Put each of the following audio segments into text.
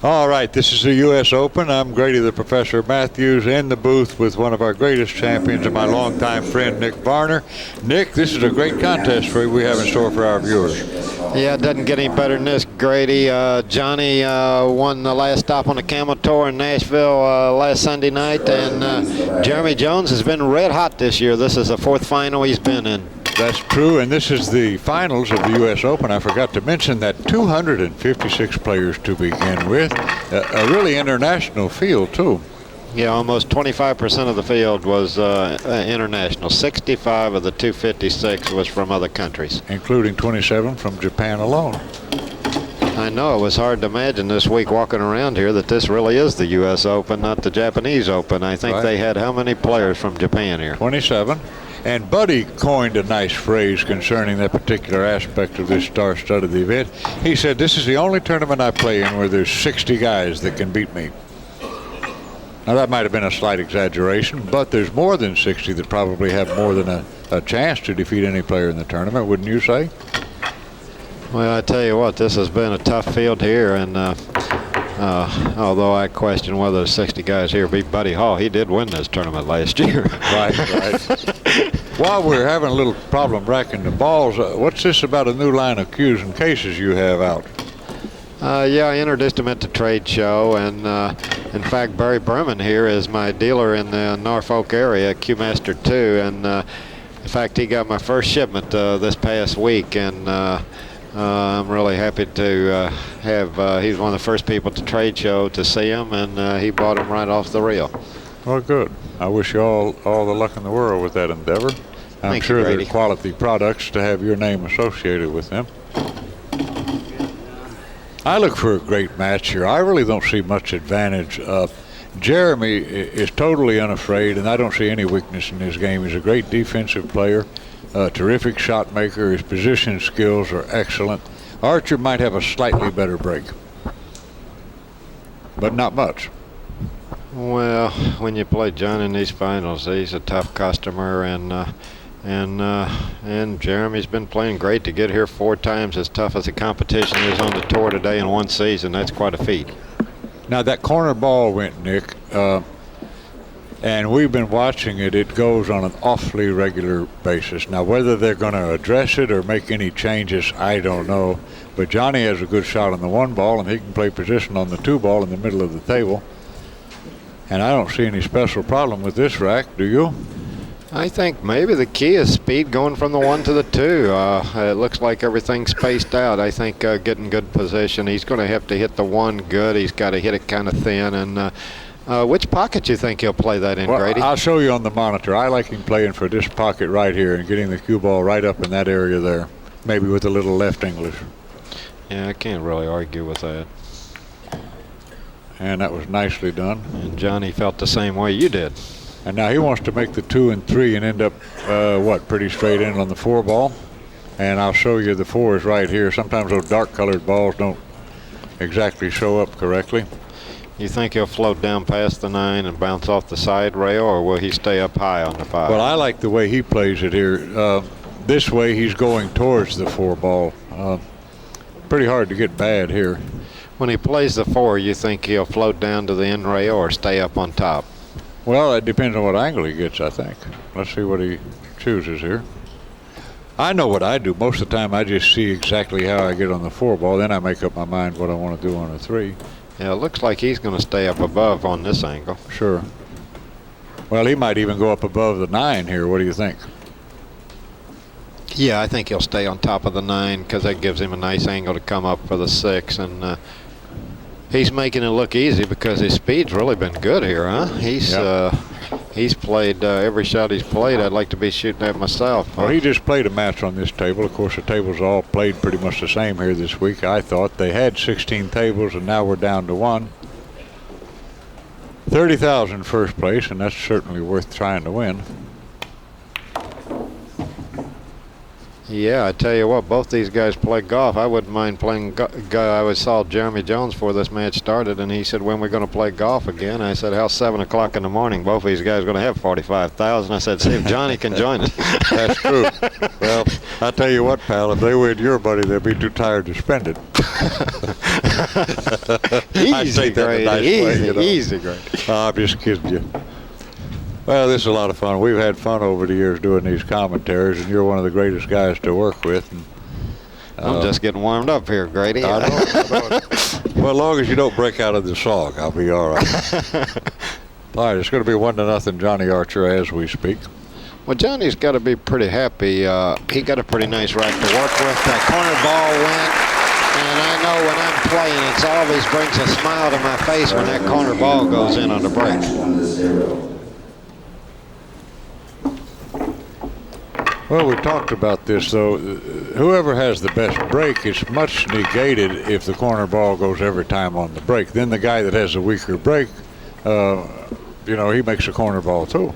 All right, this is the U.S. Open. I'm Grady the Professor Mathews in the booth with one of our greatest champions and my longtime friend, Nick Varner. Nick, this is a great contest for we have in store for our viewers. Yeah, it doesn't get any better than this, Grady. Johnny won the last stop on the Camel Tour in Nashville last Sunday night, and Jeremy Jones has been red hot this year. This is the fourth final he's been in. That's true, and this is the finals of the U.S. Open. I forgot to mention that 256 players to begin with. A really international field, too. Yeah, almost 25% of the field was international. 65 of the 256 was from other countries. Including 27 from Japan alone. I know, it was hard to imagine this week walking around here that this really is the U.S. Open, not the Japanese Open. I think they had how many players from Japan here? 27. And Buddy coined a nice phrase concerning that particular aspect of this star-studded event. He said, this is the only tournament I play in where there's 60 guys that can beat me. Now, that might have been a slight exaggeration, but there's more than 60 that probably have more than a chance to defeat any player in the tournament, wouldn't you say? Well, I tell you what, this has been a tough field here, and although I question whether the 60 guys here beat Buddy Hall, he did win this tournament last year. Right. While we're having a little problem racking the balls, what's this about a new line of cues and cases you have out? Yeah, I introduced him at the trade show, and in fact, Barry Berman here is my dealer in the Norfolk area, Q-Master 2, and in fact, he got my first shipment this past week, and I'm really happy to have, he's one of the first people at the trade show to see him, and he bought him right off the reel. Well, good. I wish you all the luck in the world with that endeavor. I'm sure they're quality products to have your name associated with them. I look for a great match here. I really don't see much advantage. Jeremy is totally unafraid, and I don't see any weakness in his game. He's a great defensive player, a terrific shot maker. His position skills are excellent. Archer might have a slightly better break, but not much. Well, when you play John in these finals, he's a tough customer, and Jeremy's been playing great to get here 4 times as tough as the competition is on the tour today in one season. That's quite a feat. Now that corner ball went, Nick, and we've been watching it. It goes on an awfully regular basis. Now whether they're going to address it or make any changes, I don't know. But Johnny has a good shot on the 1 ball, and he can play position on the 2 ball in the middle of the table. And I don't see any special problem with this rack, do you? I think maybe the key is speed going from the 1 to the 2. It looks like everything's spaced out. I think getting good position. He's going to have to hit the 1 good. He's got to hit it kind of thin. And which pocket do you think he'll play that in, Grady? I'll show you on the monitor. I like him playing for this pocket right here and getting the cue ball right up in that area there, maybe with a little left English. Yeah, I can't really argue with that. And that was nicely done. And Johnny felt the same way you did. And now he wants to make the 2 and 3 and end up, pretty straight in on the 4 ball. And I'll show you the 4s right here. Sometimes those dark-colored balls don't exactly show up correctly. You think he'll float down past the 9 and bounce off the side rail, or will he stay up high on the 5? Well, I like the way he plays it here. This way he's going towards the 4 ball. Pretty hard to get bad here. When he plays the 4, you think he'll float down to the end rail or stay up on top? Well, it depends on what angle he gets, I think. Let's see what he chooses here. I know what I do. Most of the time I just see exactly how I get on the 4 ball. Then I make up my mind what I want to do on the 3. Yeah, it looks like he's going to stay up above on this angle. Sure. Well, he might even go up above the 9 here. What do you think? Yeah, I think he'll stay on top of the 9 because that gives him a nice angle to come up for the 6. And he's making it look easy because his speed's really been good here, huh? He's played every shot he's played. I'd like to be shooting at myself. Well, he just played a match on this table. Of course, the tables all played pretty much the same here this week. I thought they had 16 tables, and now we're down to 1. 30,000 first place, and that's certainly worth trying to win. Yeah, I tell you what, both these guys play golf. I wouldn't mind playing I saw Jeremy Jones before this match started, and he said, when we're going to play golf again? I said, how's 7 o'clock in the morning? Both of these guys are going to have 45,000. I said, see if Johnny can join us. That's true. Well, I tell you what, pal, if they win your money, they'll be too tired to spend it. Easy, Grady. Nice Easy, Grady. I'm just kidding you. Well, this is a lot of fun. We've had fun over the years doing these commentaries, and you're one of the greatest guys to work with. And, I'm just getting warmed up here, Grady. I know. Well, as long as you don't break out of the song, I'll be all right. All right, it's going to be 1-0 Johnny Archer as we speak. Well, Johnny's got to be pretty happy. He got a pretty nice rack to work with. That corner ball went, and I know when I'm playing, it always brings a smile to my face when that corner ball goes in on the break. Well, we talked about this, though. Whoever has the best break is much negated if the corner ball goes every time on the break. Then the guy that has a weaker break, you know, he makes a corner ball, too.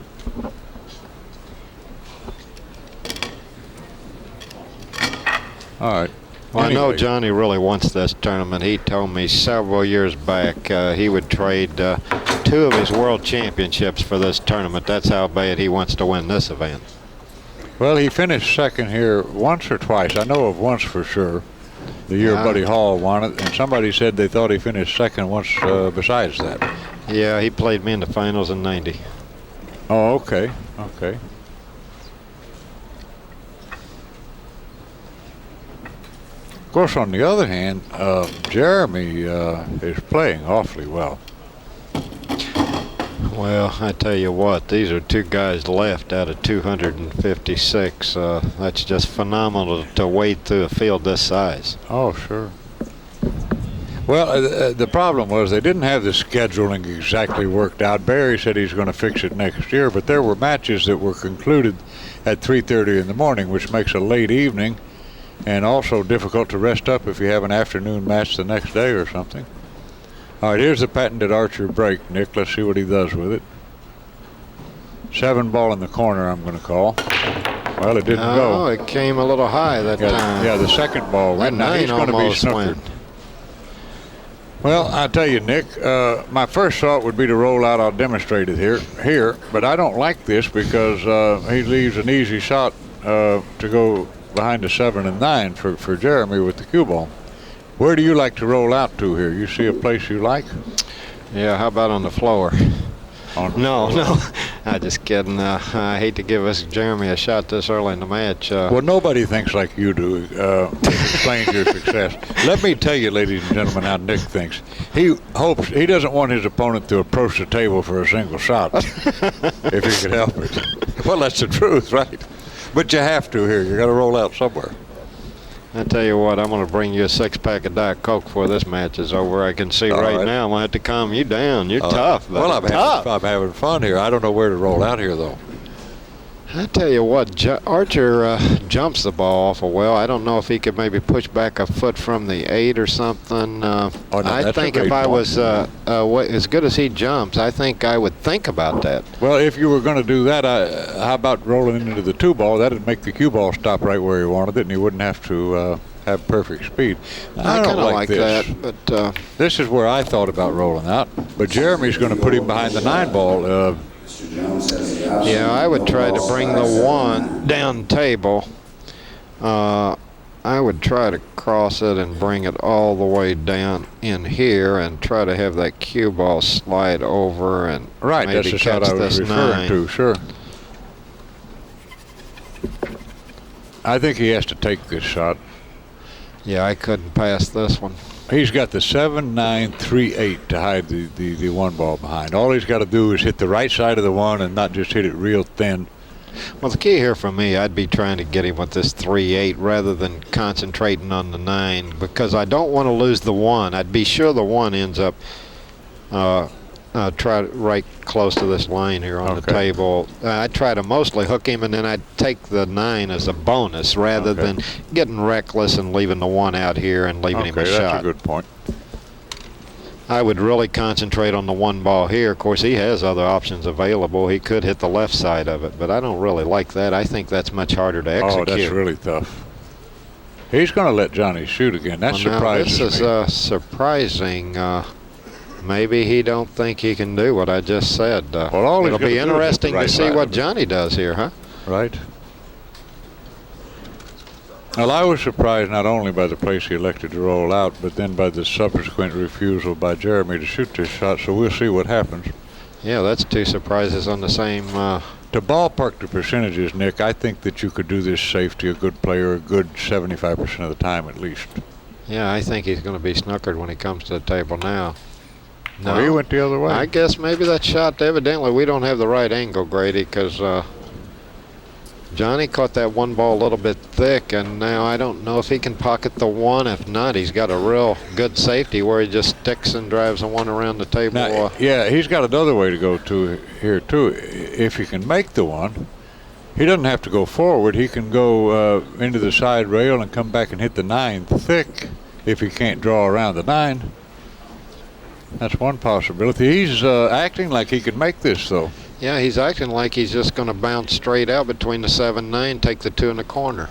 All right. Well, I know Johnny really wants this tournament. He told me several years back he would trade 2 of his world championships for this tournament. That's how bad he wants to win this event. Well, he finished second here once or twice. I know of once for sure, the year Buddy Hall won it, and somebody said they thought he finished second once besides that. Yeah, he played me in the finals in '90. Oh, okay, okay. Of course, on the other hand, Jeremy is playing awfully well. Well, I tell you what, these are 2 guys left out of 256. That's just phenomenal to wade through a field this size. Oh, sure. Well, the problem was they didn't have the scheduling exactly worked out. Barry said he's going to fix it next year, but there were matches that were concluded at 3:30 in the morning, which makes a late evening and also difficult to rest up if you have an afternoon match the next day or something. All right, here's the patented Archer break, Nick. Let's see what he does with it. 7 ball in the corner, I'm going to call. Well, it didn't go. Oh, it came a little high that time. Yeah, the second ball went. Now he's going to be snookered. Well, I tell you, Nick, my first thought would be to roll out. I'll demonstrate it here, but I don't like this because he leaves an easy shot to go behind the 7 and 9 for Jeremy with the cue ball. Where do you like to roll out to here? You see a place you like? Yeah, how about on the floor? No, floor? I'm just kidding. I hate to give us Jeremy a shot this early in the match. Well, nobody thinks like you do to explain your success. Let me tell you, ladies and gentlemen, how Nick thinks. He doesn't want his opponent to approach the table for a single shot, if he could help it. Well, that's the truth, right? But you have to here. You got to roll out somewhere. I tell you what, I'm going to bring you a 6-pack of Diet Coke before this match is over. I can see right now I'm going to have to calm you down. You're tough. Well, I'm having fun here. I don't know where to roll out here, though. I tell you what, Archer jumps the ball awful well. I don't know if he could maybe push back a foot from the 8 or something. I think if I was as good as he jumps, I think I would think about that. Well, if you were going to do that, how about rolling into the 2 ball? That would make the cue ball stop right where he wanted it, and he wouldn't have to have perfect speed. I kind of like that, but this is where I thought about rolling out. But Jeremy's going to put him behind the 9 ball. Yeah, I would try to bring the 1 down table. I would try to cross it and bring it all the way down in here and try to have that cue ball slide over and right, maybe that's the shot I was referring to, sure. I think he has to take this shot. Yeah, I couldn't pass this one. He's got the 7-9-3-8 to hide the 1 ball behind. All he's got to do is hit the right side of the 1 and not just hit it real thin. Well, the key here for me, I'd be trying to get him with this 3-8 rather than concentrating on the 9 because I don't want to lose the 1. I'd be sure the 1 ends up try right close to this line here on the table. I'd try to mostly hook him, and then I'd take the 9 as a bonus rather than getting reckless and leaving the 1 out here and leaving him a shot. That's a good point. I would really concentrate on the one ball here. Of course, he has other options available. He could hit the left side of it, but I don't really like that. I think that's much harder to execute. Oh, that's really tough. He's going to let Johnny shoot again. That surprises me. This is surprising. Maybe he don't think he can do what I just said. Well, it'll be interesting to see what Johnny does here, huh? Right. Well, I was surprised not only by the place he elected to roll out, but then by the subsequent refusal by Jeremy to shoot this shot, so we'll see what happens. Yeah, that's two surprises on the same... To ballpark the percentages, Nick, I think that you could do this safe to a good player a good 75% of the time at least. Yeah, I think he's going to be snookered when he comes to the table now. No, well, he went the other way. I guess maybe that shot, evidently, we don't have the right angle, Grady, because Johnny caught that one ball a little bit thick, and now I don't know if he can pocket the one. If not, he's got a real good safety where he just sticks and drives the one around the table. Now, yeah, he's got another way to go to here, too. If he can make the one, he doesn't have to go forward. He can go into the side rail and come back and hit the 9 thick if he can't draw around the 9. That's one possibility. He's acting like he can make this, though. Yeah, he's acting like he's just going to bounce straight out between the 7-9, take the 2 in the corner.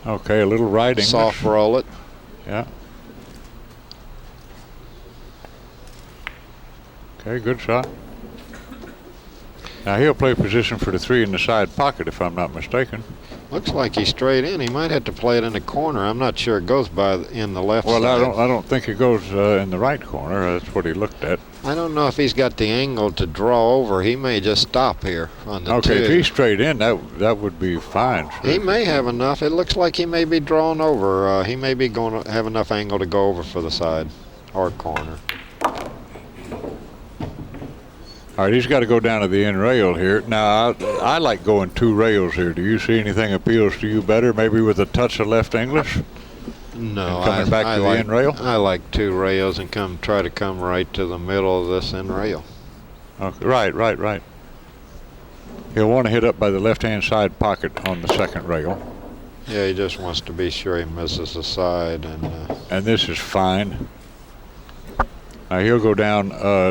Okay, a little right English. Soft roll it. Yeah. Okay, good shot. Now he'll play position for the 3 in the side pocket, if I'm not mistaken. Looks like he's straight in. He might have to play it in the corner. I'm not sure it goes in the left side. Well, I don't think it goes in the right corner. That's what he looked at. I don't know if he's got the angle to draw over. He may just stop here on the 2. Okay, if he's straight in, that would be fine. Sure. He may have enough. It looks like he may be drawn over. He may be going to have enough angle to go over for the side or corner. All right, he's got to go down to the end rail here. Now, I like going 2 rails here. Do you see anything appeals to you better, maybe with a touch of left English? No, coming back to the end rail? I like 2 rails and try to come right to the middle of this end rail. Okay, right. He'll want to hit up by the left-hand side pocket on the second rail. Yeah, he just wants to be sure he misses the side. And this is fine. Now he'll go down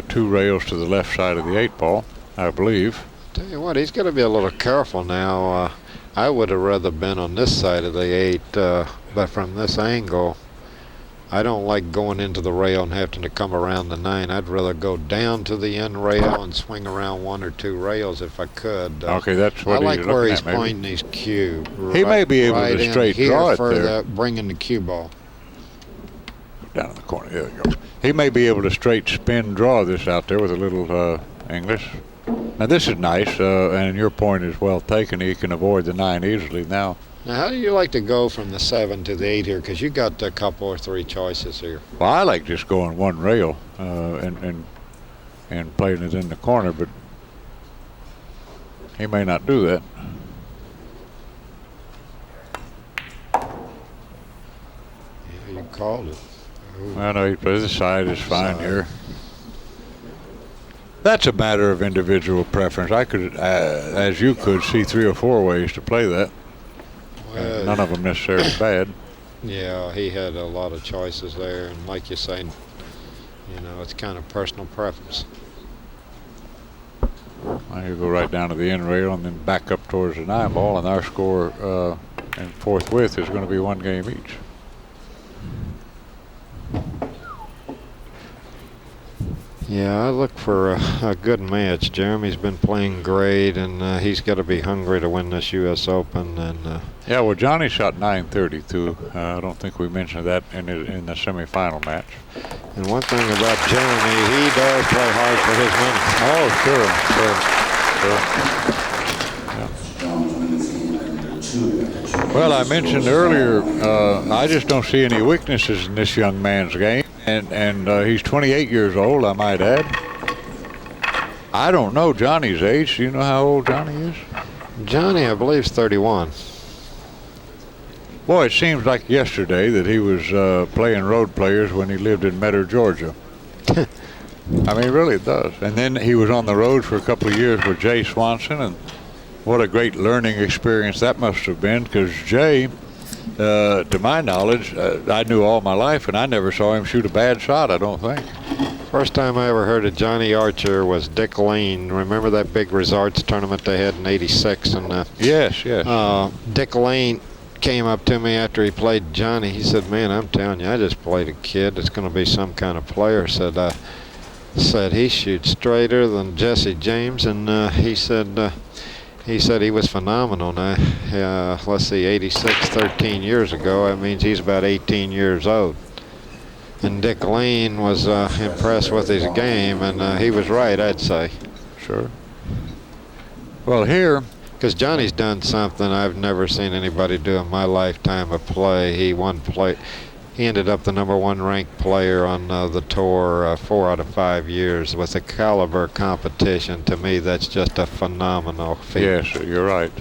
2 rails to the left side of the 8 ball, I believe. Tell you what, he's got to be a little careful now. I would have rather been on this side of the 8, but from this angle, I don't like going into the rail and having to come around the 9. I'd rather go down to the end rail and swing around 1 or 2 rails if I could. Okay, that's what I like he's where he's looking at, pointing his cue. He may be able to straight draw it there. Bringing the cue ball. Down in the corner, there you go. He may be able to straight spin draw this out there with a little English. Now this is nice, and your point is well taken. He can avoid the 9 easily now. Now how do you like to go from the 7 to the 8 here? Because you got a couple or 3 choices here. Well, I like just going 1 rail and playing it in the corner, but he may not do that. Yeah, you called it. Well, no, he plays the side is fine here. That's a matter of individual preference. I could, as you could, see 3 or 4 ways to play that. Well, none of them necessarily bad. Yeah, he had a lot of choices there, and like you say, you know, it's kind of personal preference. Well, he'll go right down to the end rail and then back up towards the 9 ball, and our score and forthwith is going to be 1 game each. Yeah, I look for a good match. Jeremy's been playing great, and he's got to be hungry to win this U.S. Open. And yeah, well, Johnny shot 932. I don't think we mentioned that in the semifinal match. And one thing about Jeremy, he does play hard for his money. Oh, sure. Yeah. Well, I mentioned earlier, I just don't see any weaknesses in this young man's game. And he's 28 years old, I might add. I don't know Johnny's age. Do you know how old Johnny is? Johnny, I believe, is 31. Boy, it seems like yesterday that he was playing road players when he lived in Metter, Georgia. I mean, really, it does. And then he was on the road for a couple of years with Jay Swanson, and what a great learning experience that must have been, because Jay, to my knowledge, I knew all my life, and I never saw him shoot a bad shot, I don't think. First time I ever heard of Johnny Archer was Dick Lane. Remember that big Resorts tournament they had in '86? And yes, yes. Dick Lane came up to me after he played Johnny. He said, "Man, I'm telling you, I just played a kid that's going to be some kind of player." Said he shoots straighter than Jesse James, and he said he was phenomenal. Now, let's see, 86, 13 years ago. That means he's about 18 years old. And Dick Lane was impressed with his game, and he was right, I'd say. Sure. Well, here, because Johnny's done something I've never seen anybody do in my lifetime of play. He ended up the #1 ranked player on the tour 4 out of 5 years with a caliber competition. To me, that's just a phenomenal feat. Yes, you're right.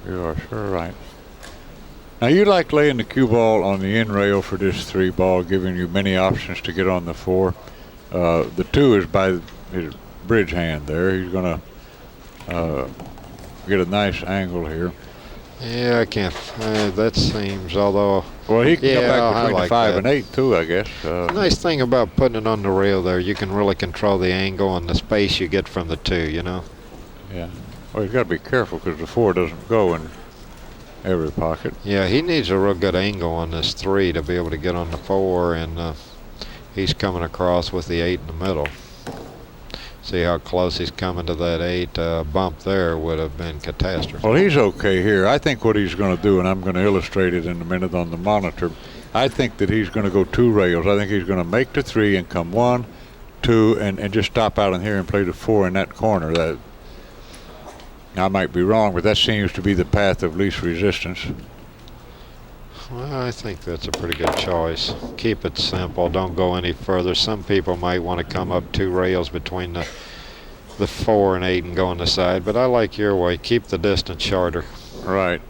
You are sure right. Now, you like laying the cue ball on the end rail for this 3 ball, giving you many options to get on the 4. The 2 is by his bridge hand there. He's going to get a nice angle here. Yeah, I can't. That seems, although. Well, he can come back between like 5 that. and 8 too, I guess. The nice thing about putting it on the rail there, you can really control the angle and the space you get from the 2. You know. Yeah. Well, you've got to be careful because the 4 doesn't go in every pocket. Yeah, he needs a real good angle on this 3 to be able to get on the 4, and he's coming across with the 8 in the middle. See how close he's coming to that 8. Bump there would have been catastrophic. Well, he's okay here. I think what he's going to do, and I'm going to illustrate it in a minute on the monitor, I think that he's going to go 2 rails. I think he's going to make the 3 and come 1, 2, and just stop out in here and play the 4 in that corner. That I might be wrong, but that seems to be the path of least resistance. Well, I think that's a pretty good choice. Keep it simple. Don't go any further. Some people might want to come up 2 rails between the 4 and 8 and go on the side, but I like your way. Keep the distance shorter. Right.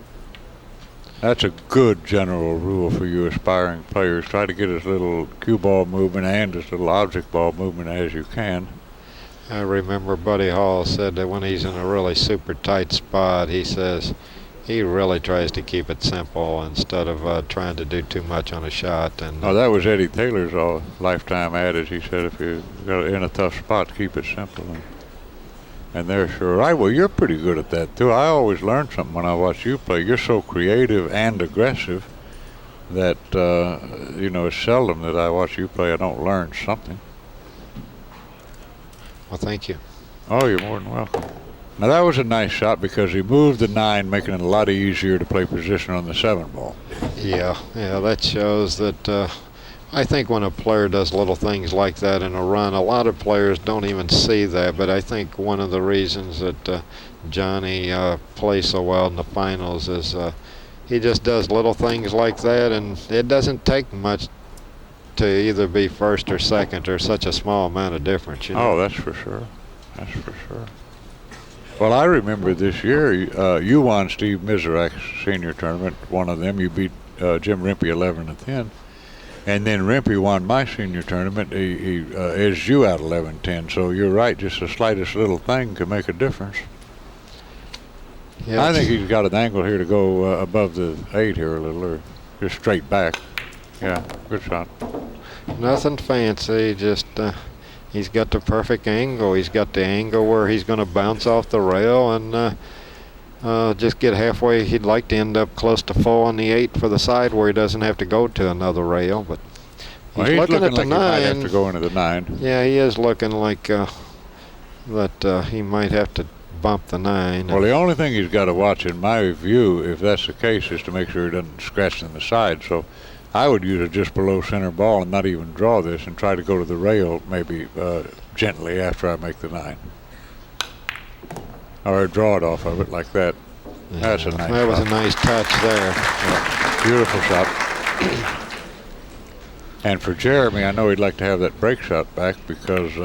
That's a good general rule for you aspiring players. Try to get as little cue ball movement and as little object ball movement as you can. I remember Buddy Hall said that when he's in a really super tight spot, he says he really tries to keep it simple instead of trying to do too much on a shot. And oh, that was Eddie Taylor's lifetime adage. He said if you got in a tough spot, keep it simple. And they're sure right. Well, you're pretty good at that too. I always learn something when I watch you play. You're so creative and aggressive that you know, it's seldom that I watch you play I don't learn something. Well, thank you. Oh, you're more than welcome. Now that was a nice shot because he moved the 9, making it a lot easier to play position on the 7 ball. Yeah, that shows that I think when a player does little things like that in a run, a lot of players don't even see that, but I think one of the reasons that Johnny plays so well in the finals is he just does little things like that, and it doesn't take much to either be first or second or such a small amount of difference. You know? Oh, that's for sure. That's for sure. Well, I remember this year you won Steve Miserak's senior tournament. One of them, you beat Jim Rimpey 11-10, and then Rimpey won my senior tournament. He edged you out 11-10. So you're right. Just the slightest little thing can make a difference. Yeah, I think he's got an angle here to go above the 8 here a little, or just straight back. Yeah, good shot. Nothing fancy, just he's got the perfect angle. He's got the angle where he's going to bounce off the rail and just get halfway. He'd like to end up close to 4 on the 8 for the side where he doesn't have to go to another rail. But he's looking at the like 9. He might have to go into the 9. Yeah, he is looking like that he might have to bump the 9. Well, the only thing he's got to watch, in my view, if that's the case, is to make sure he doesn't scratch in the side. So I would use it just below center ball and not even draw this and try to go to the rail maybe gently after I make the 9. Or draw it off of it like that. Yeah, that's a nice That was shot. a nice touch there. Yeah, beautiful shot. And for Jeremy, I know he'd like to have that break shot back because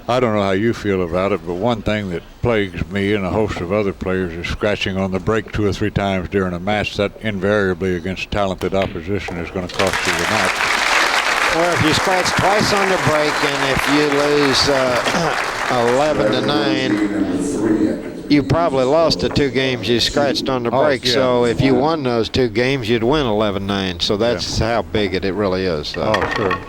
I don't know how you feel about it, but one thing that plagues me and a host of other players is scratching on the break 2 or 3 times during a match. That invariably against talented opposition is going to cost you the match. Well, if you scratch twice on the break and if you lose 11-9, you probably lost the 2 games you scratched on the break. Yeah. So if you won those 2 games, you'd win 11-9. So that's how big it really is. Oh, sure.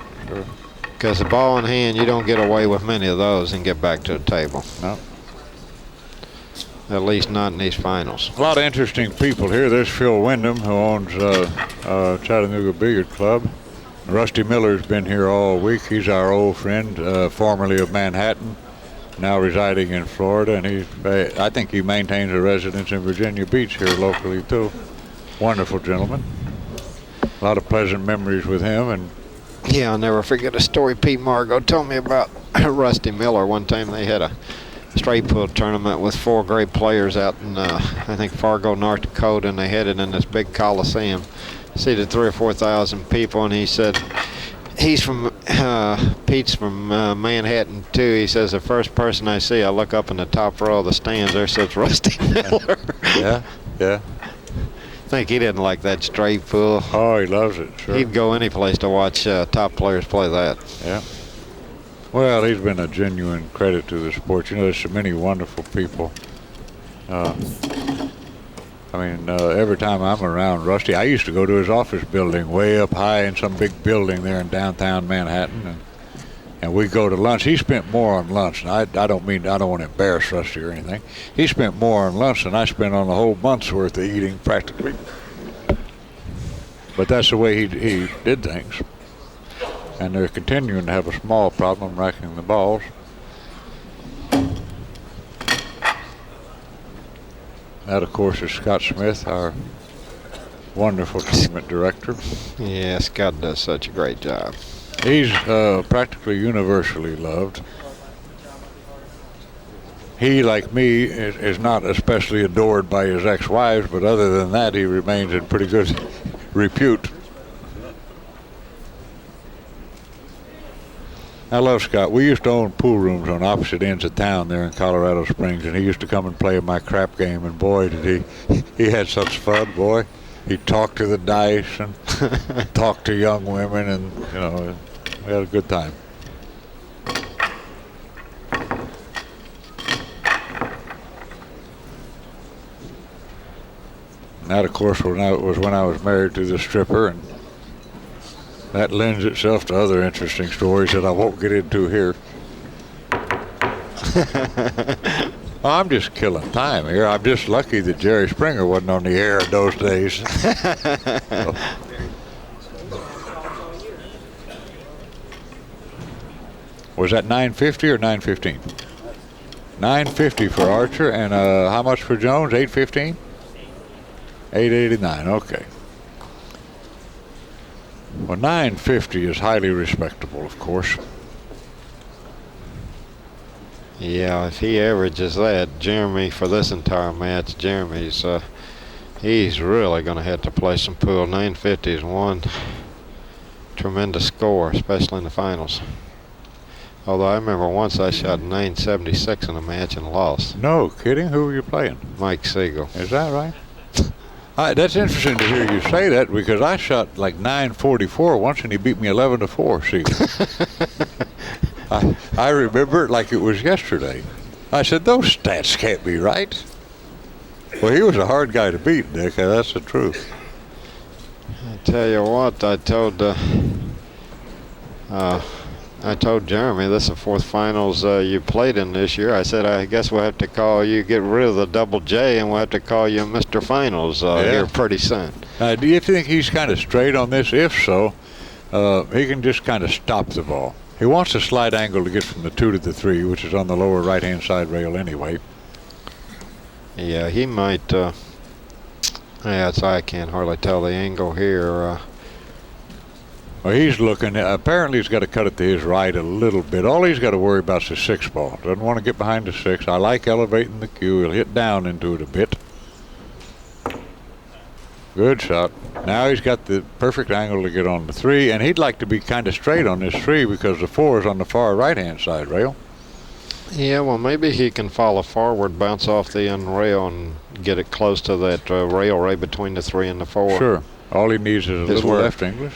Because the ball in hand, you don't get away with many of those and get back to the table. No. At least not in these finals. A lot of interesting people here. There's Phil Wyndham, who owns Chattanooga Billiard Club. Rusty Miller's been here all week. He's our old friend, formerly of Manhattan, now residing in Florida, and I think he maintains a residence in Virginia Beach here locally too. Wonderful gentleman. A lot of pleasant memories with him. And yeah, I'll never forget a story Pete Margot told me about Rusty Miller. One time they had a straight pool tournament with 4 great players out in, I think, Fargo, North Dakota, and they had it in this big coliseum. Seated 3,000 or 4,000 people, and he said, Pete's from Manhattan too. He says, the first person I see, I look up in the top row of the stands, there sits Rusty Miller. Yeah, yeah. I think he didn't like that straight pool. Oh, he loves it, sure. He'd go any place to watch top players play that. Yeah. Well, he's been a genuine credit to the sport. You know, there's so many wonderful people. Every time I'm around Rusty, I used to go to his office building way up high in some big building there in downtown Manhattan, and we go to lunch. He spent more on lunch, and I don't want to embarrass Rusty or anything. He spent more on lunch than I spent on a whole month's worth of eating practically. But that's the way he did things. And they're continuing to have a small problem racking the balls. That, of course, is Scott Smith, our wonderful tournament director. Yeah, Scott does such a great job. He's practically universally loved. He, like me, is not especially adored by his ex-wives, but other than that, he remains in pretty good repute. I love Scott. We used to own pool rooms on opposite ends of town there in Colorado Springs, and he used to come and play in my crap game, and boy, did he had such fun, boy. He talked to the dice and talked to young women, and, you know, we had a good time. And that, of course, was when I was married to the stripper, and that lends itself to other interesting stories that I won't get into here. I'm just killing time here. I'm just lucky that Jerry Springer wasn't on the air in those days. Was that 950 or 915? 950 for Archer, and how much for Jones? 815? 889, okay. Well, 950 is highly respectable, of course. Yeah, if he averages that, Jeremy, for this entire match, Jeremy's, he's really going to have to play some pool. 950 is one tremendous score, especially in the finals. Although I remember once I shot 976 in a match and lost. No kidding? Who were you playing? Mike Siegel. Is that right? That's interesting to hear you say that, because I shot like 944 once and he beat me 11-4, see. I remember it like it was yesterday. I said, those stats can't be right. Well, he was a hard guy to beat, Nick. That's the truth. I tell you what, I told Jeremy, this is the fourth finals you played in this year. I said, I guess we'll have to call you, get rid of the double J, and we'll have to call you Mr. Finals here pretty soon. Do you think he's kind of straight on this? If so, he can just kind of stop the ball. He wants a slight angle to get from the 2 to the 3, which is on the lower right-hand side rail anyway. Yeah, he might. Yeah, I can't hardly tell the angle here. Well, he's looking. Apparently, he's got to cut it to his right a little bit. All he's got to worry about is the 6 ball. Doesn't want to get behind the 6. I like elevating the cue. He'll hit down into it a bit. Good shot. Now he's got the perfect angle to get on the 3, and he'd like to be kind of straight on this 3 because the 4 is on the far right-hand side rail. Yeah, well, maybe he can follow forward, bounce off the end rail, and get it close to that rail right between the 3 and the 4. Sure. All he needs is a little left English.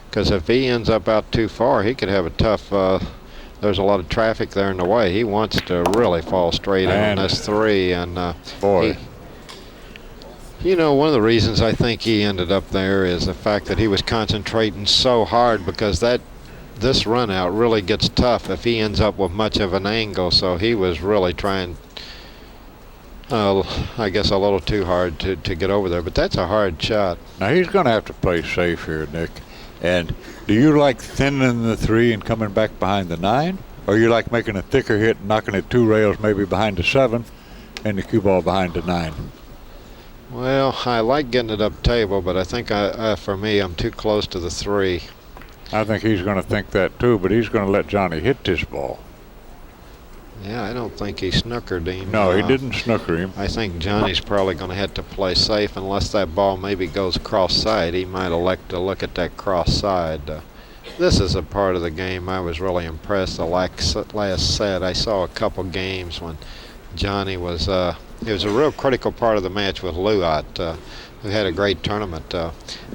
Because if he ends up out too far, he could have a tough. There's a lot of traffic there in the way. He wants to really fall straight in on this 3, and boy. You know, one of the reasons I think he ended up there is the fact that he was concentrating so hard, because that this run out really gets tough if he ends up with much of an angle. So he was really trying, I guess, a little too hard to get over there. But that's a hard shot. Now he's going to have to play safe here, Nick. And do you like thinning the 3 and coming back behind the 9? Or you like making a thicker hit and knocking it 2 rails maybe behind the 7 and the cue ball behind the 9? Well, I like getting it up table, but I think for me, I'm too close to the 3. I think he's going to think that too, but he's going to let Johnny hit this ball. Yeah, I don't think he snookered him. No, he didn't snooker him. I think Johnny's probably going to have to play safe unless that ball maybe goes cross side. He might elect to look at that cross side. This is a part of the game I was really impressed. The last set, I saw a couple games when Johnny was, it was a real critical part of the match with Luat, who had a great tournament,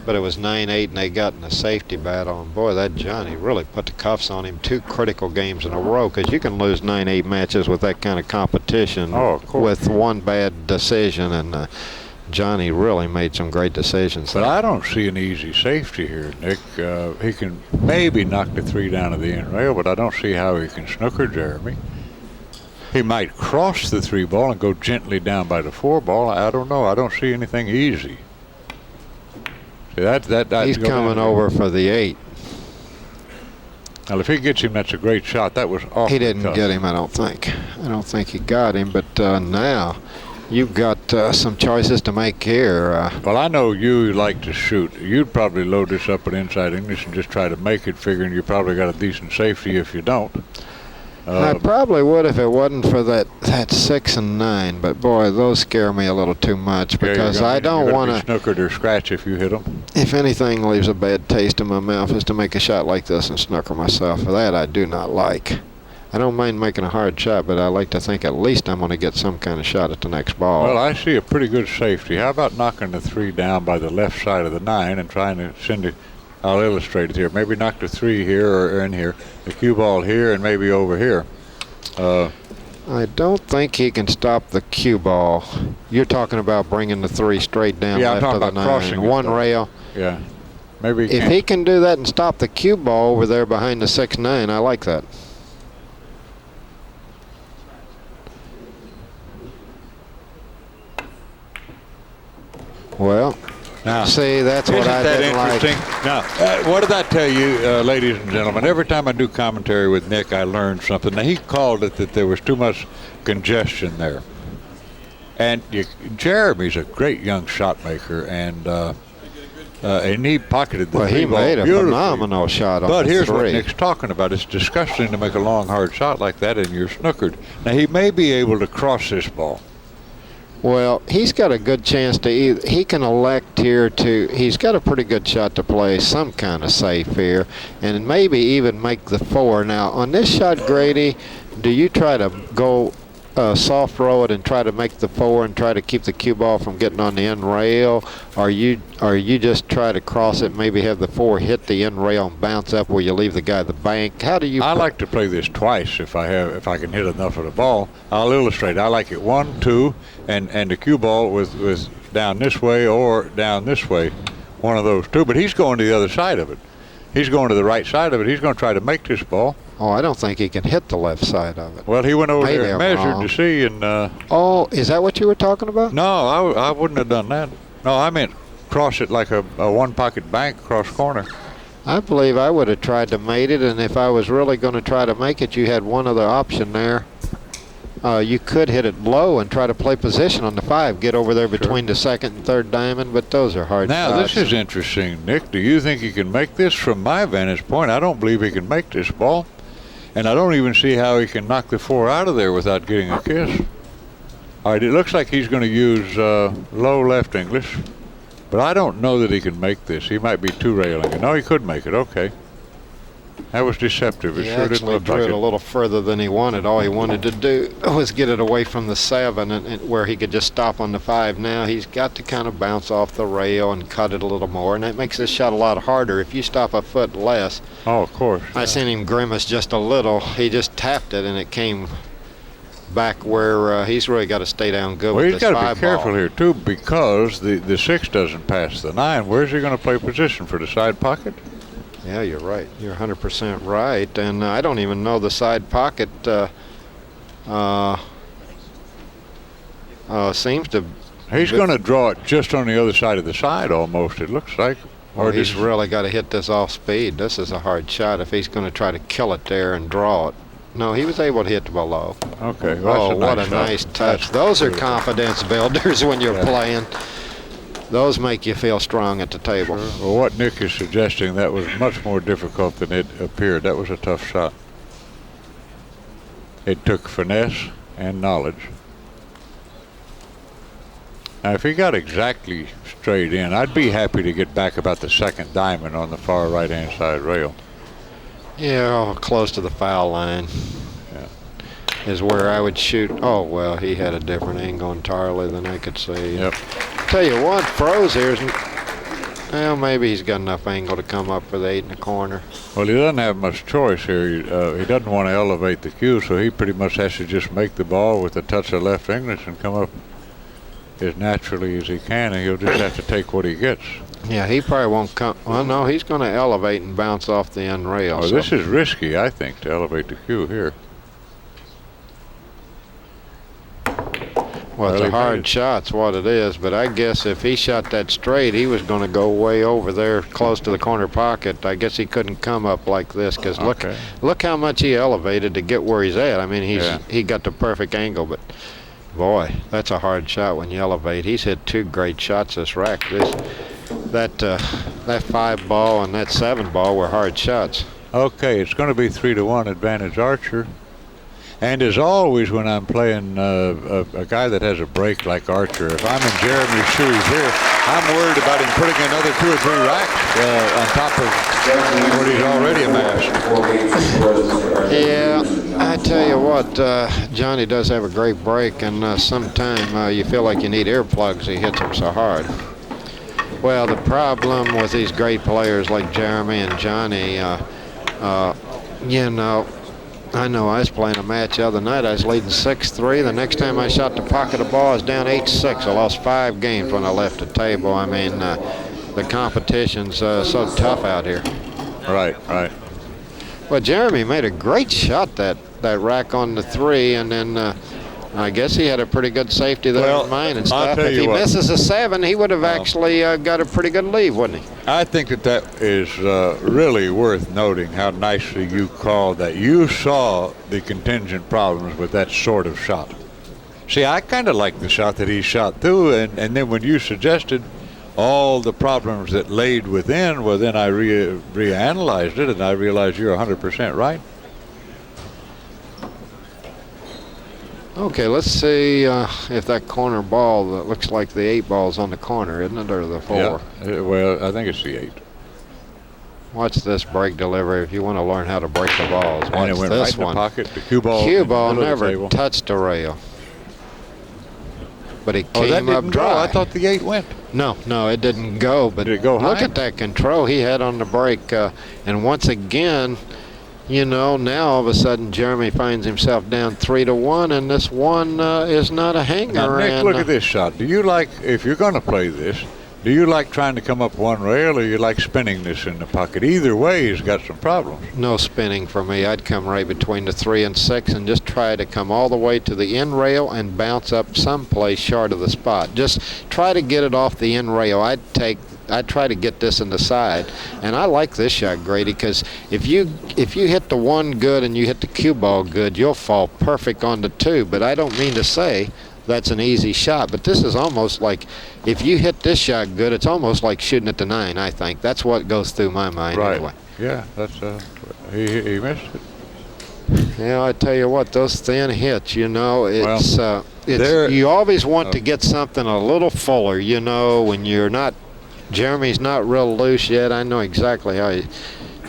but it was 9-8 and they got in a safety battle, and boy, that Johnny really put the cuffs on him 2 critical games in a row, because you can lose 9-8 matches with that kind of competition with 1 bad decision, and Johnny really made some great decisions. But I don't see an easy safety here, Nick. He can maybe knock the 3 down to the end rail, but I don't see how he can snooker Jeremy. He might cross the 3 ball and go gently down by the 4 ball. I don't know. I don't see anything easy. See, he's coming over for the 8. Now, if he gets him, that's a great shot. That was awful. He didn't get him, I don't think. I don't think he got him, but now you've got some choices to make here. Well, I know you like to shoot. You'd probably load this up with inside English and just try to make it, figuring you probably got a decent safety if you don't. I probably would if it wasn't for that 6 and 9, but boy, those scare me a little too much, because I don't want to snookered or scratch if you hit them. If anything leaves a bad taste in my mouth is to make a shot like this and snooker myself. For that, I do not like. I don't mind making a hard shot, but I like to think at least I'm going to get some kind of shot at the next ball. Well, I see a pretty good safety. How about knocking the 3 down by the left side of the 9 and trying to send it? I'll illustrate it here. Maybe knock the 3 here or in here, the cue ball here, and maybe over here. I don't think he can stop the cue ball. You're talking about bringing the 3 straight down left of the 9, 1 rail. Yeah, maybe. If he can do that and stop the cue ball over there behind the 6-9, I like that. Well, now, see, that's what I didn't like. Now, what did I tell you, ladies and gentlemen? Every time I do commentary with Nick, I learn something. Now, he called it that there was too much congestion there. And Jeremy's a great young shot maker, and he pocketed the 3 he ball made a beautifully. Phenomenal shot on the 3. But here's what Nick's talking about. It's disgusting to make a long, hard shot like that, and you're snookered. Now, he may be able to cross this ball. Well, he's got a good chance to he can elect here to, he's got a pretty good shot to play some kind of safe here, and maybe even make the 4. Now, on this shot, Grady, do you try to go soft roll it and try to make the 4 and try to keep the cue ball from getting on the end rail, or you just try to cross it, maybe have the 4 hit the end rail and bounce up where you leave the guy at the bank? How do you? I like to play this twice if I can hit enough of the ball. I'll illustrate. I like it 1, 2, and the cue ball with down this way or down this way, one of those 2. But he's going to the other side of it. He's going to the right side of it. He's going to try to make this ball. Oh, I don't think he can hit the left side of it. Well, he went over there and measured to see, and oh, is that what you were talking about? No, I wouldn't have done that. No, I meant cross it like a 1-pocket bank cross corner. I believe I would have tried to mate it, and if I was really going to try to make it, you had one other option there. You could hit it low and try to play position on the 5, get over there between the 2nd and 3rd diamond, but those are hard shots. Now, this is interesting, Nick. Do you think he can make this? From my vantage point, I don't believe he can make this ball. And I don't even see how he can knock the 4 out of there without getting a kiss. All right, it looks like he's going to use low left English, but I don't know that he can make this. He might be 2-railing it. No, he could make it. Okay. That was deceptive. It sure didn't look like it. He actually drew it a little further than he wanted. All he wanted to do was get it away from the 7 and where he could just stop on the 5. Now he's got to kind of bounce off the rail and cut it a little more, and that makes this shot a lot harder if you stop a foot less. Oh, of course. I seen him grimace just a little. He just tapped it, and it came back where he's really got to stay down good with this 5 ball. Well, he's got to be careful here, too, because the 6 doesn't pass the 9. Where's he going to play position? For the side pocket? Yeah, you're right. You're 100% right. And I don't even know the side pocket seems to. He's going to draw it just on the other side of the side almost, it looks like. Or he's really got to hit this off speed. This is a hard shot if he's going to try to kill it there and draw it. No, he was able to hit below. Okay. Well, what a nice touch. Those are confidence builders when you're playing. Those make you feel strong at the table. Sure. Well, what Nick is suggesting, that was much more difficult than it appeared. That was a tough shot. It took finesse and knowledge. Now, if he got exactly straight in, I'd be happy to get back about the second diamond on the far right-hand side rail. Yeah, close to the foul line is where I would shoot. Oh, well, he had a different angle entirely than I could see. Yep. Tell you what, froze here. Well, maybe he's got enough angle to come up with 8 in the corner. Well, he doesn't have much choice here. He doesn't want to elevate the cue, so he pretty much has to just make the ball with a touch of left English and come up as naturally as he can, and he'll just have to take what he gets. Yeah, he probably won't come. Well, no, he's going to elevate and bounce off the end rail. Oh, this is risky, I think, to elevate the cue here. Well, it's a hard shot's what it is, but I guess if he shot that straight, he was going to go way over there close to the corner pocket. I guess he couldn't come up like this because look how much he elevated to get where he's at. I mean, he got the perfect angle, but boy, that's a hard shot when you elevate. He's hit 2 great shots this rack. That 5 ball and that 7 ball were hard shots. Okay, it's going to be 3-1 advantage Archer. And as always, when I'm playing a guy that has a break like Archer, if I'm in Jeremy's shoes here, I'm worried about him putting another 2 or 3 racks on top of what he's already amassed. Yeah, I tell you what, Johnny does have a great break, and sometimes you feel like you need earplugs. He hits them so hard. Well, the problem with these great players like Jeremy and Johnny, you know, I know I was playing a match the other night. I was leading 6-3. The next time I shot the pocket of the ball, I was down 8-6. I lost 5 games when I left the table. I mean, the competition's so tough out here. Right. Well, Jeremy made a great shot that rack on the 3, and then I guess he had a pretty good safety there in mine and stuff. If he misses a 7, he would have actually got a pretty good lead, wouldn't he? I think that is really worth noting how nicely you called that. You saw the contingent problems with that sort of shot. See, I kind of like the shot that he shot through, and then when you suggested all the problems that laid within, well, then I reanalyzed it, and I realized you're 100% right. Okay, let's see if that corner ball that looks like the 8 ball's on the corner, isn't it, or the 4? Yeah, well, I think it's the 8. Watch this break delivery if you want to learn how to break the balls. Watch and it went this right in one. the pocket. The cue ball never touched the rail. But it came up dry. Go. I thought the 8 went. No, it didn't go. But did it go high? Look at that control he had on the break. And once again, you know, now all of a sudden Jeremy finds himself down 3-1, and this one is not a hanger. Now, Nick, look at this shot. Do you like, if you're going to play this, do you like trying to come up one rail, or you like spinning this in the pocket? Either way, he's got some problems. No spinning for me. I'd come right between the 3 and 6 and just try to come all the way to the end rail and bounce up someplace short of the spot. Just try to get it off the end rail. I'd try to get this in the side, and I like this shot, Grady, because if you hit the 1 good and you hit the cue ball good, you'll fall perfect on the 2. But I don't mean to say that's an easy shot, but this is almost like, if you hit this shot good, it's almost like shooting at the 9. I think that's what goes through my mind anyway. Yeah, that's he missed it. Yeah, I tell you what, those thin hits, you know, you always want to get something a little fuller, you know, when you're not. Jeremy's not real loose yet. I know exactly how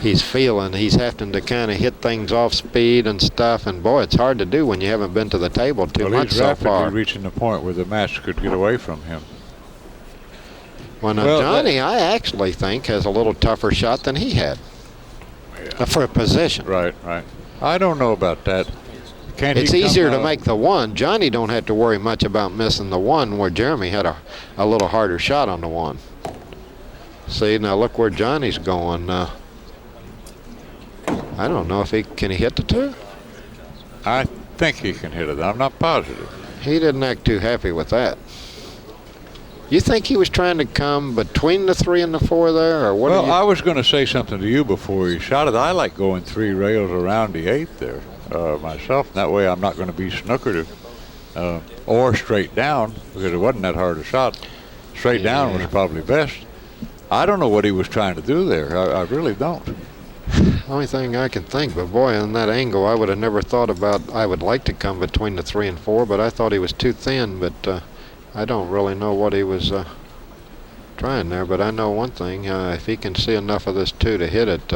he's feeling. He's having to kind of hit things off speed and stuff, and boy, it's hard to do when you haven't been to the table too much so far. He's rapidly reaching the point where the match could get away from him. Well, Johnny, I actually think, has a little tougher shot than he had for a position. Right. I don't know about that. It's easier to make the 1. Johnny don't have to worry much about missing the 1, where Jeremy had a little harder shot on the 1. See, now look where Johnny's going. I don't know if can he hit the 2? I think he can hit it. I'm not positive. He didn't act too happy with that. You think he was trying to come between the 3 and the 4 there, or what? Well, I was going to say something to you before he shot it. I like going 3 rails around the 8 there myself. That way I'm not going to be snookered or straight down, because it wasn't that hard a shot. Straight down was probably best. I don't know what he was trying to do there. I really don't. Only thing I can think, but boy, on that angle, I would have never thought about. I would like to come between the 3 and 4, but I thought he was too thin. But I don't really know what he was trying there. But I know one thing: if he can see enough of this 2 to hit it,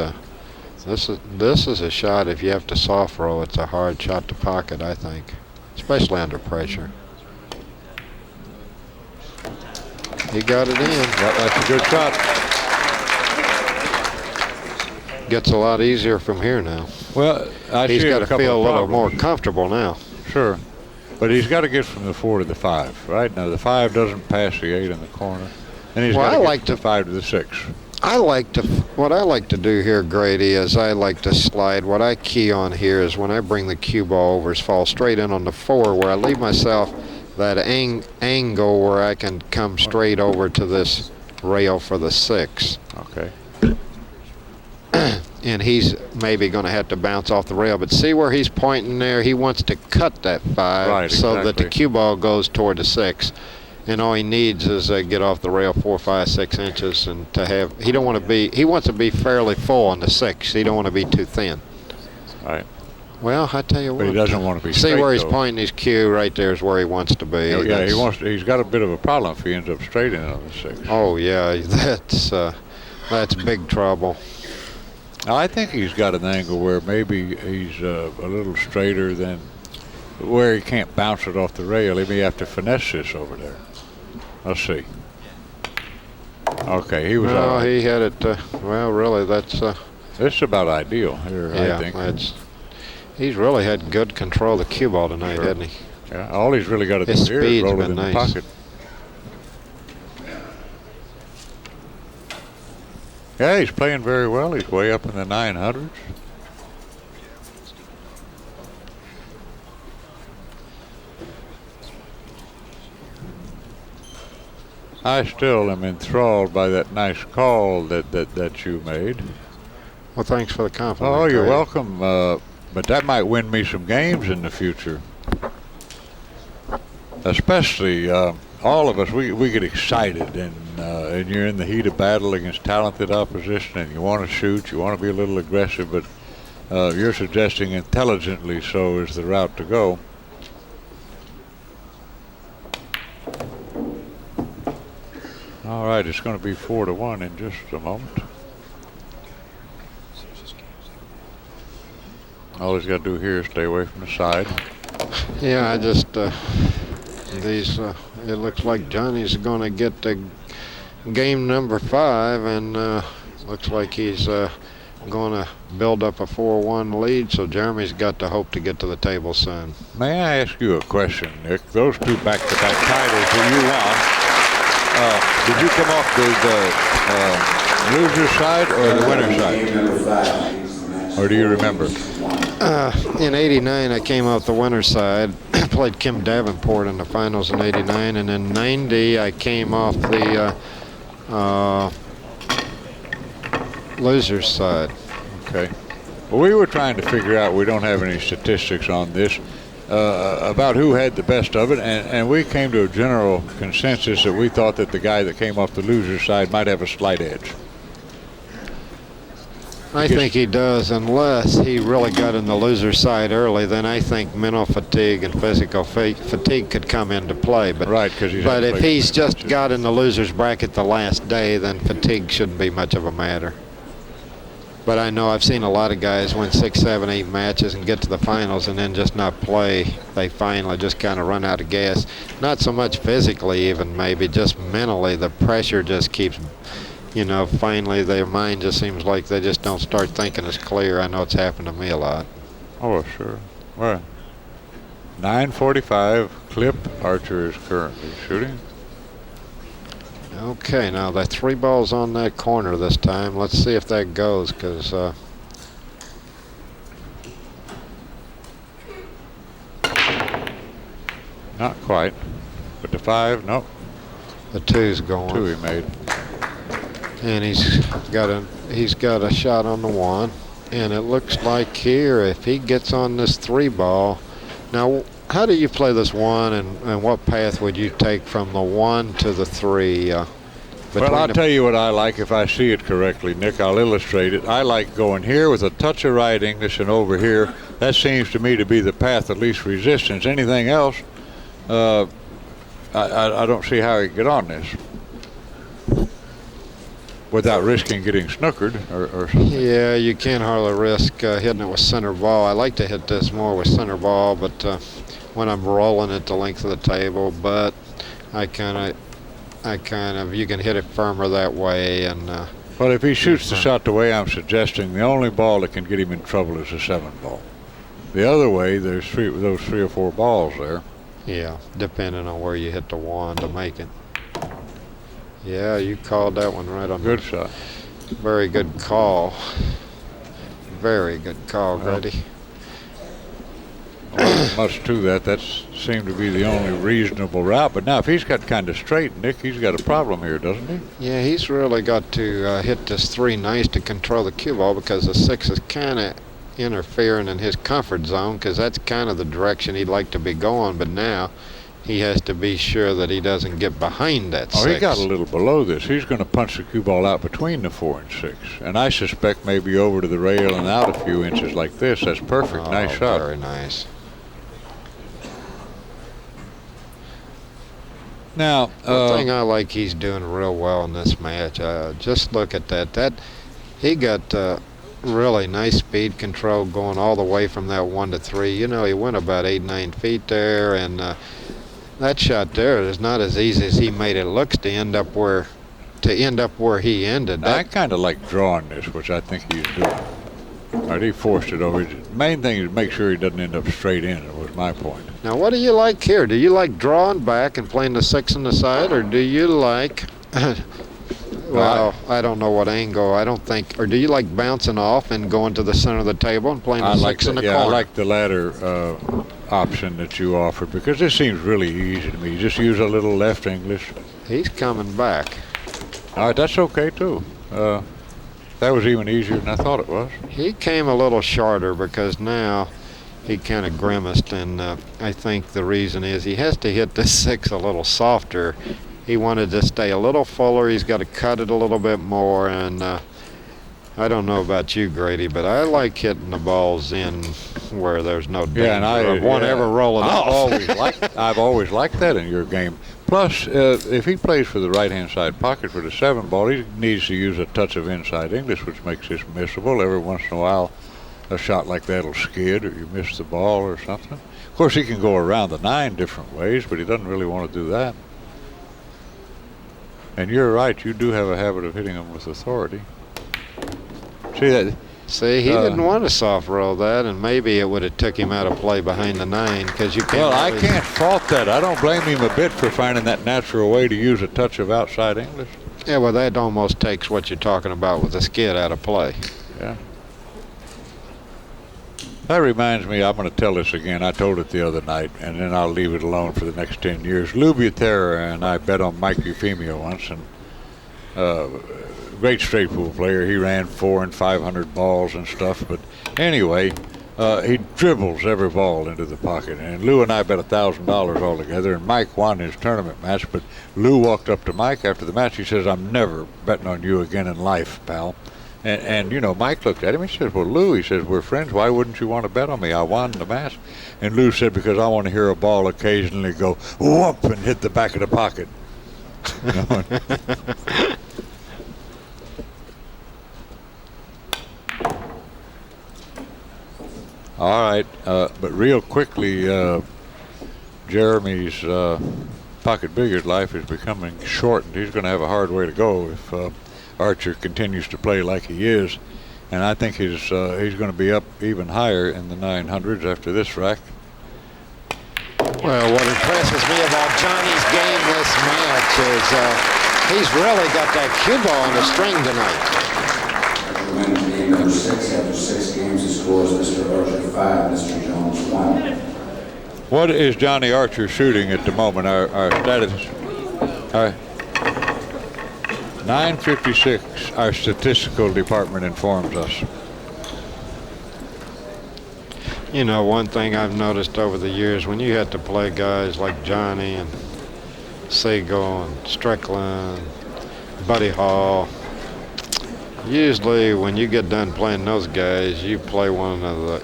this is a shot. If you have to soft roll, it's a hard shot to pocket, I think, especially under pressure. He got it in. That's a good shot. Gets a lot easier from here now. Well, he's got to feel a little more comfortable now. Sure, but he's got to get from the 4 to the 5. Right now, the 5 doesn't pass the 8 in the corner, and he's got to get from the 5 to the 6. What I like to do here, Grady, is I like to slide. What I key on here is when I bring the cue ball over, is fall straight in on the 4, where I leave myself that angle where I can come straight over to this rail for the 6. Okay. And he's maybe going to have to bounce off the rail. But see where he's pointing there? He wants to cut that 5 right, so that the cue ball goes toward the 6. And all he needs is get off the rail 4, 5, 6 inches, and to have. He wants to be fairly full on the 6. He don't want to be too thin. Right. Well, I tell you what. But he doesn't want to be straight, see where he's though. pointing his cue right there is where he wants to be. Yeah, he's got a bit of a problem if he ends up straight in on the 6. Oh yeah, that's big trouble. I think he's got an angle where maybe he's a little straighter than where he can't bounce it off the rail. He may have to finesse this over there. Let's see. Okay, he was. No, he had it. Well, really, that's. It's about ideal here, yeah, I think. He's really had good control of the cue ball tonight, sure. hasn't he? Yeah, all he's really got to do here is roll it in the pocket. Yeah, he's playing very well. He's way up in the 900s. I still am enthralled by that nice call that you made. Well, thanks for the compliment. Oh, you're Grady. welcome. But that might win me some games in the future. Especially all of us, we get excited, and you're in the heat of battle against talented opposition, and you want to shoot, you want to be a little aggressive, but you're suggesting intelligently so is the route to go. All right, it's going to be 4-1 in just a moment. All he's got to do here is stay away from the side. Yeah, I just it looks like Johnny's going to get the game number 5, and looks like he's going to build up a 4-1 lead. So Jeremy's got to hope to get to the table soon. May I ask you a question, Nick? Those 2 back-to-back titles that you won, did you come off the loser's side or the winner's side? Or do you remember? In '89, I came off the winner's side. Played Kim Davenport in the finals in '89, and in '90, I came off the loser's side. Okay. Well, we were trying to figure out, we don't have any statistics on this, about who had the best of it, and we came to a general consensus that we thought that the guy that came off the loser's side might have a slight edge. I think he does, unless he really got in the loser's side early. Then I think mental fatigue and physical fatigue could come into play. But right, but if he's just got in the loser's bracket the last day, then fatigue shouldn't be much of a matter. But I know I've seen a lot of guys win 6, 7, 8 matches and get to the finals and then just not play. They finally just kind of run out of gas. Not so much physically even, maybe, just mentally. The pressure just keeps, you know, finally their mind just seems like they just don't start thinking as clear. I know it's happened to me a lot. Oh, sure. Well, 9:45, Clip Archer is currently shooting. Okay, now the 3 balls on that corner this time. Let's see if that goes, because Not quite. But the 5, nope. The 2's going. 2 he made. And he's got a shot on the 1. And it looks like here, if he gets on this 3 ball. Now, how do you play this 1, and what path would you take from the 1 to the 3? Well, I'll tell you what I like if I see it correctly, Nick. I'll illustrate it. I like going here with a touch of right English and over here. That seems to me to be the path of least resistance. Anything else, I don't see how he can get on this without risking getting snookered or something. Yeah, you can't hardly risk hitting it with center ball. I like to hit this more with center ball, but when I'm rolling it the length of the table, but I kind of, you can hit it firmer that way. And well, if he shoots the shot the way I'm suggesting, the only ball that can get him in trouble is a 7 ball. The other way, there's those 3 or 4 balls there. Yeah, depending on where you hit the 1 to make it. Yeah, you called that one right on. Good shot. Very good call. Very good call, Grady. Well, much to that. That seemed to be the only reasonable route. But now, if he's got kind of straight, Nick, he's got a problem here, doesn't he? Yeah, he's really got to hit this 3 nice to control the cue ball, because the 6 is kind of interfering in his comfort zone, because that's kind of the direction he'd like to be going. But now he has to be sure that he doesn't get behind that 6. Oh, he got a little below this. He's going to punch the cue ball out between the 4 and 6. And I suspect maybe over to the rail and out a few inches like this. That's perfect. Nice shot. Very nice. Now, one thing I like he's doing real well in this match, just look at that. He got really nice speed control going all the way from that 1 to 3. You know, he went about 8-9 feet there, and that shot there is not as easy as he made it look to end up where he ended. I kind of like drawing this, which I think he's doing. All right, he forced it over. The main thing is make sure he doesn't end up straight in. It was my point. Now, what do you like here? Do you like drawing back and playing the 6 on the side, or do you like well, I don't know what angle. I don't think. Or do you like bouncing off and going to the center of the table and playing the 6 in the corner? I like the latter option that you offered, because this seems really easy to me. You just use a little left English. He's coming back. All right, that's okay too. That was even easier than I thought it was. He came a little shorter because now he kind of grimaced, and I think the reason is he has to hit this 6 a little softer. He wanted to stay a little fuller. He's got to cut it a little bit more, and I don't know about you, Grady, but I like hitting the balls in where there's no danger of one ever rolling off. I've always liked that in your game. Plus, if he plays for the right-hand side pocket for the 7 ball, he needs to use a touch of inside English, which makes this missable. Every once in a while, a shot like that will skid, or you miss the ball or something. Of course, he can go around the 9 different ways, but he doesn't really want to do that. And you're right, you do have a habit of hitting them with authority. See that? See, he didn't want to soft roll that, and maybe it would have took him out of play behind the 9, because you can't. Well, I can't fault that. I don't blame him a bit for finding that natural way to use a touch of outside English. Yeah, well, that almost takes what you're talking about with the skid out of play. Yeah. That reminds me, I'm going to tell this again. I told it the other night, and then I'll leave it alone for the next 10 years. Lou Butera and I bet on Mike Euphemia once, and great straight pool player. He ran 400 and 500 balls and stuff. But anyway, he dribbles every ball into the pocket. And Lou and I bet $1,000 all together, and Mike won his tournament match. But Lou walked up to Mike after the match. He says, "I'm never betting on you again in life, pal." And you know, Mike looked at him. He says, "Well, Lou," he says, "we're friends. Why wouldn't you want to bet on me? I won the match." And Lou said, "Because I want to hear a ball occasionally go whoop and hit the back of the pocket." You know? All right, but real quickly, Jeremy's pocket billiard life is becoming shortened. He's going to have a hard way to go if Archer continues to play like he is, and I think he's going to be up even higher in the 900s after this rack. Well, what impresses me about Johnny's game this match is he's really got that cue ball on the string tonight. Winning game number 6 after 6 games, the score is Mr. Archer 5, Mr. Jones 1. What is Johnny Archer shooting at the moment? Our status, 956. Our statistical department informs us. You know, one thing I've noticed over the years, when you had to play guys like Johnny and Siegel and Strickland, Buddy Hall, usually when you get done playing those guys, you play one of the,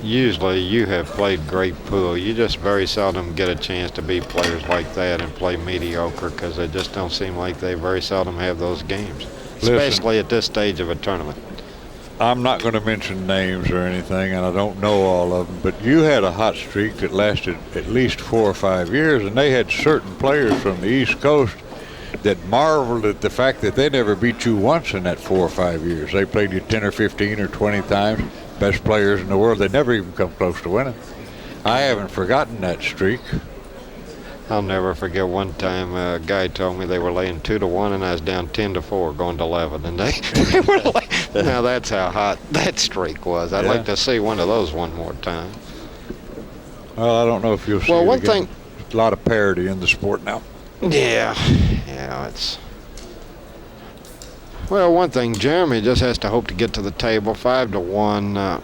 usually you have played great pool. You just very seldom get a chance to beat players like that and play mediocre, because they just don't seem like they very seldom have those games, especially at this stage of a tournament. I'm not going to mention names or anything, and I don't know all of them, but you had a hot streak that lasted at least 4 or 5 years, and they had certain players from the East Coast that marveled at the fact that they never beat you once in that 4 or 5 years. They played you 10 or 15 or 20 times, best players in the world. They never even come close to winning. I haven't forgotten that streak. I'll never forget one time a guy told me they were laying 2-1 and I was down 10-4 going to 11, and they were like, now that's how hot that streak was. I'd like to see one of those one more time. Well, I don't know if you'll see it again. There's a lot of parity in the sport now. Yeah, it's... Well, one thing, Jeremy just has to hope to get to the table 5-1.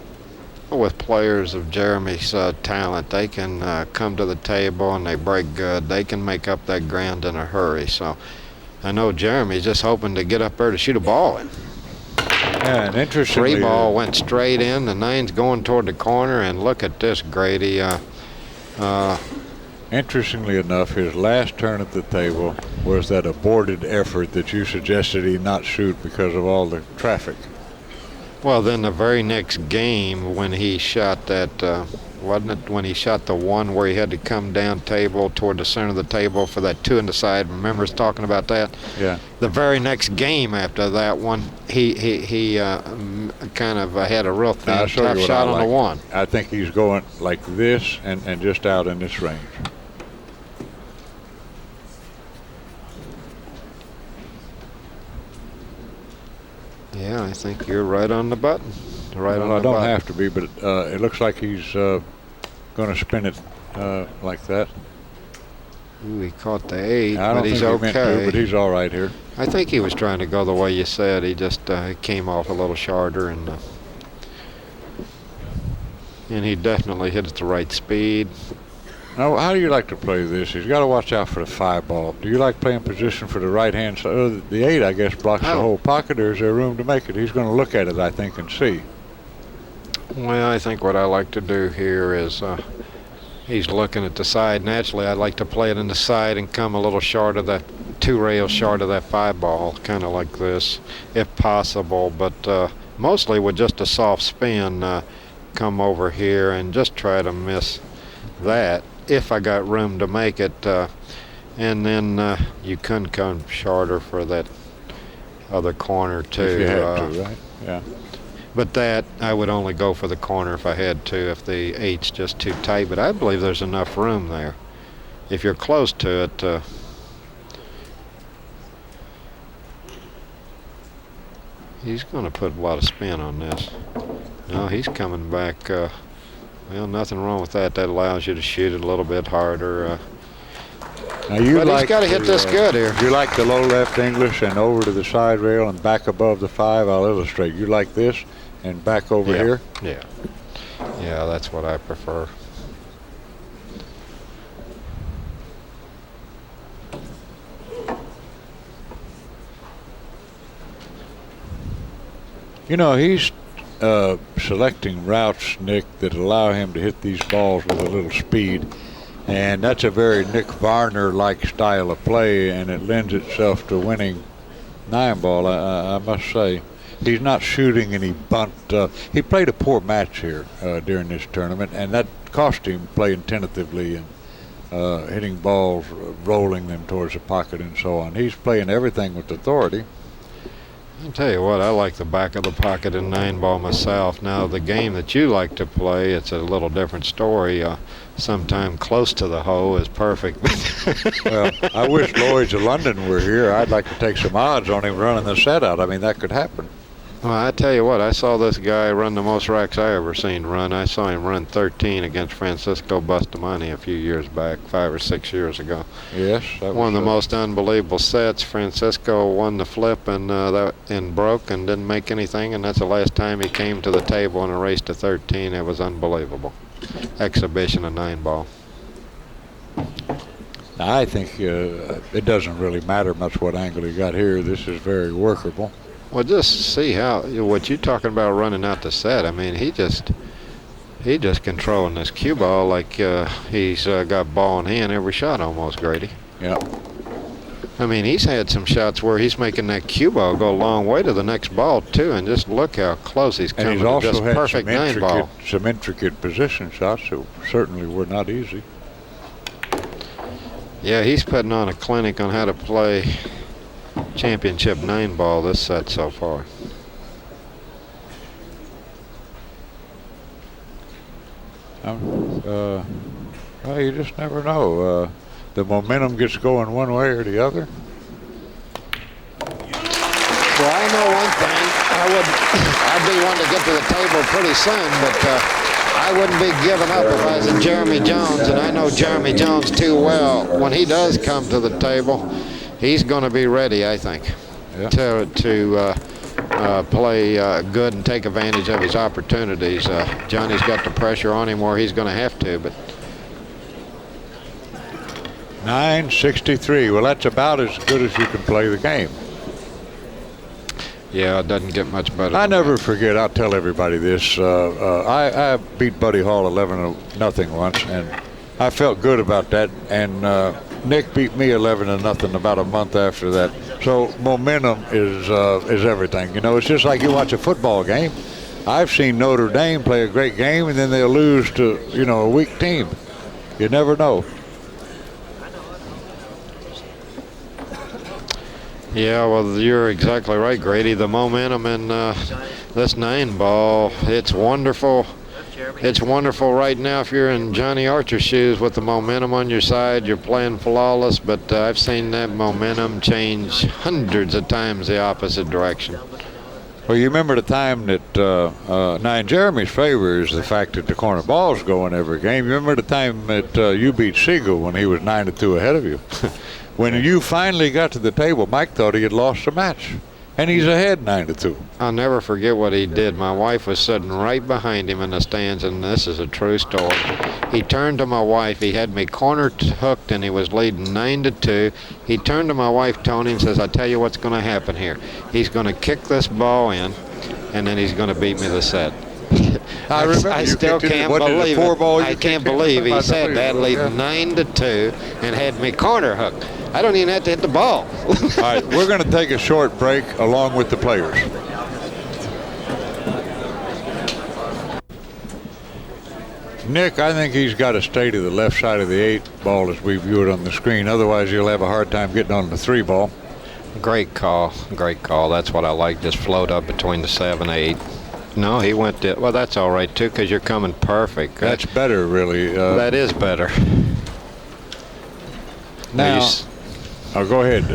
With players of Jeremy's talent, they can come to the table and they break good. They can make up that ground in a hurry. So I know Jeremy's just hoping to get up there to shoot a ball in. Yeah, and interestingly, 3 ball went straight in. The 9's going toward the corner, and look at this, Grady. Interestingly enough, his last turn at the table was that aborted effort that you suggested he not shoot because of all the traffic. Well, then the very next game when he shot that, wasn't it when he shot the one where he had to come down table toward the center of the table for that 2 in the side? Remember us talking about that? Yeah. The very next game after that one, he kind of had a real thin, tough shot on the one. I think he's going like this and just out in this range. Yeah, I think you're right on the button. Right on the button. I don't have to be, but it looks like he's going to spin it like that. Ooh, he caught the 8, but he's okay. Meant to, but he's all right here. I think he was trying to go the way you said. He just came off a little shorter, and he definitely hit at the right speed. Now, how do you like to play this? He's got to watch out for the 5 ball. Do you like playing position for the right-hand side? The 8, I guess, blocks the whole pocket, or is there room to make it? He's going to look at it, I think, and see. Well, I think what I like to do here is he's looking at the side. Naturally, I'd like to play it in the side and come a little short of that, 2 rails short of that 5 ball, kind of like this, if possible. But mostly with just a soft spin, come over here and just try to miss that, if I got room to make it, and then you couldn't come shorter for that other corner too. If you had to, right? Yeah. But that, I would only go for the corner if I had to, if the 8's just too tight. But I believe there's enough room there. If you're close to it, he's going to put a lot of spin on this. No, he's coming back. Well, nothing wrong with that. That allows you to shoot it a little bit harder. Now you but he's got to hit this good here. You like the low left English and over to the side rail and back above the 5. I'll illustrate. You like this and back over here? Yeah. Yeah, that's what I prefer. You know, he's selecting routes, Nick, that allow him to hit these balls with a little speed, and that's a very Nick Varner-like style of play, and it lends itself to winning 9 ball. I must say, he's not shooting any bunt. He played a poor match here during this tournament, and that cost him playing tentatively and hitting balls, rolling them towards the pocket, and so on. He's playing everything with authority. I'll tell you what, I like the back of the pocket in 9 ball myself. Now, the game that you like to play, it's a little different story. Sometime close to the hole is perfect. Well, I wish Lloyd's of London were here. I'd like to take some odds on him running the set out. I mean, that could happen. Well, I tell you what, I saw this guy run the most racks I ever seen run. I saw him run 13 against Francisco Bustamante a few years back, 5 or 6 years ago. Yes, that One of the was most unbelievable sets. Francisco won the flip and broke and didn't make anything, and that's the last time he came to the table in a race to 13. It was unbelievable. Exhibition of 9-ball. I think it doesn't really matter much what angle he got here. This is very workable. Well, just see how what you're talking about running out the set. I mean, he just controlling this cue ball like he's got ball in hand every shot almost, Grady. Yeah. I mean, he's had some shots where he's making that cue ball go a long way to the next ball too, and just look how close he's coming. And he's also to just had perfect 9-ball. some intricate position shots that certainly were not easy. Yeah, he's putting on a clinic on how to play championship 9-ball this set so far. Well, you just never know. The momentum gets going one way or the other. Well, I know one thing. I'd be wanting to get to the table pretty soon, but I wouldn't be giving up if I was in Jeremy Jones, and I know Jeremy Jones too well. When he does come to the table, he's going to be ready, I think, yeah, to play good and take advantage of his opportunities. Johnny's got the pressure on him where he's going to have to, but 963. Well, that's about as good as you can play the game. yeah, it doesn't get much better. I never forget. I'll tell everybody this. I beat Buddy Hall 11-0 once, and I felt good about that. And Nick beat me 11-0 about a month after that. So momentum is everything. You know, it's just like you watch a football game. I've seen Notre Dame play a great game, and then they'll lose to, you know, a weak team. You never know. Yeah, well, you're exactly right, Grady. The momentum in this 9-ball, it's wonderful. It's wonderful right now if you're in Johnny Archer's shoes with the momentum on your side. You're playing flawless, but I've seen that momentum change hundreds of times the opposite direction. Well, you remember the time that now in Jeremy's favor is the fact that the corner balls go in every game. You remember the time that you beat Siegel when he was 9-2 ahead of you? When you finally got to the table, Mike thought he had lost the match, and he's ahead 9-2. I'll never forget what he did. My wife was sitting right behind him in the stands, and this is a true story. He turned to my wife. He had me corner hooked, and he was leading 9-2. He turned to my wife, Tony, and says, "I tell you what's going to happen here. He's going to kick this ball in, and then he's going to beat me the set." I still can't believe it. I can't believe he said that, leading 9-2, and had me corner hooked. I don't even have to hit the ball. All right, we're going to take a short break along with the players. Nick, I think he's got to stay to the left side of the 8-ball as we view it on the screen. Otherwise, you'll have a hard time getting on the 3-ball. Great call. Great call. That's what I like. Just float up between the 7 and 8. No, he went to, well, that's all right, too, because you're coming perfect. That's better, really. That is better. Now, go ahead.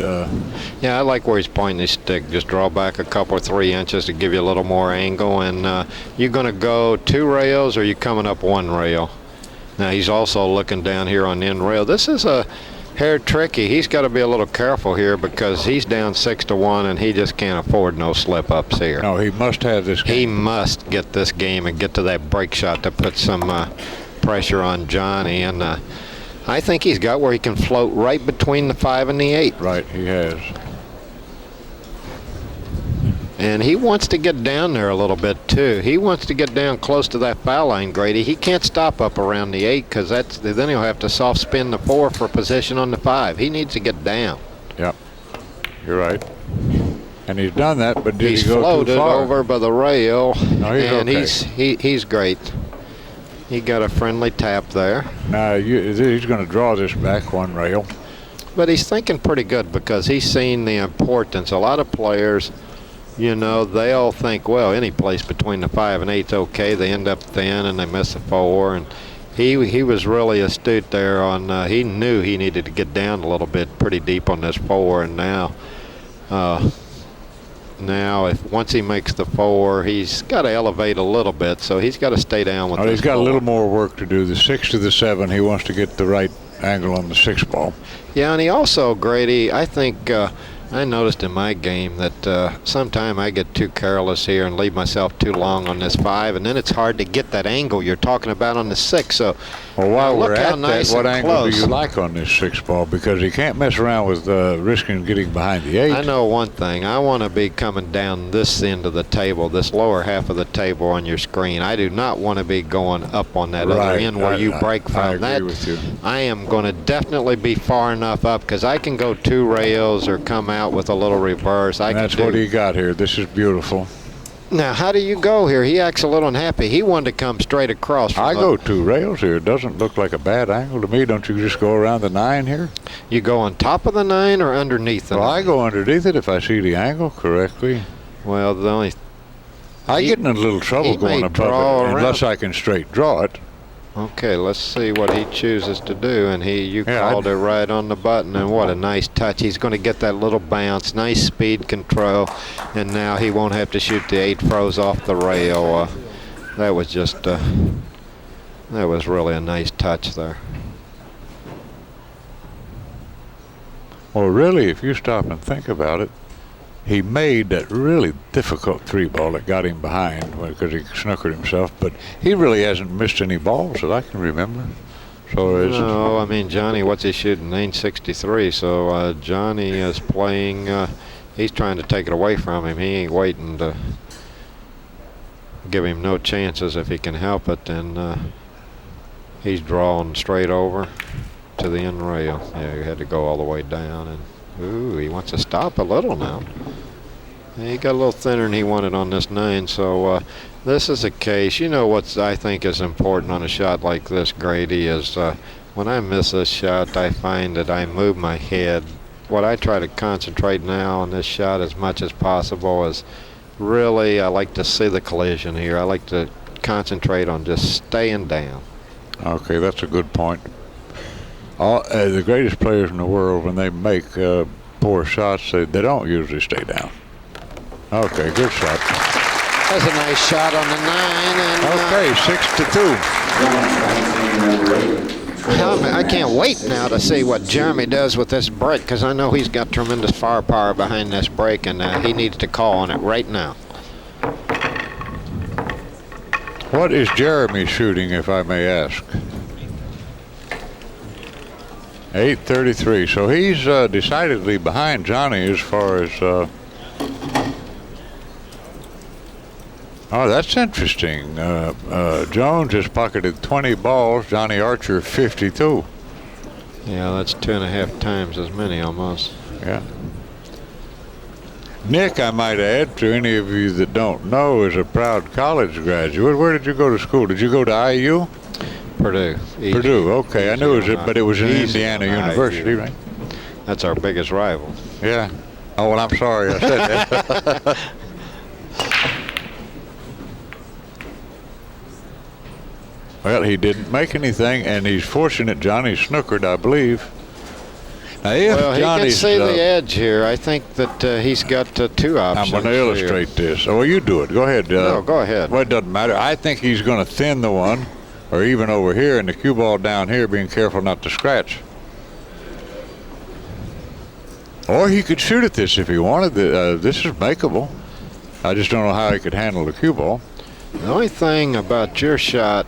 Yeah, I like where he's pointing his stick. Just draw back a couple or 3 inches to give you a little more angle. And you're going to go 2 rails or you're coming up 1 rail. Now, he's also looking down here on the end rail. This is a hair tricky. He's got to be a little careful here because he's down 6-1 and he just can't afford no slip-ups here. No, he must have this game. He must get this game and get to that break shot to put some pressure on Johnny. And I think he's got where he can float right between the 5 and the 8. Right, he has. And he wants to get down there a little bit, too. He wants to get down close to that foul line, Grady. He can't stop up around the 8 because then he'll have to soft spin the 4 for position on the 5. He needs to get down. Yep, you're right. And he's done that, but did he go too far? He's floated over by the rail, no, and okay. he's great. He got a friendly tap there. Now, he's going to draw this back 1 rail. But he's thinking pretty good because he's seen the importance. A lot of players, you know, they all think, well, any place between the 5 and 8's okay. They end up thin and they miss a 4. And he was really astute there on, he knew he needed to get down a little bit pretty deep on this 4. And now now, once he makes the 4, he's got to elevate a little bit, so he's got to stay down with. He's got a little more work to do. The 6 to the 7, he wants to get the right angle on the 6 ball. Yeah, and he also, Grady, I think I noticed in my game that sometime I get too careless here and leave myself too long on this 5, and then it's hard to get that angle you're talking about on the 6. So, well, while we're at nice that, what angle close. do you like on this 6 ball? Because he can't mess around with risking getting behind the 8. I know one thing. I want to be coming down this end of the table, this lower half of the table on your screen. I do not want to be going up on that other end where you break from. I agree with you. I am going to definitely be far enough up because I can go 2 rails or come out with a little reverse. That's what he got here. This is beautiful. Now, how do you go here? He acts a little unhappy. He wanted to come straight across. I go 2 rails here. It doesn't look like a bad angle to me. Don't you just go around the 9 here? You go on top of the 9 or underneath the 9? Well, I go underneath it if I see the angle correctly. Well, the only... I get in a little trouble going above it unless I can straight draw it. Okay, let's see what he chooses to do. And you called it right on the button, and what a nice touch. He's going to get that little bounce, nice speed control, and now he won't have to shoot the 8 throws off the rail. That was just, that was really a nice touch there. Well, really, if you stop and think about it, he made that really difficult 3 ball that got him behind because he snookered himself, but he really hasn't missed any balls that I can remember. So no, I mean, Johnny, what's he shooting? 963. So Johnny is playing, he's trying to take it away from him. He ain't waiting to give him no chances if he can help it. And he's drawing straight over to the end rail. Yeah, he had to go all the way down. And ooh, he wants to stop a little now. He got a little thinner than he wanted on this 9, so this is a case. You know what I think is important on a shot like this, Grady, is when I miss this shot, I find that I move my head. What I try to concentrate now on this shot as much as possible is really, I like to see the collision here. I like to concentrate on just staying down. Okay, that's a good point. The greatest players in the world, when they make poor shots, they don't usually stay down. Okay, good shot. That's a nice shot on the 9. And, okay, 6 to 2. I can't wait now to see what Jeremy does with this break, because I know he's got tremendous firepower behind this break, and he needs to call on it right now. What is Jeremy shooting, if I may ask? 833. So he's decidedly behind Johnny as far as. Oh, that's interesting. Jones has pocketed 20 balls. Johnny Archer 52. Yeah, that's 2.5 times as many almost. Yeah. Nick, I might add, to any of you that don't know, is a proud college graduate. Where did you go to school? Did you go to IU? Purdue. Easy. Purdue, okay. I knew it was, but it was in Indiana University, right? That's our biggest rival. Yeah. Oh, well, I'm sorry I said that. Well, he didn't make anything, and he's fortunate Johnny snookered, I believe. Now, if he can Johnny's, see the edge here. I think that he's got 2 options. I'm going to illustrate this. Oh, well, you do it. Go ahead. No, go ahead. Well, it doesn't matter. I think he's going to thin the one, or even over here, and the cue ball down here, being careful not to scratch. Or he could shoot at this if he wanted. This is makeable. I just don't know how he could handle the cue ball. The only thing about your shot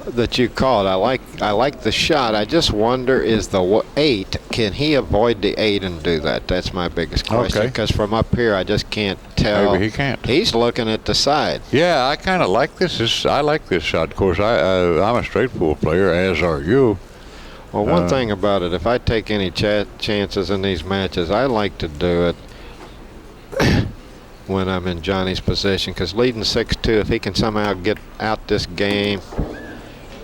that you called, I like the shot. I just wonder, is the 8, can he avoid the 8 and do that? That's my biggest question. Because from up here, I just can't tell. Maybe he can't. He's looking at the side. Yeah, I kind of like this. I like this shot. Of course, I'm a straight pool player, as are you. Well, one thing about it, if I take any chances in these matches, I like to do it when I'm in Johnny's position, because leading 6-2, if he can somehow get out this game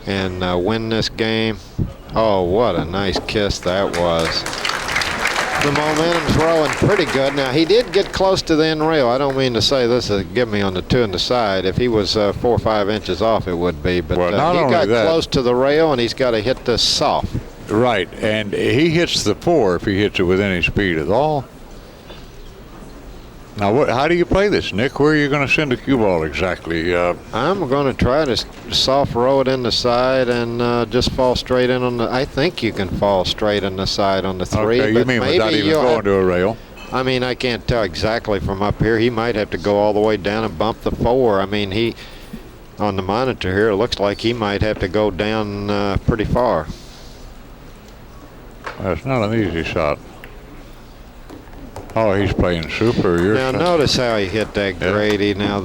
and win this game, oh, what a nice kiss that was. The momentum's rolling pretty good. Now, he did get close to the end rail. I don't mean to say this is give me on the 2 on the side. If he was 4 or 5 inches off, it would be. But well, he got close to the rail, and he's got to hit this soft. Right, and he hits the 4 if he hits it with any speed at all. Now, how do you play this, Nick? Where are you going to send the cue ball exactly? I'm going to try to soft roll it in the side and just fall straight in on the. I think you can fall straight in the side on the 3. Okay, you mean without even going to a rail? I mean, I can't tell exactly from up here. He might have to go all the way down and bump the 4. I mean, on the monitor here, it looks like he might have to go down pretty far. That's not an easy shot. Oh, he's playing superior. Now notice how he hit that Grady. Now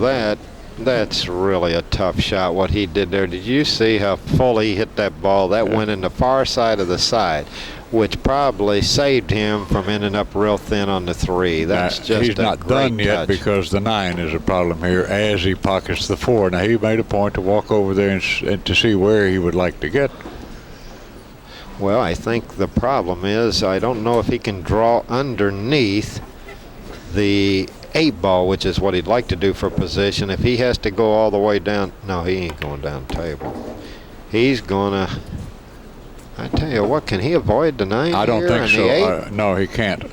that's really a tough shot what he did there. Did you see how full he hit that ball? That went in the far side of the side, which probably saved him from ending up real thin on the 3. That's just he's not done yet because the 9 is a problem here as he pockets the 4. Now he made a point to walk over there and to see where he would like to get. Well, I think the problem is I don't know if he can draw underneath the 8 ball, which is what he'd like to do for position. If he has to go all the way down, no, he ain't going down the table. He's gonna. I tell you what, can he avoid the 9? I don't think so. No, he can't.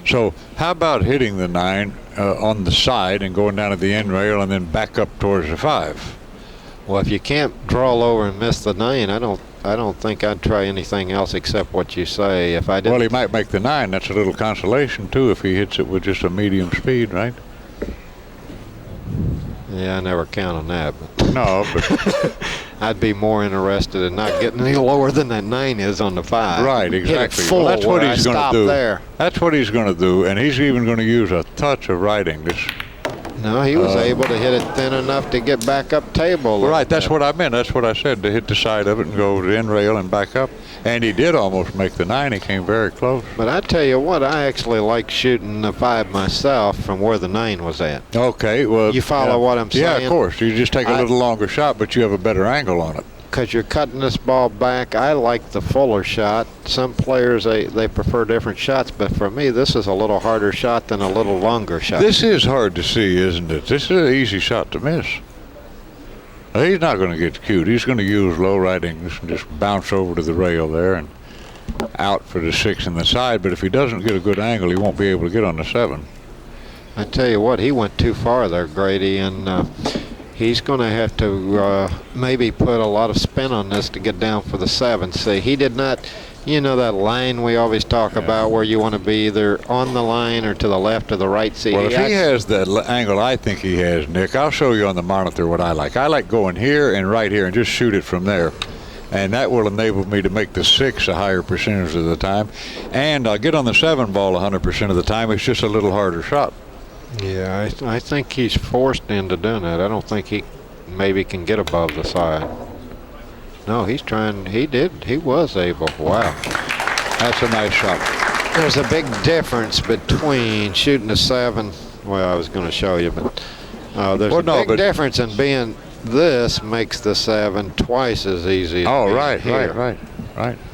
So how about hitting the 9 on the side and going down to the end rail and then back up towards the 5? Well, if you can't draw lower and miss the 9, I don't think I'd try anything else except what you say. If I didn't. Well, he might make the 9. That's a little consolation too if he hits it with just a medium speed, right? Yeah, I never count on that. But no, but I'd be more interested in not getting any lower than that 9 is on the 5. Right, exactly. Full, well, that's what he's going to do. There. That's what he's going to do, and he's even going to use a touch of writing this. No, he was able to hit it thin enough to get back up table. Right, that's what I meant. That's what I said, to hit the side of it and go to the end rail and back up. And he did almost make the 9. He came very close. But I tell you what, I actually like shooting the 5 myself from where the 9 was at. Okay, well. You follow what I'm saying? Yeah, of course. You just take a little longer shot, but you have a better angle on it. Because you're cutting this ball back. I like the fuller shot. Some players, they prefer different shots, but for me, this is a little harder shot than a little longer shot. This is hard to see, isn't it? This is an easy shot to miss. He's not going to get cute. He's going to use low writings and just bounce over to the rail there and out for the 6 in the side. But if he doesn't get a good angle, he won't be able to get on the 7. I tell you what, he went too far there, Grady, and he's going to have to maybe put a lot of spin on this to get down for the 7. See, he did not, you know that line we always talk about where you want to be either on the line or to the left or the right. See, well, if he has the angle I think he has, Nick, I'll show you on the monitor what I like. I like going here and right here and just shoot it from there. And that will enable me to make the 6 a higher percentage of the time. And I'll get on the 7 ball 100% of the time. It's just a little harder shot. Yeah, I think he's forced into doing that. I don't think he maybe can get above the side. No, he's trying. He was able. Wow. That's a nice shot. There's a big difference between shooting a 7. Well, I was going to show you, but there's a big difference in being. This makes the 7 twice as easy. Oh, right.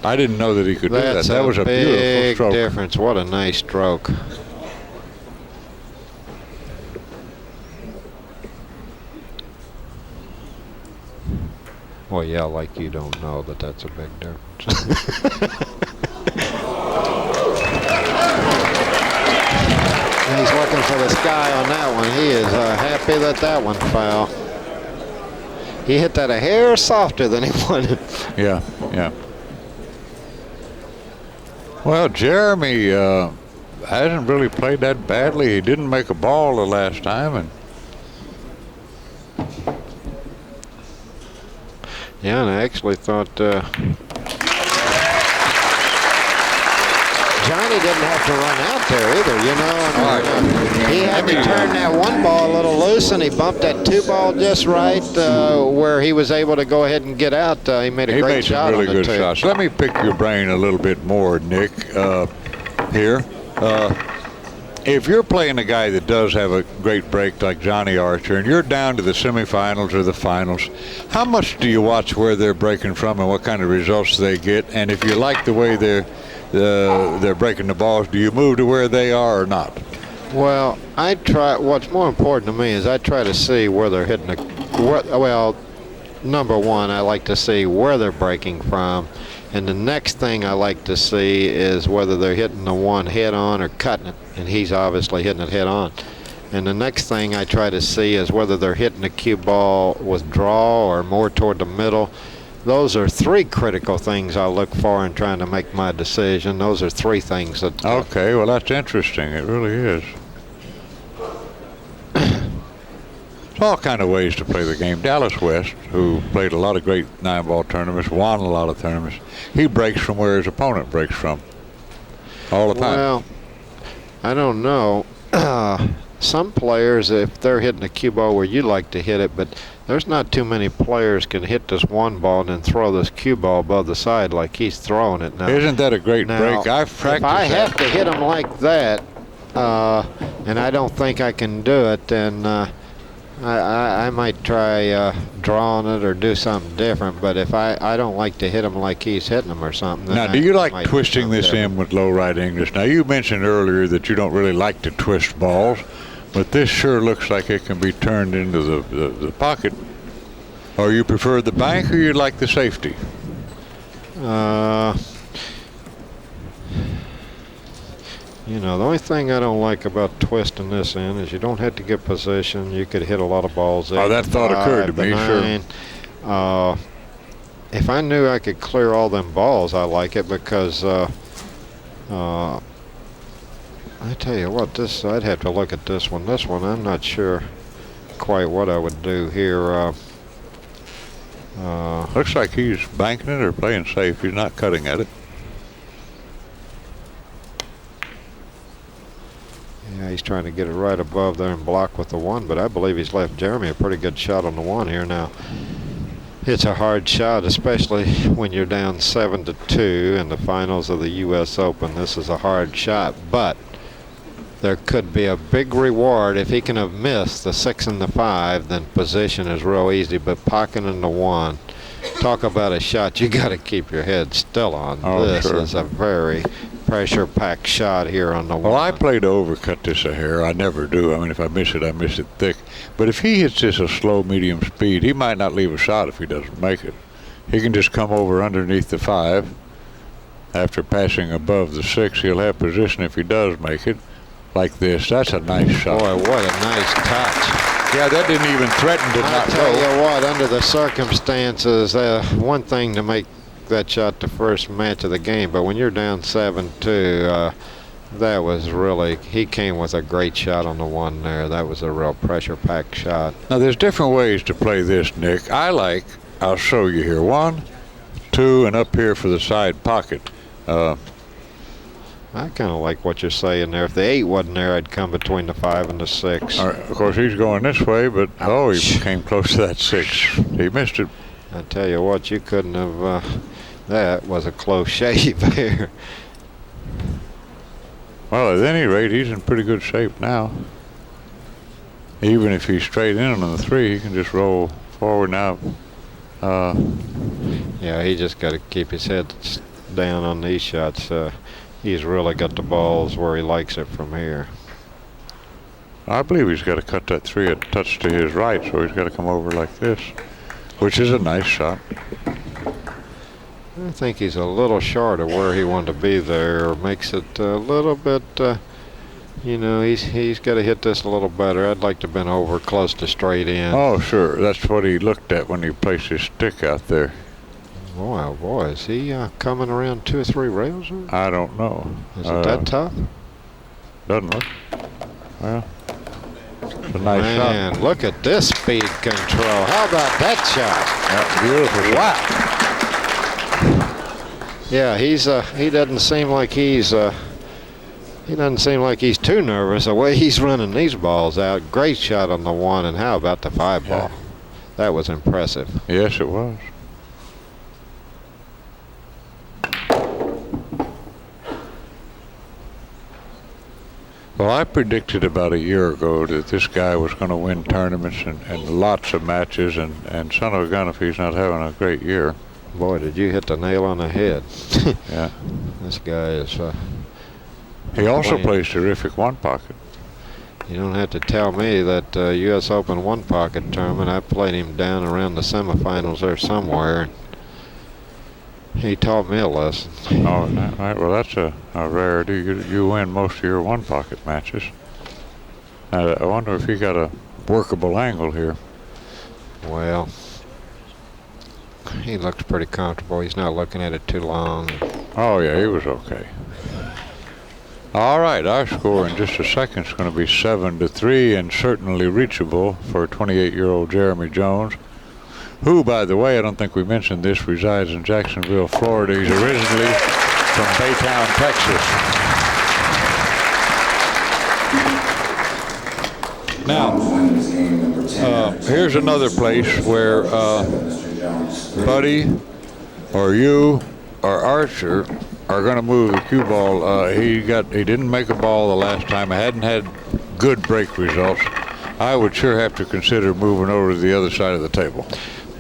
I didn't know that he could do that. That was a beautiful stroke. Big difference. What a nice stroke. Well, yeah, like you don't know that that's a big difference. He's looking for the sky on that one. He is happy that that one foul. He hit that a hair softer than he wanted. Yeah. Well, Jeremy hasn't really played that badly. He didn't make a ball the last time, and yeah, and I actually thought Johnny didn't have to run out there either, you know. He had to turn that 1 ball a little loose, and he bumped that 2 ball just right where he was able to go ahead and get out. He made a great shot. He made some really good shots. Let me pick your brain a little bit more, Nick, here. If you're playing a guy that does have a great break like Johnny Archer, and you're down to the semifinals or the finals, how much do you watch where they're breaking from and what kind of results they get? And if you like the way they're breaking the balls, do you move to where they are or not? Well, I try. What's more important to me is I try to see where they're hitting well, number one, I like to see where they're breaking from. And the next thing I like to see is whether they're hitting the one head on or cutting it. And he's obviously hitting it head on. And the next thing I try to see is whether they're hitting the cue ball with draw or more toward the middle. Those are 3 critical things I look for in trying to make my decision. Those are 3 things that. Okay, well that's interesting. It really is. There's all kind of ways to play the game. Dallas West, who played a lot of great 9-ball tournaments, won a lot of tournaments, he breaks from where his opponent breaks from all the time. Well, I don't know. Some players, if they're hitting a cue ball where you like to hit it, but there's not too many players can hit this 1 ball and then throw this cue ball above the side like he's throwing it now. Isn't that a great break? I've practiced if I have to hit him like that, and I don't think I can do it, then I might try drawing it or do something different. But if I don't like to hit him like he's hitting them or something. Then now, do you like twisting this in with low right English? Now, you mentioned earlier that you don't really like to twist balls, but this sure looks like it can be turned into the pocket. Or you prefer the bank, or you like the safety? You know, the only thing I don't like about twisting this in is you don't have to get position. You could hit a lot of balls. Oh, that thought occurred to me, sure. If I knew I could clear all them balls, I like it because I tell you what, I'd have to look at this one. This one, I'm not sure quite what I would do here. Looks like he's banking it or playing safe. He's not cutting at it. Yeah, he's trying to get it right above there and block with the 1, but I believe he's left Jeremy a pretty good shot on the 1 here now. It's a hard shot, especially when you're down 7-2 in the finals of the U.S. Open. This is a hard shot, but there could be a big reward if he can have missed the 6 and the 5. Then position is real easy, but pocketing the 1. Talk about a shot you got to keep your head still on. Oh, this sure. is a very pressure-packed shot here on the 1. Well, I play to overcut this a hair. I never do. I mean, if I miss it, I miss it thick. But if he hits this a slow, medium speed, he might not leave a shot if he doesn't make it. He can just come over underneath the 5. After passing above the 6, he'll have position if he does make it. Like this. That's a nice shot. Boy, what a nice touch. Yeah, that didn't even threaten to not go. I tell you what, under the circumstances, one thing to make that shot the first match of the game, but when you're down 7-2, that was really, he came with a great shot on the 1 there. That was a real pressure-packed shot. Now, there's different ways to play this, Nick. I'll show you here. 1, 2, and up here for the side pocket. I kind of like what you're saying there. If the 8 wasn't there, I'd come between the 5 and the 6. Of course, he's going this way, but he came close to that 6. He missed it. I tell you what, you couldn't have. That was a close shave here. Well, at any rate, he's in pretty good shape now. Even if he's straight in on the 3, he can just roll forward now. Yeah, he just got to keep his head down on these shots. He's really got the balls where he likes it from here. I believe he's got to cut that 3 a touch to his right, so he's got to come over like this, which is a nice shot. I think he's a little short of where he wanted to be there. Makes it a little bit, you know, he's got to hit this a little better. I'd like to have been over close to straight in. Oh, sure. That's what he looked at when he placed his stick out there. Boy, oh boy, is he coming around 2 or 3 rails? Or? I don't know. Is it that tough? Doesn't look. Well, it's a nice shot. Man, look at this speed control. How about that shot? Yeah, beautiful. Wow. Yeah, he doesn't seem like he's too nervous the way he's running these balls out. Great shot on the 1, and how about the 5 ball? Yeah. That was impressive. Yes, it was. Well, I predicted about a year ago that this guy was going to win tournaments and lots of matches, and son of a gun if he's not having a great year. Boy, did you hit the nail on the head. Yeah. This guy is... he also plays terrific 1 pocket. You don't have to tell me that U.S. Open 1 pocket tournament, I played him down around the semifinals there somewhere. He taught me a lesson. Oh, right. Well, that's a rarity. You win most of your 1 pocket matches. I wonder if he got a workable angle here. Well, he looks pretty comfortable. He's not looking at it too long. Oh, yeah, he was okay. All right, our score in just a second is going to be 7-3 and certainly reachable for 28-year-old Jeremy Jones, who, by the way, I don't think we mentioned this, resides in Jacksonville, Florida. He's originally from Baytown, Texas. Now, here's another place where Buddy or you or Archer are going to move the cue ball. He didn't make a ball the last time. I hadn't had good break results. I would sure have to consider moving over to the other side of the table.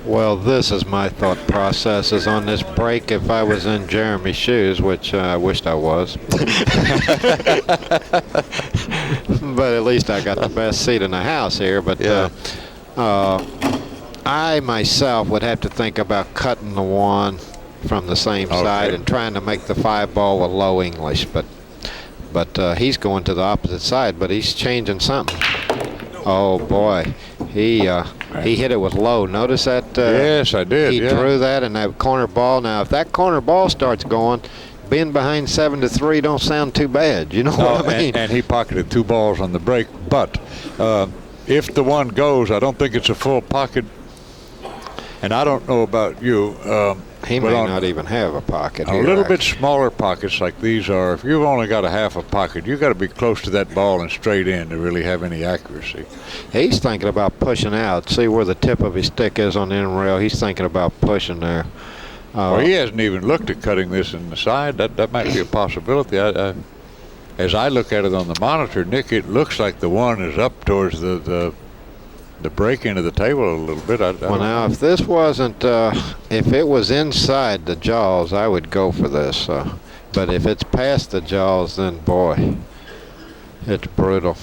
Well, this is my thought process is on this break. If I was in Jeremy's shoes, which I wished I was, but at least I got the best seat in the house here. But yeah. I myself would have to think about cutting the one from the same side and trying to make the 5 ball with low English. But he's going to the opposite side, but he's changing something. Oh boy, he hit it with low. Notice that? Yes, I did. He drew that and that corner ball. Now, if that corner ball starts going, being behind 7-3 don't sound too bad. You know what I mean? And he pocketed 2 balls on the break. But if the one goes, I don't think it's a full pocket. And I don't know about you. He may not even have a pocket here. A little bit smaller pockets like these are. If you've only got a half a pocket, you've got to be close to that ball and straight in to really have any accuracy. He's thinking about pushing out. See where the tip of his stick is on the end rail. He's thinking about pushing there. Well, he hasn't even looked at cutting this in the side. That might be a possibility. As I look at it on the monitor, Nick, it looks like the one is up towards the break into the table a little bit. Well, now, if this wasn't, if it was inside the jaws, I would go for this. But if it's past the jaws, then boy, it's brutal.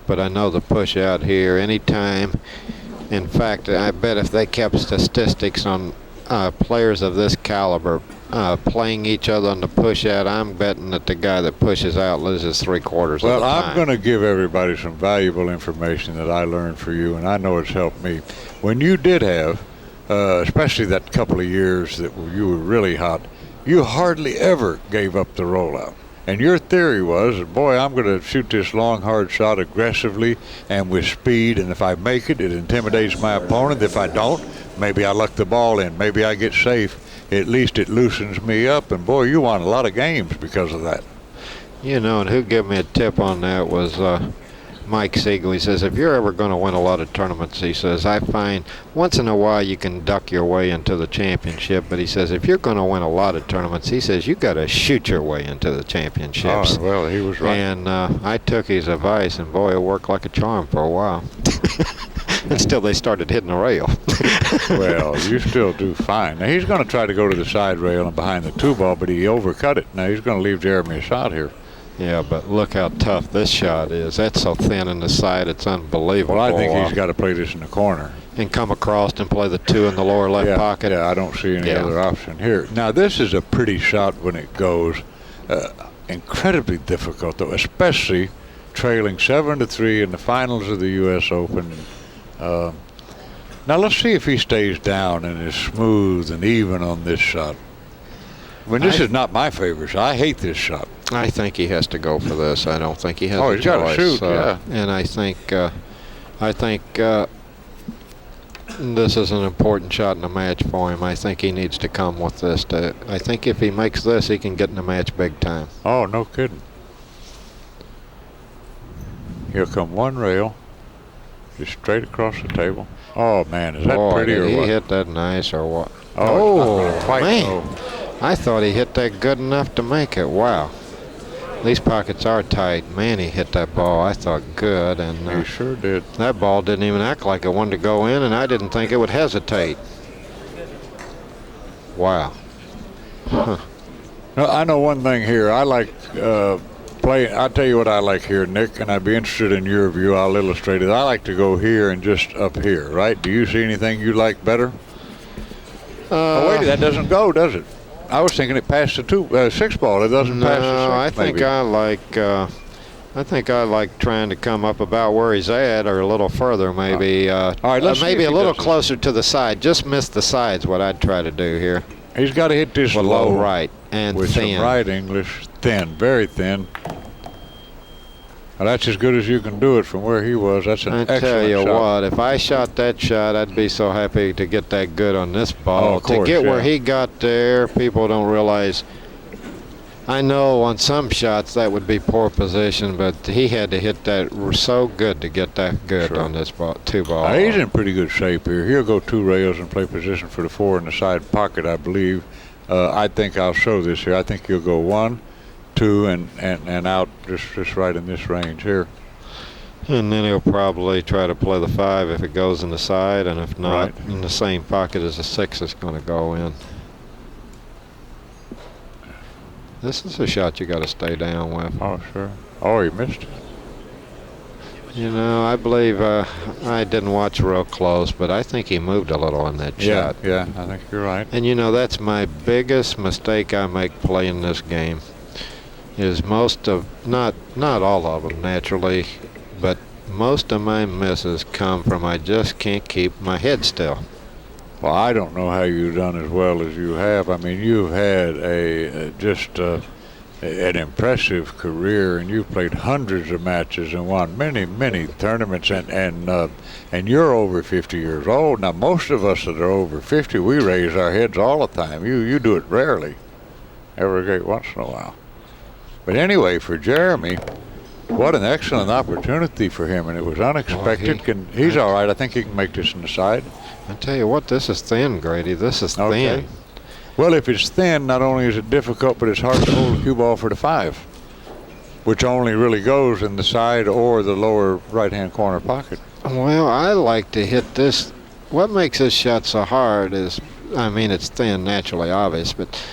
But I know the push out here anytime. In fact, I bet if they kept statistics on players of this caliber playing each other on the push out, I'm betting that the guy that pushes out loses 3/4 of the time. Well, I'm going to give everybody some valuable information that I learned for you, and I know it's helped me. When you did have, especially that couple of years that you were really hot, you hardly ever gave up the rollout. And your theory was, boy, I'm going to shoot this long, hard shot aggressively and with speed, and if I make it, it intimidates my opponent. If I don't, maybe I luck the ball in. Maybe I get safe. At least it loosens me up, and boy, you won a lot of games because of that. You know, and who gave me a tip on that was Mike Siegel. He says, if you're ever going to win a lot of tournaments, he says, I find once in a while you can duck your way into the championship, but he says, if you're going to win a lot of tournaments, he says, you got to shoot your way into the championships. Oh, well, he was right. And I took his advice, and boy, it worked like a charm for a while. Until they started hitting the rail. Well, you still do fine. Now, he's going to try to go to the side rail and behind the 2 ball, but he overcut it. Now, he's going to leave Jeremy a shot here. Yeah, but look how tough this shot is. That's so thin in the side, it's unbelievable. Well, I think he's got to play this in the corner. And come across and play the 2 in the lower left pocket. Yeah, I don't see any other option here. Now, this is a pretty shot when it goes. Incredibly difficult, though, especially trailing 7-3 in the finals of the U.S. Open. Now let's see if he stays down and is smooth and even on this shot. I mean, this is not my favorite shot. I hate this shot. I think he has to go for this. I don't think he has a choice. He's got to shoot, yeah. And I think this is an important shot in the match for him. I think he needs to come with this. I think if he makes this, he can get in the match big time. Oh, no kidding. Here come one rail. Just straight across the table. Oh, man, is that pretty or what? Did he hit that nice or what? Oh, quite man. low. I thought he hit that good enough to make it. Wow. These pockets are tight. Man, he hit that ball. I thought good. And he sure did. That ball didn't even act like it wanted to go in, and I didn't think it would hesitate. Wow. Huh. Now, I know one thing here. I like playing. I'll tell you what I like here, Nick, and I'd be interested in your view. I'll illustrate it. I like to go here and just up here, right? Do you see anything you like better? Oh, wait, that doesn't go, does it? I was thinking it passed the 6 ball. It doesn't pass the 6. I think maybe. I think I like trying to come up about where he's at, or a little further, maybe. All right, let's maybe a little closer this. to the side. Just miss the sides. What I'd try to do here. He's got to hit this with low right and with thin. some right English, thin, very thin. Well, that's as good as you can do it from where he was. That's an excellent shot. I tell you what, if I shot that shot, I'd be so happy to get that good on this ball. Oh, of course, to get where he got there, people don't realize. I know on some shots that would be poor position, but he had to hit that so good to get that good on this ball, 2 ball. He's in pretty good shape here. He'll go 2 rails and play position for the 4 in the side pocket, I believe. I think I'll show this here. I think he'll go 1, 2, and out just right in this range here. And then he'll probably try to play the 5 if it goes in the side, and if not, in the same pocket as the 6 is going to go in. This is a shot you got to stay down with. Oh, sure. Oh, he missed it. You know, I believe I didn't watch real close, but I think he moved a little on that shot. Yeah, I think you're right. And you know, that's my biggest mistake I make playing this game. Is most of, not all of them naturally, but most of my misses come from I just can't keep my head still. Well, I don't know how you've done as well as you have. I mean, you've had an impressive career, and you've played hundreds of matches and won many tournaments, and you're over 50 years old. Now, most of us that are over 50, we raise our heads all the time. You do it rarely, every once in a while. But anyway, for Jeremy, what an excellent opportunity for him, and it was unexpected. He's all right. I think he can make this in the side. I tell you what, this is thin, Grady. This is thin. Well, if it's thin, not only is it difficult, but it's hard to hold a cue ball for the 5, which only really goes in the side or the lower right-hand corner pocket. Well, I like to hit this. What makes this shot so hard is, I mean, it's thin, naturally obvious, but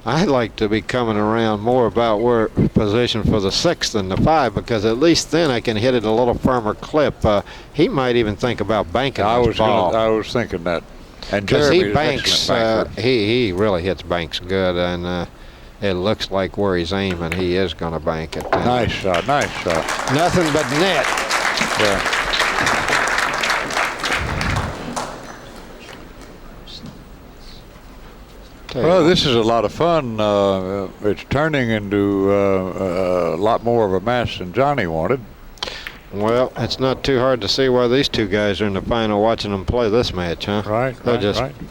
I like to be coming around more about where position for the 6 than the 5, because at least then I can hit it a little firmer clip. He might even think about banking this ball. I was thinking that. And because he banks, he really hits banks good, and it looks like where he's aiming, he is going to bank it. Nice shot, nice shot. Nothing but net. Yeah. Well, this is a lot of fun. It's turning into a lot more of a match than Johnny wanted. Well, it's not too hard to see why these 2 guys are in the final watching them play this match, huh? Right,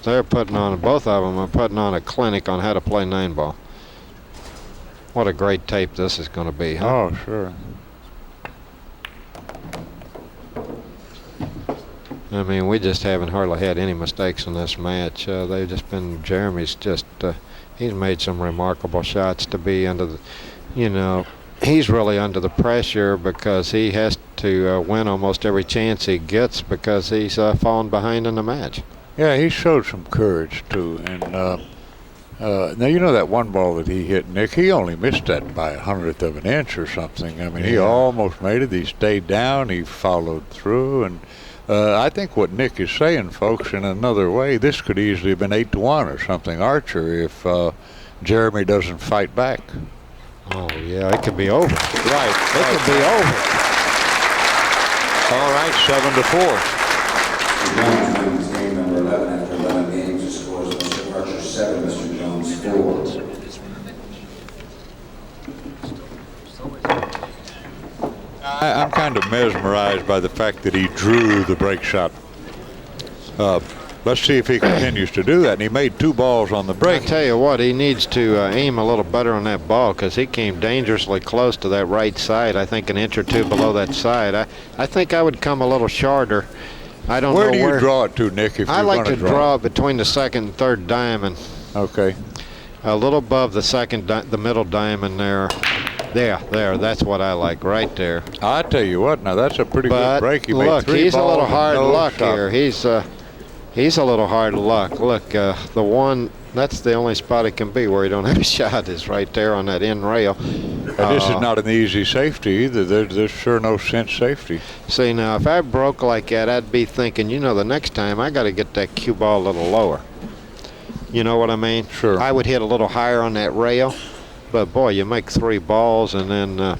They're putting on, both of them are putting on a clinic on how to play 9-ball. What a great tape this is going to be, huh? Oh, sure. I mean, we just haven't hardly had any mistakes in this match. They've just been, Jeremy's just, he's made some remarkable shots to be under the, you know, he's really under the pressure because he has to win almost every chance he gets because he's fallen behind in the match. Yeah, he showed some courage, too. And now, you know that 1 ball that he hit, Nick, he only missed that by 1/100 of an inch or something. I mean, he almost made it. He stayed down. He followed through. And I think what Nick is saying, folks, in another way, this could easily have been 8-1 or something, Archer, if Jeremy doesn't fight back. Oh, yeah, it could be over. Right. It could be over. All right, 7-4. Game number 11 after 11 games. The score is Mr. Archer 7, Mr. Jones 4. I'm kind of mesmerized by the fact that he drew the break shot. Let's see if he continues to do that. And he made 2 balls on the break. I tell you what, he needs to aim a little better on that ball because he came dangerously close to that right side. I think an inch or 2 below that side. I think I would come a little shorter. I don't know where. Where do you draw it to, Nick? If I like to draw between the 2nd and 3rd diamond. Okay. A little above the middle diamond there. There, that's what I like, right there. I tell you what, now that's a pretty good break. He look, made 3 he's balls a little hard no luck shot. here. He's a little hard luck. Look, the one, that's the only spot it can be where he don't have a shot is right there on that end rail. This is not an easy safety either. There's sure no sense safety. See, now, if I broke like that, I'd be thinking, you know, the next time I got to get that cue ball a little lower. You know what I mean? Sure. I would hit a little higher on that rail. But, boy, you make 3 balls, and then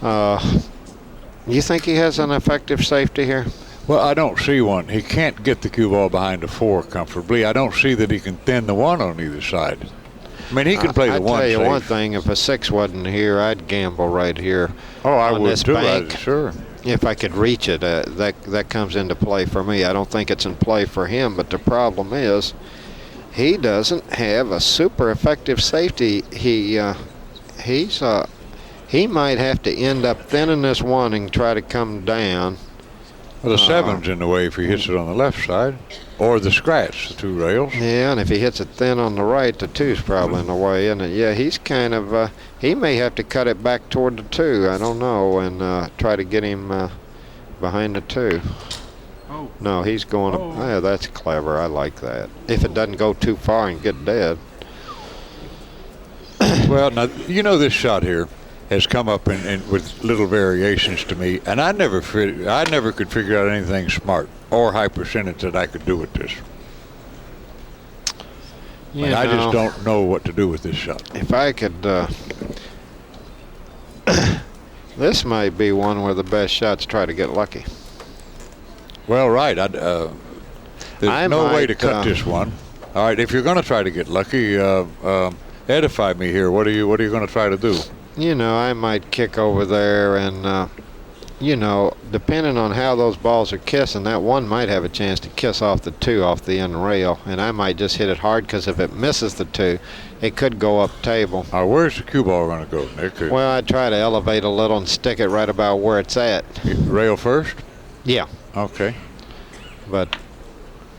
You think he has an effective safety here? Well, I don't see one. He can't get the cue ball behind the 4 comfortably. I don't see that he can thin the 1 on either side. I mean, he can play the 1 I'll tell you safe. one thing, if a 6 wasn't here, I'd gamble right here. Oh, I on would this too. bank. Sure. If I could reach it, that comes into play for me. I don't think it's in play for him, but the problem is he doesn't have a super effective safety. He might have to end up thinning this 1 and try to come down. Well, the 7's in the way if he hits it on the left side, or the scratch, the 2 rails. Yeah, and if he hits it thin on the right, the 2's probably in the way, isn't it? Yeah, he's kind of, he may have to cut it back toward the 2, I don't know, and try to get him behind the 2. Oh. No, he's going, yeah, that's clever, I like that. If it doesn't go too far and get dead. Well, now, you know this shot here has come up in with little variations to me, and I never could figure out anything smart or high percentage that I could do with this. I just don't know what to do with this shot. If I could, this might be one where the best shots try to get lucky. Well, right. There's no way to cut this one. All right, if you're going to try to get lucky, edify me here. What are you going to try to do? You know, I might kick over there and, you know, depending on how those balls are kissing, that 1 might have a chance to kiss off the 2 off the end rail, and I might just hit it hard because if it misses the 2, it could go up table. Where's the cue ball going to go, Nick? Well, I'd try to elevate a little and stick it right about where it's at. Rail first? Yeah. Okay. But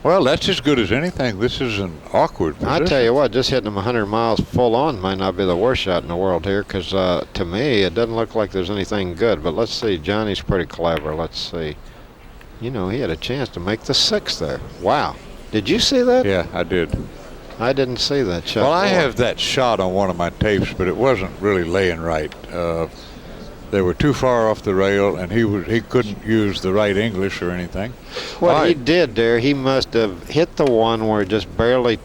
well, that's as good as anything. This is an awkward position. I tell you what, just hitting them 100 miles full on might not be the worst shot in the world here, because to me it doesn't look like there's anything good. But let's see, Johnny's pretty clever. Let's see. You know, he had a chance to make the 6 there. Wow. Did you see that? Yeah, I did. I didn't see that shot. Well, I have that shot on one of my tapes, but it wasn't really laying right. They were too far off the rail, and he couldn't use the right English or anything. What he did there, he must have hit the 1 where it just barely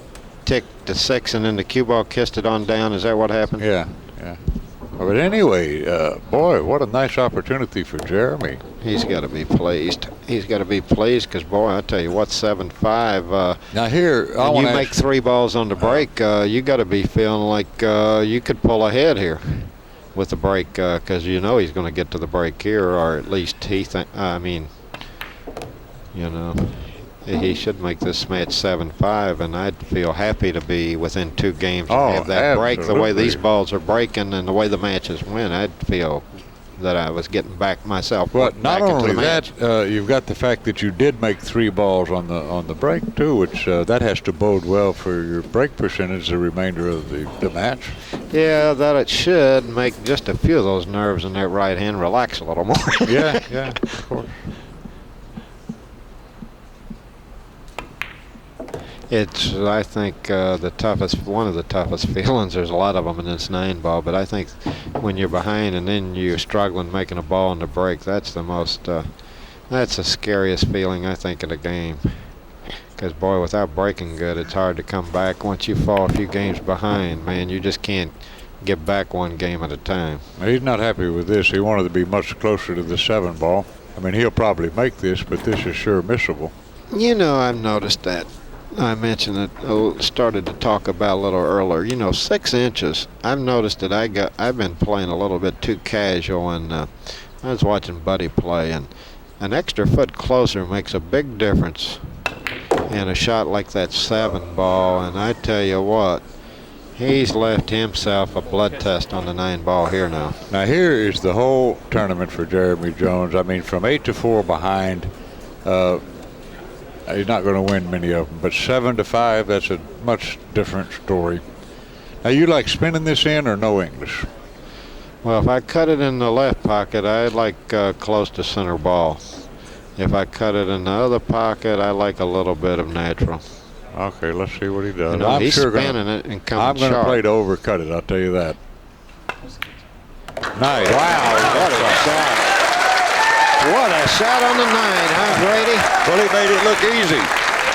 ticked the 6, and then the cue ball kissed it on down. Is that what happened? Yeah, yeah. But anyway, boy, what a nice opportunity for Jeremy. He's got to be pleased. He's got to be pleased because, boy, I tell you what, 7-5. Now here, I when you make 3 balls on the break, you got to be feeling like you could pull ahead here with the break, because you know he's going to get to the break here, or at least he I mean, you know, he should make this match 7-5, and I'd feel happy to be within 2 games and have that break. The way these balls are breaking and the way the matches win, I'd feel that I was getting back myself. But not only that, you've got the fact that you did make 3 balls on the break too, which that has to bode well for your break percentage the remainder of the match. Yeah, that it should make just a few of those nerves in that right hand relax a little more. Yeah, of course. It's, I think, one of the toughest feelings. There's a lot of them in this 9 ball, but I think when you're behind and then you're struggling making a ball in the break, that's the most, that's the scariest feeling, I think, in the game. Because, boy, without breaking good, it's hard to come back. Once you fall a few games behind, man, you just can't get back 1 game at a time. He's not happy with this. He wanted to be much closer to the 7 ball. I mean, he'll probably make this, but this is sure missable. You know, I've noticed that. I mentioned it, started to talk about a little earlier. You know, 6 inches. I've noticed that I've been playing a little bit too casual, and I was watching Buddy play, and an extra foot closer makes a big difference in a shot like that 7 ball. And I tell you what, he's left himself a blood test on the 9 ball here now. Now here is the whole tournament for Jeremy Jones. I mean, from 8-4 behind. He's not going to win many of them, but 7-5, that's a much different story. Now, you like spinning this in or no English? Well, if I cut it in the left pocket, I like close to center ball. If I cut it in the other pocket, I like a little bit of natural. Okay, let's see what he does. You know, he's spinning it and coming I'm going to sharp. play to overcut it, I'll tell you that. Nice. Wow, what a shot. What a shot on the 9, huh, Grady? Well, he made it look easy.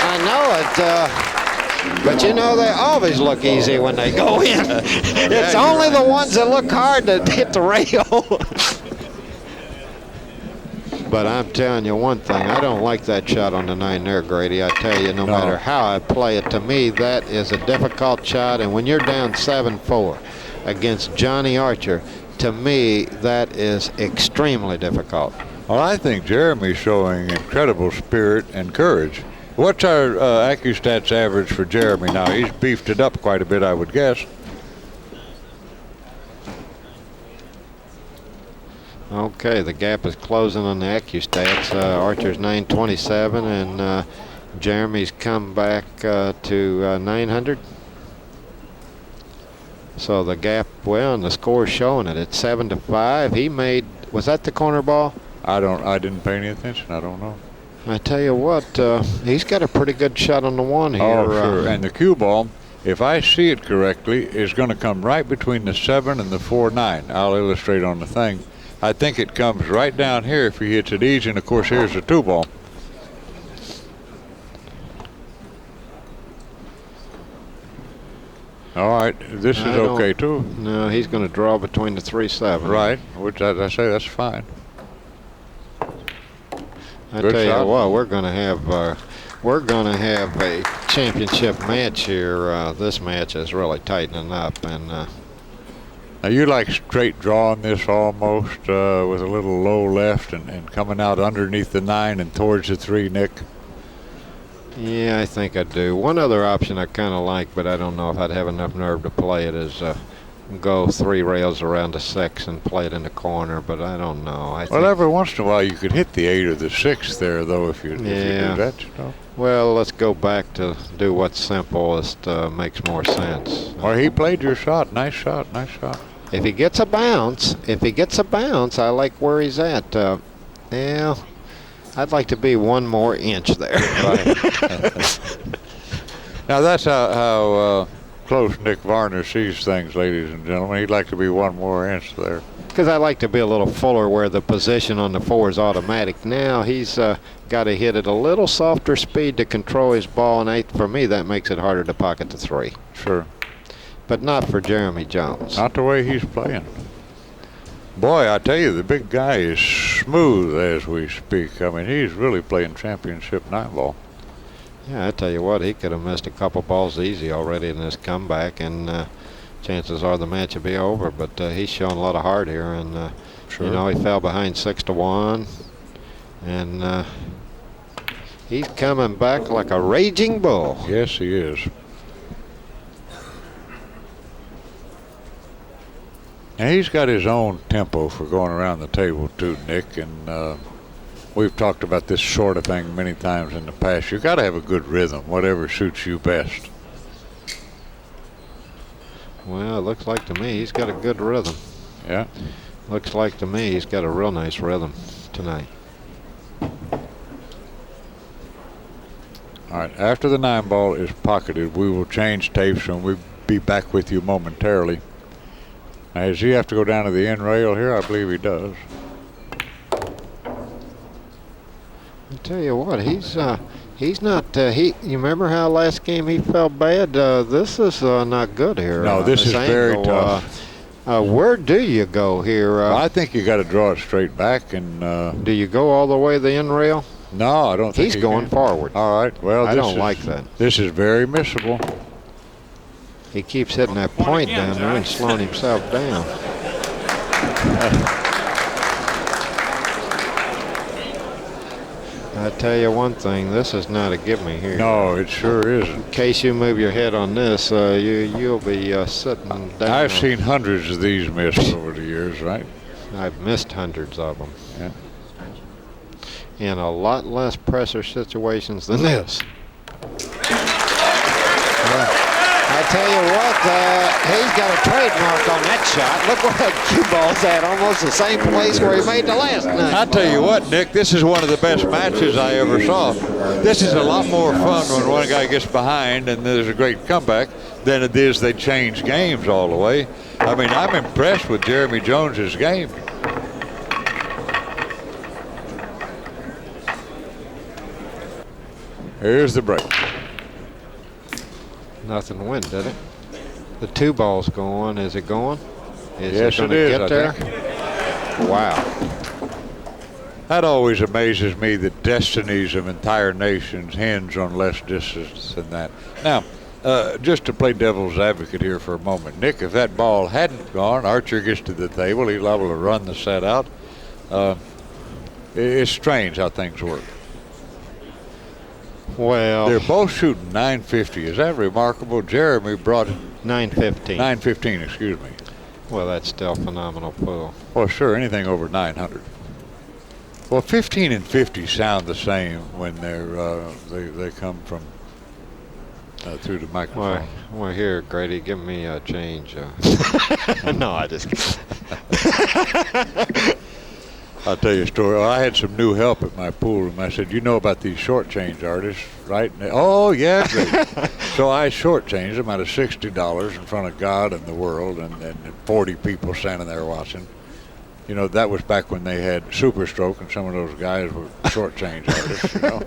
I know it, but you know, they always look easy when they go in. It's only the ones that look hard that hit the rail. But I'm telling you one thing, I don't like that shot on the 9 there, Grady. I tell you, no matter how I play it, to me, that is a difficult shot. And when you're down 7-4 against Johnny Archer, to me, that is extremely difficult. Well, I think Jeremy's showing incredible spirit and courage. What's our ACCUSTATS average for Jeremy now? He's beefed it up quite a bit, I would guess. Okay, the gap is closing on the ACCUSTATS. Archer's 927, and Jeremy's come back to 900. So the gap, well, and the score's showing it. It's 7-5. He made, was that the corner ball? I didn't pay any attention. I don't know. I tell you what, he's got a pretty good shot on the 1 here. Oh, sure. And the cue ball, if I see it correctly, is going to come right between the 7 and the 4-9. I'll illustrate on the thing. I think it comes right down here if he hits it easy, and of course here's the 2 ball. All right, this is okay too. No, he's going to draw between the 3-7. Right, which I say that's fine. I Good tell shot. you what, we're going to have a championship match here. This match is really tightening up, and now you like straight drawing this almost with a little low left and coming out underneath the 9 and towards the 3, Nick. yeah, I think I do. One other option I kind of like, but I don't know if I'd have enough nerve to play it, is go 3 rails around the 6 and play it in the corner, but I don't know. Well, every once in a while you could hit the 8 or the 6 there, though, if you do that, you know. Well, let's go back to do what's simplest, makes more sense. Well, he played your shot. Nice shot, nice shot. If he gets a bounce, I like where he's at. Yeah, I'd like to be 1 more inch there. Right. Now that's how close Nick Varner sees things, ladies and gentlemen. He'd like to be 1 more inch there. Because I like to be a little fuller where the position on the 4 is automatic. Now he's got to hit at a little softer speed to control his ball, and for me that makes it harder to pocket the 3. Sure. But not for Jeremy Jones. Not the way he's playing. Boy, I tell you, the big guy is smooth as we speak. I mean, he's really playing championship 9 ball. Yeah, I tell you what, he could have missed a couple balls easy already in this comeback, and chances are the match will be over. But he's showing a lot of heart here, and Sure. you know, he fell behind 6-1, and he's coming back like a raging bull. Yes, he is. And he's got his own tempo for going around the table too, Nick, and we've talked about this sort of thing many times in the past. You've got to have a good rhythm, whatever suits you best. Well, it looks like to me he's got a good rhythm. Yeah. Looks like to me he's got a real nice rhythm tonight. All right, after the 9 ball is pocketed, we will change tapes and we'll be back with you momentarily. Now, does he have to go down to the end rail here? I believe he does. I tell you what, he's not. You remember how last game he felt bad? This is not good here. No, this is very tough. Where do you go here? I think you got to draw it straight back, and do you go all the way to the end rail? no, I don't think He's going forward. All right, well, I don't like that. This is very missable. He keeps hitting that point down there and slowing himself down. I tell you one thing, this is not a give me here. No, it sure isn't. In case you move your head on this, you'll be sitting down. I've seen hundreds of these missed over the years, right? I've missed hundreds of them. Yeah. In a lot less pressure situations than this. I tell you what, he's got a trademark on that shot. Look where that cue ball's at, almost the same place where he made the last night. I tell you what, Nick, this is one of the best matches I ever saw. This is a lot more fun when one guy gets behind and there's a great comeback than it is they change games all the way. I mean, I'm impressed with Jeremy Jones's game. Here's the break. Nothing went, did it? The 2 ball's going. Is it going? Yes, it going it to is, get I there? think. Wow. That always amazes me that destinies of entire nations hinge on less distance than that. Now, just to play devil's advocate here for a moment, Nick, if that ball hadn't gone, Archer gets to the table, he's liable to run the set out. It's strange how things work. Well, they're both shooting 950. Is that remarkable? Jeremy brought 915. 915, excuse me. Well, that's still phenomenal pool. Well, sure, anything over 900. Well, 15 and 50 sound the same when they come from through the microphone. Well, here, Grady, give me a change. No, I just. I'll tell you a story. I had some new help at my pool room. I said, "You know about these short change artists, right?" And oh, yeah, great. So I short changed them out of $60 in front of God and the world, and 40 people standing there watching. You know, that was back when they had Super Stroke, and some of those guys were short change artists. You know.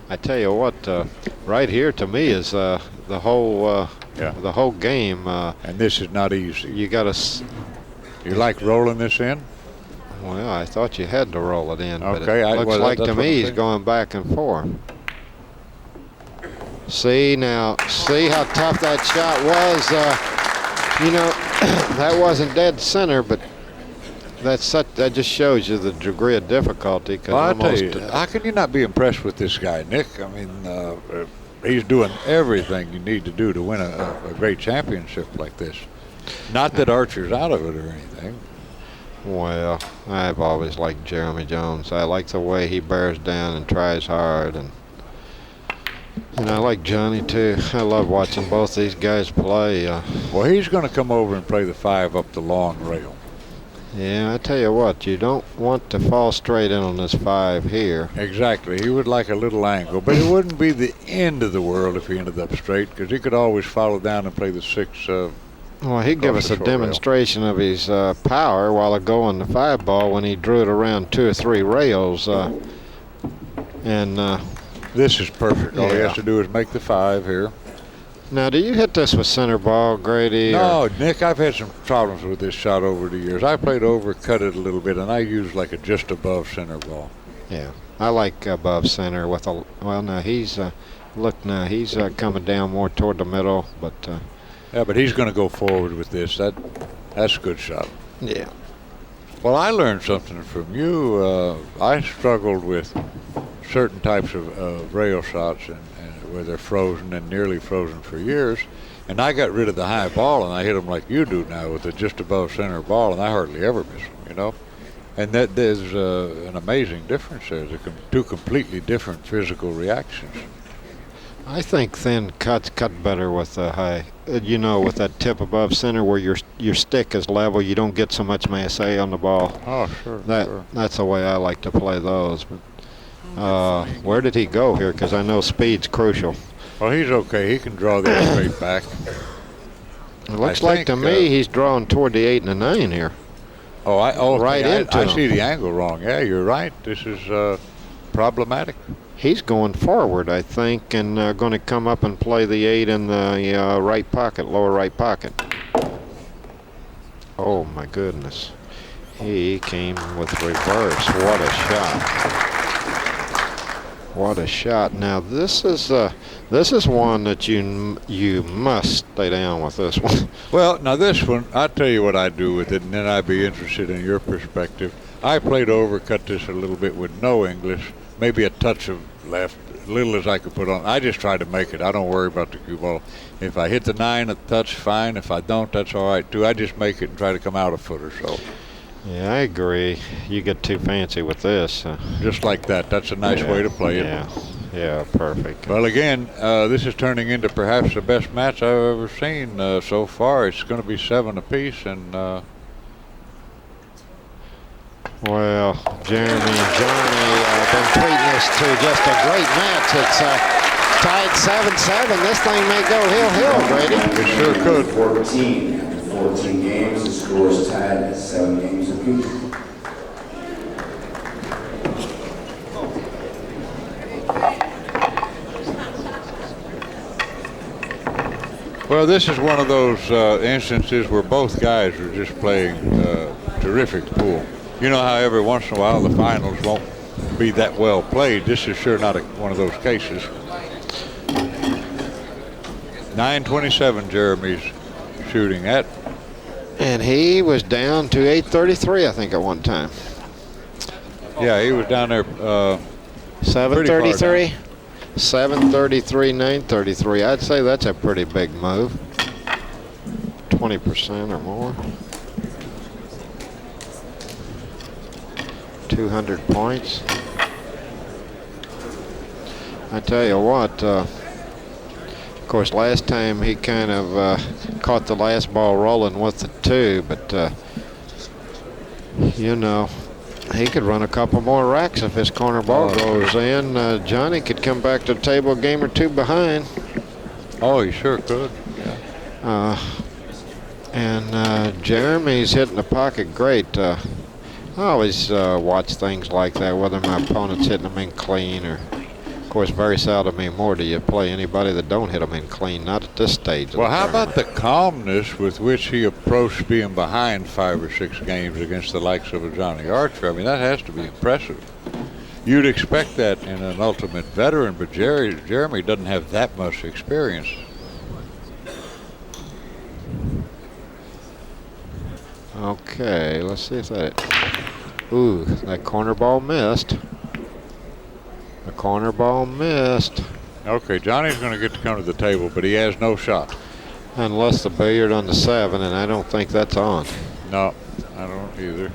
I tell you what, right here to me is the whole game. And this is not easy. You got to. You like rolling this in? Well, I thought you had to roll it in, but okay, it looks like to me he's going back and forth. See how tough that shot was. You know, that wasn't dead center, but that just shows you the degree of difficulty. Well, I'll tell you, how can you not be impressed with this guy, Nick? I mean, he's doing everything you need to do to win a great championship like this. Not that Archer's out of it or anything. Well, I've always liked Jeremy Jones. I like the way he bears down and tries hard, and I like Johnny too. I love watching both these guys play. Well, he's going to come over and play the 5 up the long rail. Yeah, I tell you what, you don't want to fall straight in on this 5 here. Exactly. He would like a little angle, but it wouldn't be the end of the world if he ended up straight, because he could always follow down and play the 6. Well, he'd give us a demonstration of his power while ago on the 5 ball when he drew it around 2 or 3 rails. This is perfect. All he has to do is make the 5 here. Now, do you hit this with center ball, Grady? No, Nick, I've had some problems with this shot over the years. I played over, cut it a little bit, and I used like a just above center ball. Yeah, I like above center with a. Well, now he's he's coming down more toward the middle, but. Yeah, but he's going to go forward with this. That's a good shot. Yeah. Well, I learned something from you. I struggled with certain types of rail shots and where they're frozen and nearly frozen for years, and I got rid of the high ball and I hit them like you do now with a just above center ball, and I hardly ever miss them, you know. And that there's an amazing difference there. They're 2 completely different physical reactions. I think thin cuts cut better with the high, with that tip above center where your stick is level. You don't get so much masse on the ball. Oh, sure. That's the way I like to play those. But where did he go here? Because I know speed's crucial. Well, he's okay. He can draw that straight back. It looks like to me he's drawing toward the 8 and the 9 here. I into see the angle wrong. Yeah, you're right. This is problematic. He's going forward, I think, and going to come up and play the 8 in the right pocket, lower right pocket. Oh, my goodness. He came with reverse. What a shot. What a shot. Now, this is one that you must stay down with this one. Well, now this one, I'll tell you what I do with it, and then I'd be interested in your perspective. I played over, cut this a little bit with no English, maybe a touch of left, little as I could put on. I just try to make it. I don't worry about the cue ball. If I hit the 9 at the touch, fine. If I don't, that's all right too. I just make it and try to come out a foot or so. Yeah, I agree. You get too fancy with this. Just like that. That's a nice way to play it. Yeah, perfect. Well, again, this is turning into perhaps the best match I've ever seen so far. It's going to be 7 apiece, and well, Jeremy and Johnny have been treating this to just a great match. It's tied 7-7. This thing may go hill, Grady. It sure could. 14. After 14 games, the score is tied at 7 games apiece. Well, this is one of those instances where both guys are just playing terrific pool. You know how every once in a while the finals won't be that well played. This is sure not one of those cases. 927 Jeremy's shooting at. And he was down to 833, I think, at one time. Yeah, he was down there. 733? 733, 933. I'd say that's a pretty big move. 20% or more. 200 points. I tell you what, of course, last time he kind of caught the last ball rolling with the 2, but you know, he could run a couple more racks if his corner ball goes in. Johnny could come back to the table a game or 2 behind. Oh, he sure could. Yeah. And Jeremy's hitting the pocket great. I always watch things like that, whether my opponent's hitting them in clean or, of course, very seldom anymore do you play anybody that don't hit them in clean, not at this stage. Well, how about the calmness with which he approached being behind 5 or 6 games against the likes of a Johnny Archer? I mean, that has to be impressive. You'd expect that in an ultimate veteran, but Jeremy doesn't have that much experience. Okay, let's see if that. Ooh, that corner ball missed. The corner ball missed. Okay, Johnny's going to get to come to the table, but he has no shot. Unless the billiard on the 7, and I don't think that's on. No, I don't either.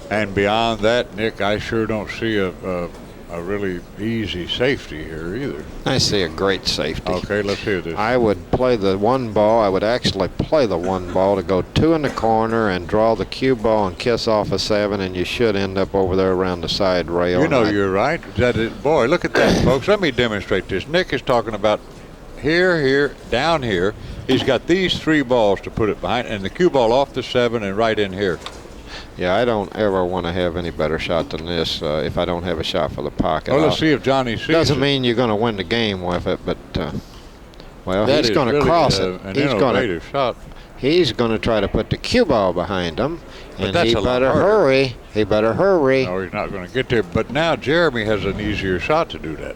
And beyond that, Nick, I sure don't see a really easy safety here either. I see a great safety. Okay, let's hear this. I would play the 1 ball. I would actually play the 1 ball to go 2 in the corner and draw the cue ball and kiss off a 7, and you should end up over there around the side rail. You know you're right. Boy, look at that, folks. Let me demonstrate this. Nick is talking about here, down here. He's got these 3 balls to put it behind, and the cue ball off the 7 and right in here. Yeah, I don't ever want to have any better shot than this if I don't have a shot for the pocket. Well, let's see if Johnny sees Doesn't it. mean you're going to win the game with it, but well, that he's going to really cross it. An innovative shot. He's going to try to put the cue ball behind him, and that's he better hurry. He better hurry. No, he's not going to get there. But now Jeremy has an easier shot to do that.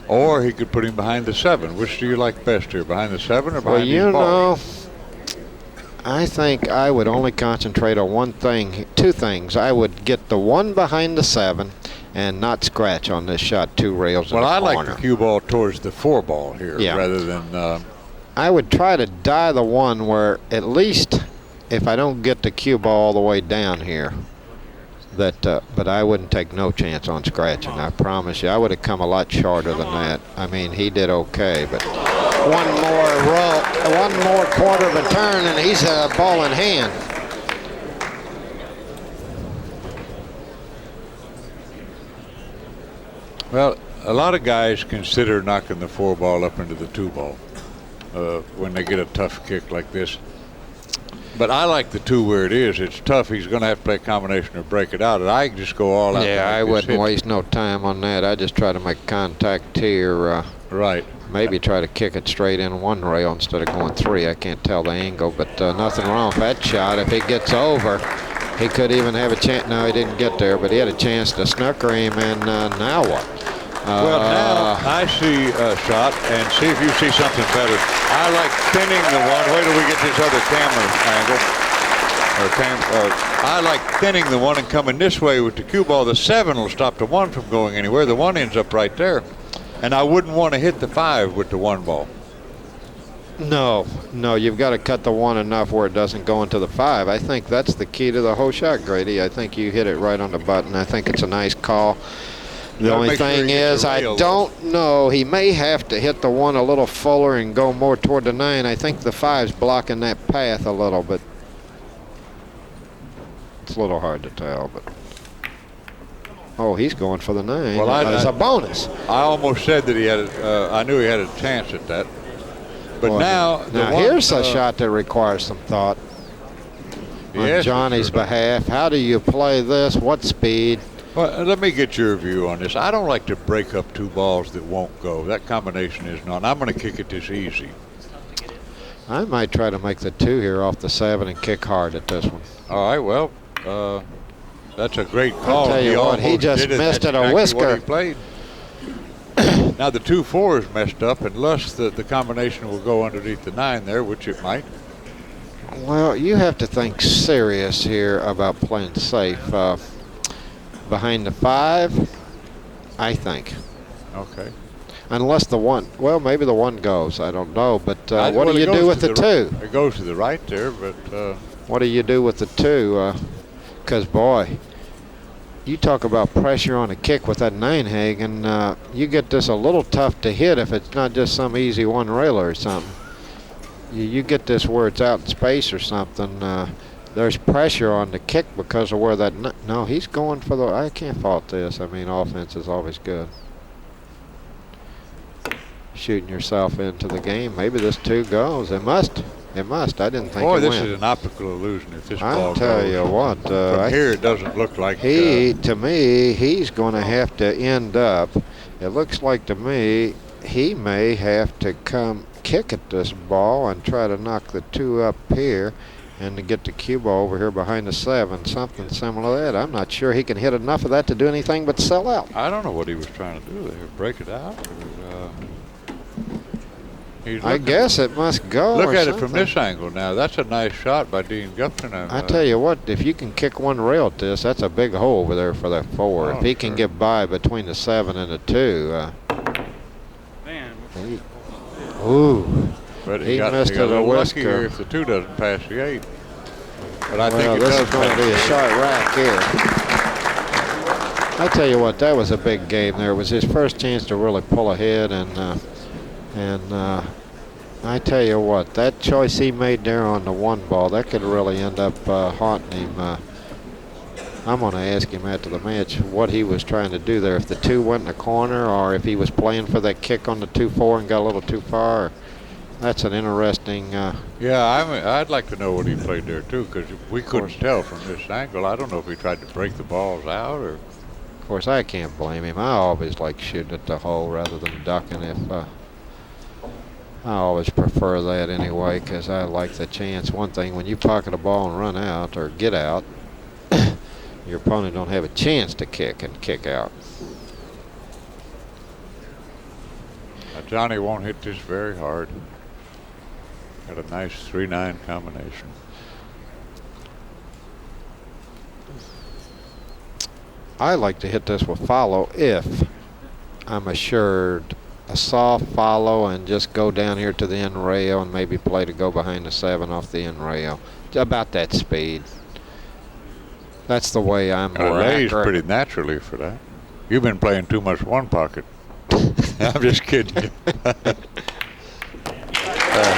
Or he could put him behind the 7. Which do you like best here, behind the 7 or behind these balls? I think I would only concentrate on 2 things. I would get the 1 behind the 7 and not scratch on this shot 2 rails in the corner. Well, I like the cue ball towards the 4 ball here rather than... I would try to die the 1 where at least if I don't get the cue ball all the way down here, but I wouldn't take no chance on scratching. I promise you. I would have come a lot shorter than that. I mean, he did okay, but... One more quarter of a turn, and he's a ball in hand. Well, a lot of guys consider knocking the 4 ball up into the 2 ball when they get a tough kick like this. But I like the 2 where it is. It's tough. He's going to have to play a combination or break it out, and I can just go all out. Yeah, I wouldn't waste no time on that. I just try to make contact here. Right. Maybe try to kick it straight in 1 rail instead of going 3. I can't tell the angle, but nothing wrong with that shot. If he gets over, he could even have a chance. No, he didn't get there, but he had a chance to snooker him, and now what? Well, now I see a shot, and see if you see something better. I like thinning the 1. Wait till we get this other camera angle. I like thinning the 1 and coming this way with the cue ball. The 7 will stop the 1 from going anywhere. The 1 ends up right there. And I wouldn't want to hit the 5 with the 1 ball. No, you've got to cut the 1 enough where it doesn't go into the 5. I think that's the key to the whole shot, Grady. I think you hit it right on the button. I think it's a nice call. The only thing is, I don't know. He may have to hit the 1 a little fuller and go more toward the 9. I think the 5's blocking that path a little, but it's a little hard to tell. But oh, he's going for the 9. Well, as a bonus. I almost said that he had. I knew he had a chance at that. But now here's a shot that requires some thought on Johnny's behalf. How do you play this? What speed? Well, let me get your view on this. I don't like to break up 2 balls that won't go. That combination is not. I'm going to kick it this easy. I might try to make the 2 here off the 7 and kick hard at this one. All right, well, that's a great call. I'll tell you what, he just missed it a whisker. What he played. Now the 2-4 is messed up, unless the combination will go underneath the 9 there, which it might. Well, you have to think serious here about playing safe. Behind the 5, I think. Okay. Unless the 1, well, maybe the 1 goes. I don't know. But what do you do with the 2? It goes to the right there, but. What do you do with the 2? Because, boy, you talk about pressure on a kick with that 9 hanging. You get this a little tough to hit if it's not just some easy 1-railer or something. You get this where it's out in space or something. There's pressure on the kick because of where that. No, he's going for the. I can't fault this. I mean, offense is always good. Shooting yourself into the game. Maybe this 2 goes. It must. It must. I didn't think. Boy, it this went. is an optical illusion. If this ball I'll tell goes. you what. From here, it doesn't look like. To me, he's going to have to end up. It looks like to me he may have to come kick at this ball and try to knock the 2 up here and to get the cue ball over here behind the 7, something similar to that. I'm not sure he can hit enough of that to do anything but sell out. I don't know what he was trying to do there. Break it out? I guess it must go. Look at it from this angle now. That's a nice shot by Dean Gupton. I tell you what, if you can kick 1 rail at this, that's a big hole over there for that 4. If he can get by between the 7 and the 2. Ooh. But he missed it a whisker. If the 2 doesn't pass the 8. But I think this is going to be a short rack here. I tell you what, that was a big game there. It was his first chance to really pull ahead, and I tell you what, that choice he made there on the 1 ball, that could really end up haunting him. I'm going to ask him after the match what he was trying to do there. If the 2 went in the corner, or if he was playing for that kick on the 2-4 and got a little too far. That's an interesting. Yeah, I'd like to know what he played there too, because we couldn't tell from this angle. I don't know if he tried to break the balls out or. Of course, I can't blame him. I always like shooting at the hole rather than ducking. I always prefer that anyway, because I like the chance. One thing, when you pocket a ball and run out or get out, your opponent don't have a chance to kick and kick out. Now Johnny won't hit this very hard. Got a nice 3-9 combination. I like to hit this with follow if I'm assured a soft follow and just go down here to the end rail and maybe play to go behind the 7 off the end rail. About that speed. That's the way I'm more accurate. accurate. Pretty naturally for that. You've been playing too much 1 pocket. I'm just kidding you.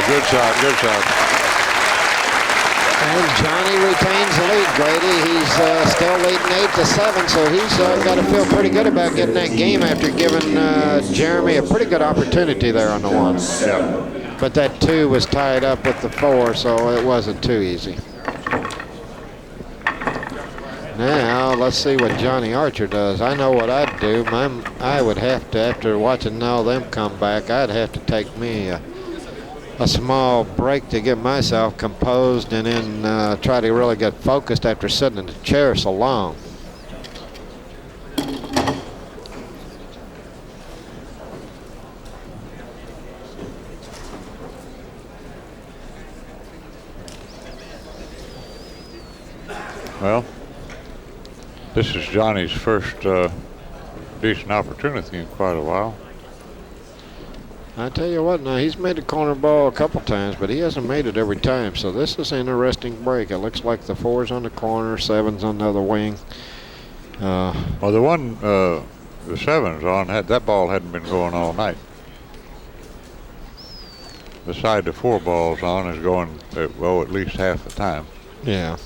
Good shot, good shot. And Johnny retains the lead, Grady. He's still leading 8-7, so he's got to feel pretty good about getting that game after giving Jeremy a pretty good opportunity there on the 1. Yeah. But that 2 was tied up with the 4, so it wasn't too easy. Now, let's see what Johnny Archer does. I know what I'd do. I would have to, after watching all them come back, I'd have to take me a small break to get myself composed and then try to really get focused after sitting in the chair so long. Well, this is Johnny's first decent opportunity in quite a while. I tell you what, now he's made a corner ball a couple times, but he hasn't made it every time. So this is an interesting break. It looks like the 4's on the corner, 7's on the other wing. Well, the 7's on, that ball hadn't been going all night. The side the 4 ball's on is going, at least half the time. Yeah.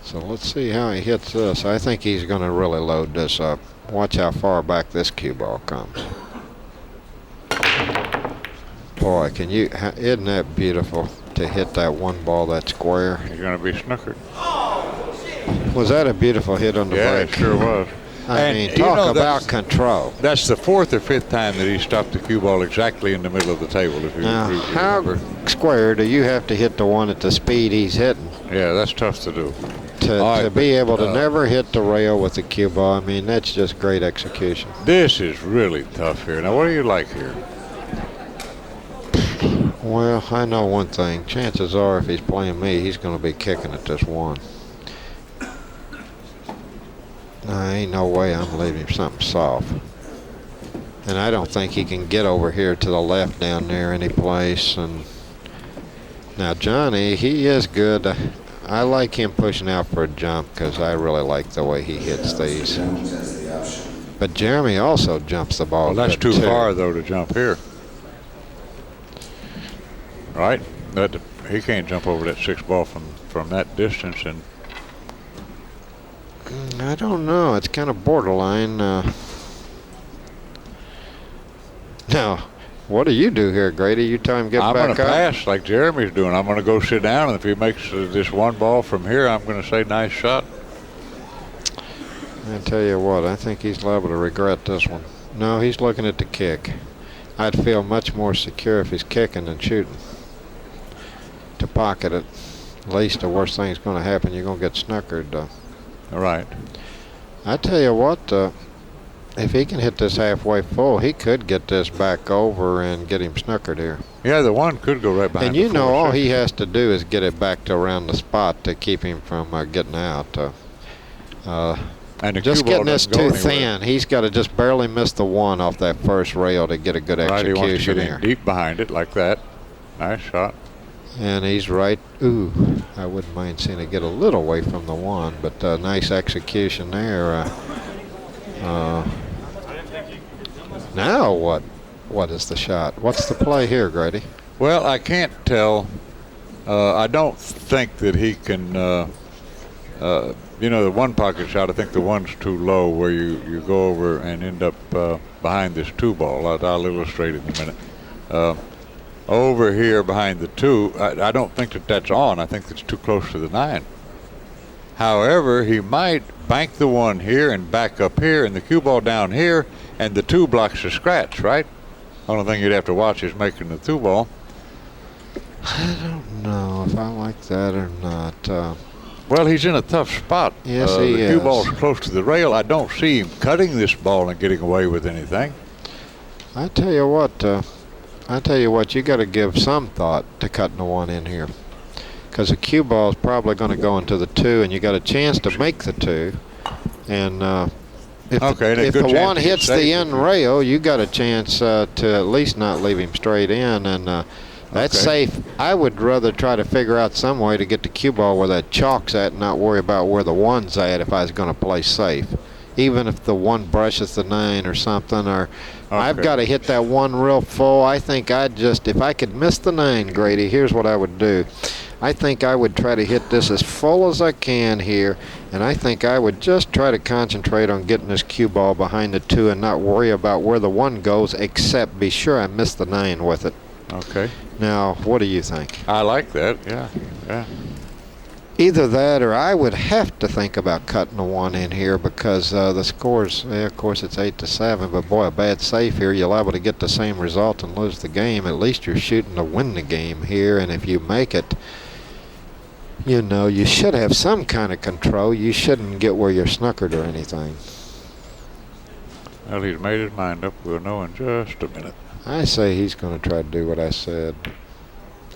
So let's see how he hits this. I think he's going to really load this up. Watch how far back this cue ball comes. Boy, isn't that beautiful to hit that 1 ball that square? He's going to be snookered. Was that a beautiful hit on the break? Yeah, it sure was. I mean, talk about control. That's the 4th or 5th time that he stopped the cue ball exactly in the middle of the table. If you How remember. square do you have to hit the one at the speed he's hitting? Yeah, that's tough to do. To be able to never hit the rail with the cue ball, I mean, that's just great execution. This is really tough here. Now, what do you like here? Well, I know one thing. Chances are, if he's playing me, he's going to be kicking at this one. Ain't no way I'm leaving him something soft. And I don't think he can get over here to the left down there any place. And now Johnny, he is good. I like him pushing out for a jump because I really like the way he hits these. But Jeremy also jumps the ball. Well, that's too far, though, to jump here. Right? He can't jump over that 6 ball from that distance. And I don't know. It's kind of borderline. Now, what do you do here, Grady? You tell him get back up? I'm going to pass like Jeremy's doing. I'm going to go sit down, and if he makes this 1 ball from here, I'm going to say nice shot. I tell you what, I think he's liable to regret this one. No, he's looking at the kick. I'd feel much more secure if he's kicking than shooting. To pocket it, at least the worst thing that's going to happen, you're going to get snookered. All right. I tell you what, if he can hit this halfway full, he could get this back over and get him snookered here. Yeah, the 1 could go right behind. And you know, all he has to do is get it back to around the spot to keep him from getting out. And just getting this too thin. He's got to just barely miss the 1 off that first rail to get a good execution he wants to get here. in deep behind it like that. Nice shot. And he's right. Ooh, I wouldn't mind seeing it get a little away from the 1, but nice execution there. Now what? What is the shot? What's the play here, Grady? Well, I can't tell. I don't think that he can. You know, the 1 pocket shot, I think the 1's too low where you go over and end up behind this 2 ball. I'll illustrate it in a minute. Over here behind the 2, I don't think that's on. I think it's too close to the 9. However, he might bank the 1 here and back up here and the cue ball down here, and the 2 blocks the scratch, right? Only thing you'd have to watch is making the 2 ball. I don't know if I like that or not. Well, he's in a tough spot. Yes, he is. The cue ball's close to the rail. I don't see him cutting this ball and getting away with anything. I tell you what, you got to give some thought to cutting the 1 in here, because the cue ball is probably going to go into the 2, and you got a chance to make the 2. And if the 1 hits the end rail, you got a chance to at least not leave him straight in, and that's safe. I would rather try to figure out some way to get the cue ball where that chalk's at and not worry about where the 1's at if I was going to play safe. Even if the 1 brushes the 9 or something, or I've got to hit that 1 real full. I think if I could miss the 9, Grady, here's what I would do. I think I would try to hit this as full as I can here, and I think I would just try to concentrate on getting this cue ball behind the 2 and not worry about where the 1 goes, except be sure I miss the 9 with it. Okay. Now, what do you think? I like that, yeah. Either that, or I would have to think about cutting the 1 in here, because the scores, of course, it's 8-7, but boy, a bad save here, you're liable to get the same result and lose the game. At least you're shooting to win the game here, and if you make it, you know, you should have some kind of control. You shouldn't get where you're snookered or anything. Well, he's made his mind up. We'll know in just a minute. I say he's going to try to do what I said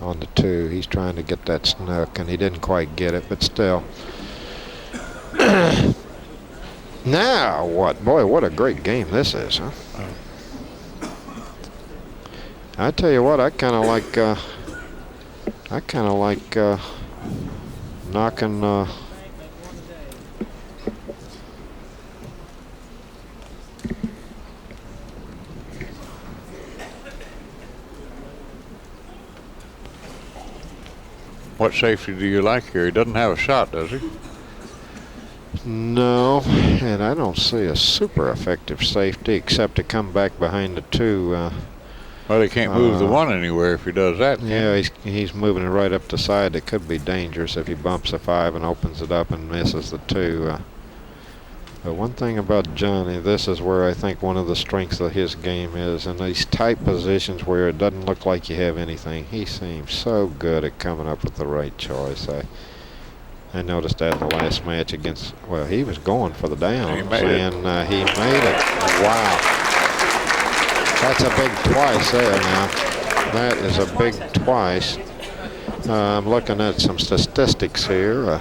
on the 2. He's trying to get that snook, and he didn't quite get it, but still. Now what? Boy, what a great game this is, huh? I tell you what, I kind of like knocking What safety do you like here? He doesn't have a shot, does he? No, and I don't see a super effective safety except to come back behind the 2. Well, he can't move the 1 anywhere if he does that. Yeah, he's moving it right up the side. It could be dangerous if he bumps a 5 and opens it up and misses the 2. But one thing about Johnny, this is where I think one of the strengths of his game is, in these tight positions where it doesn't look like you have anything. He seems so good at coming up with the right choice. I noticed that in the last match against, well, he was going for the downs, he made it. He made it. Wow. That's a big twice there now. That is a big twice. I'm looking at some statistics here.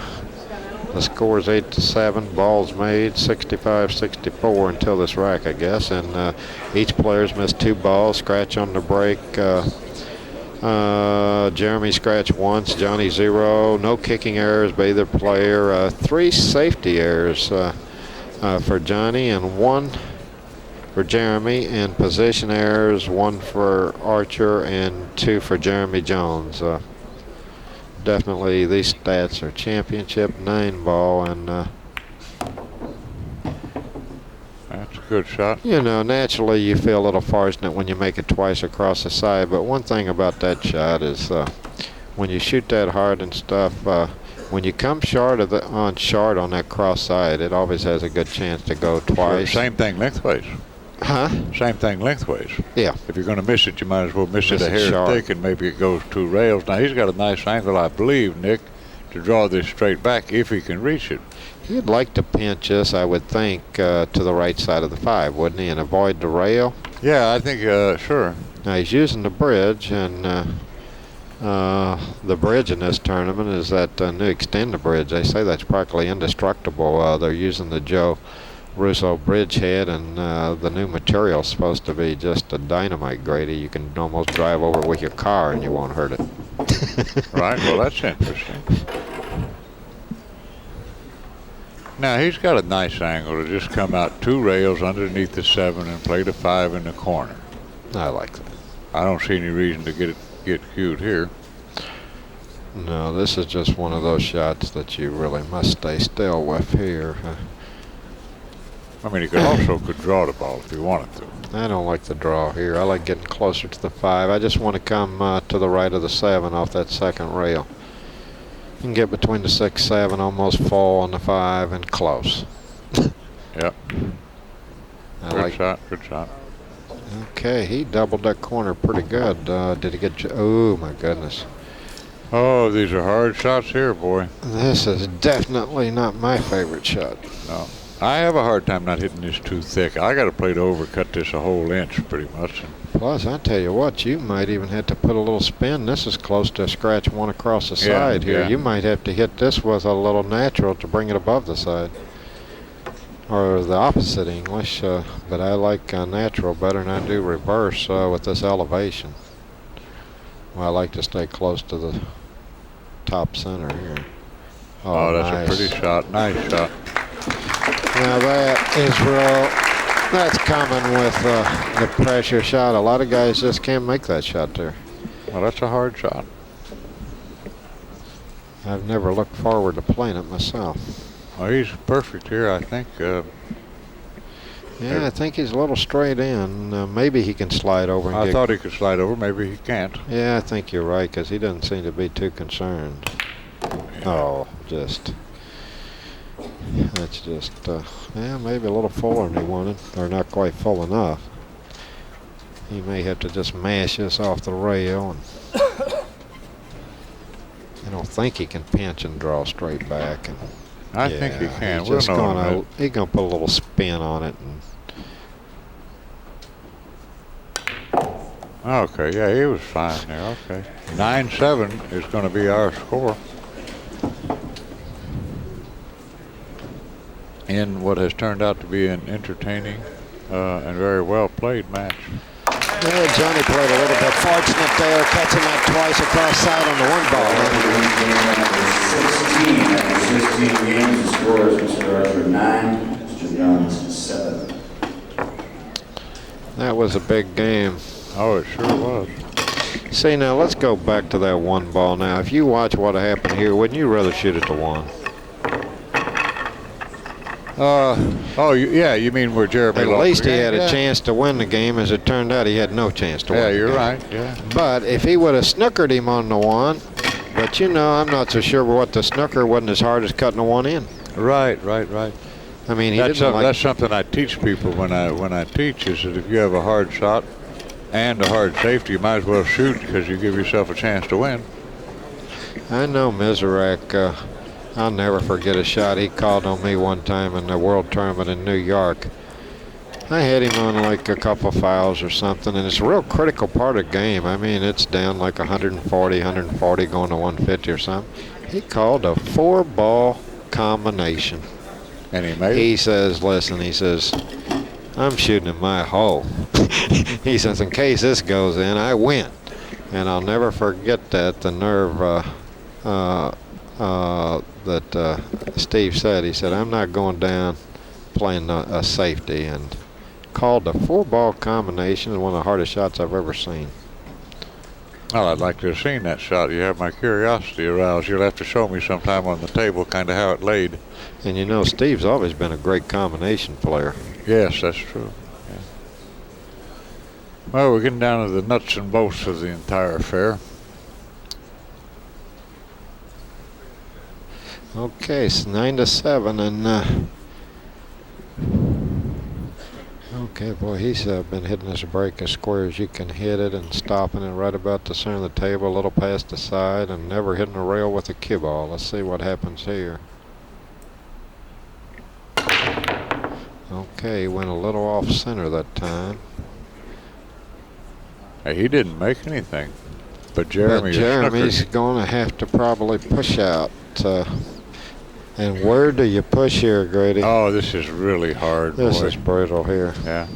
The score is 8-7, balls made 65-64 until this rack, I guess. And each player's missed 2 balls, scratch on the break. Jeremy scratched once, Johnny 0. No kicking errors by either player. 3 safety errors for Johnny and 1 for Jeremy. And position errors, 1 for Archer and 2 for Jeremy Jones. Definitely these stats are championship 9-ball, and That's a good shot. you know, naturally you feel a little fortunate when you make it twice across the side, but one thing about that shot is when you shoot that hard and stuff, when you come short on that cross side, it always has a good chance to go twice. Same thing lengthways. Huh? Same thing lengthways. Yeah. If you're going to miss it, you might as well miss it a it hair sharp. thick, and maybe it goes 2 rails. Now, he's got a nice angle, I believe, Nick, to draw this straight back if he can reach it. He'd like to pinch this, I would think, to the right side of the 5, wouldn't he, and avoid the rail? Yeah, I think, sure. Now, he's using the bridge, and the bridge in this tournament is that new extender bridge. They say that's practically indestructible. They're using the Joe Russo bridge head, and the new material is supposed to be just a dynamite, Grady. You can almost drive over it with your car and you won't hurt it. Right, well, that's interesting. Now, he's got a nice angle to just come out 2 rails underneath the 7 and play the 5 in the corner. I like that. I don't see any reason to get cute here. No, this is just one of those shots that you really must stay still with here. I mean, he could draw the ball if he wanted to. I don't like the draw here. I like getting closer to the 5. I just want to come to the right of the 7 off that second rail. You can get between the 6, 7, almost fall on the 5, and close. Yep. Good shot, good shot. Okay, he doubled that corner pretty good. Did he get? Oh my goodness! Oh, these are hard shots here, boy. This is definitely not my favorite shot. No. I have a hard time not hitting this too thick. I got to play to overcut this a whole inch pretty much. Plus, I tell you what, you might even have to put a little spin. This is close to a scratch 1 across the side here. Yeah. You might have to hit this with a little natural to bring it above the side. Or the opposite English, but I like natural better than I do reverse with this elevation. Well, I like to stay close to the top center here. Oh, that's nice. a pretty shot. Nice shot. Now that is that's coming with the pressure shot. A lot of guys just can't make that shot there. Well, that's a hard shot. I've never looked forward to playing it myself. Well, he's perfect here, I think. Yeah, I think he's a little straight in. Maybe he can slide over. I thought he could slide over. Maybe he can't. Yeah, I think you're right, because he doesn't seem to be too concerned. Yeah. Oh, that's just, yeah, maybe a little fuller than he wanted, or not quite full enough. He may have to just mash this off the rail. And I don't think he can pinch and draw straight back. And I think he can. He's We'll just know. he's gonna put a little spin on it. And Okay, yeah, he was fine there. Okay. 9-7 is going to be our score in what has turned out to be an entertaining and very well played match. yeah, Johnny played a little bit fortunate there, catching that twice across side on the 1 ball. 16 games, the score is Mr. Archer 9, Mr. Jones 7. That was a big game. Oh, it sure was. See, now let's go back to that 1 ball. Now, if you watch what happened here, wouldn't you rather shoot at the 1? Yeah, you mean where Jeremy At lost least the he game? had a chance to win the game. As it turned out, he had no chance to win. Yeah, the you're game. right. Yeah. But if he would have snookered him on the 1, but you know, I'm not so sure what the snooker wasn't as hard as cutting the 1 in. Right. I mean, he That's didn't like. that's something I teach people when I teach is that if you have a hard shot and a hard safety, you might as well shoot because you give yourself a chance to win. I know Mizrak. I'll never forget a shot he called on me one time in the World Tournament in New York. I had him on like a couple fouls or something, and it's a real critical part of the game. I mean, it's down like 140 going to 150 or something. He called a 4-ball combination. And he made He it. says, listen, he says, I'm shooting in my hole. He says, in case this goes in, I win. And I'll never forget that, the nerve that Steve said. He said, I'm not going down playing a safety. And called a 4-ball combination, one of the hardest shots I've ever seen. Well, I'd like to have seen that shot. You have my curiosity aroused. You'll have to show me sometime on the table kind of how it laid. And you know, Steve's always been a great combination player. Yes, that's true. Yeah. Well, we're getting down to the nuts and bolts of the entire affair. Okay, it's 9-7, and okay, boy, he's been hitting this break as square as you can hit it and stopping it right about the center of the table, a little past the side, and never hitting a rail with a cue ball. Let's see what happens here. Okay, went a little off center that time. Hey, he didn't make anything, but Jeremy's going to have to probably push out. And where do you push here, Grady? Oh, this is really hard. This boy. is brutal here. Yeah.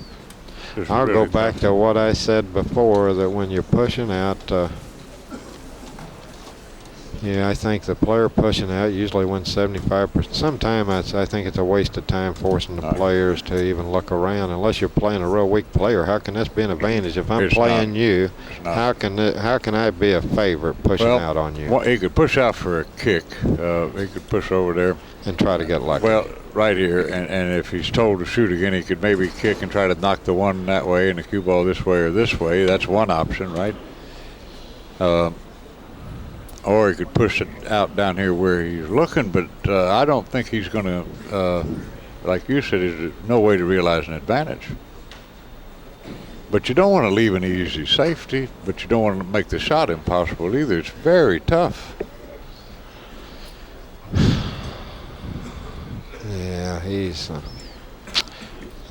I'll go back to what I said before, that when you're pushing out, yeah, I think the player pushing out usually wins 75%. Sometimes I think it's a waste of time forcing the players to even look around. Unless you're playing a real weak player, how can this be an advantage? If I'm playing you, how can I be a favorite pushing out on you? Well, he could push out for a kick. He could push over there. And try to get lucky. Well, right here, and if he's told to shoot again, he could maybe kick and try to knock the one that way and the cue ball this way or this way. That's one option, right? Or he could push it out down here where he's looking, but I don't think he's going to, like you said, there's no way to realize an advantage. But you don't want to leave an easy safety, but you don't want to make the shot impossible either. It's very tough. Yeah, he's.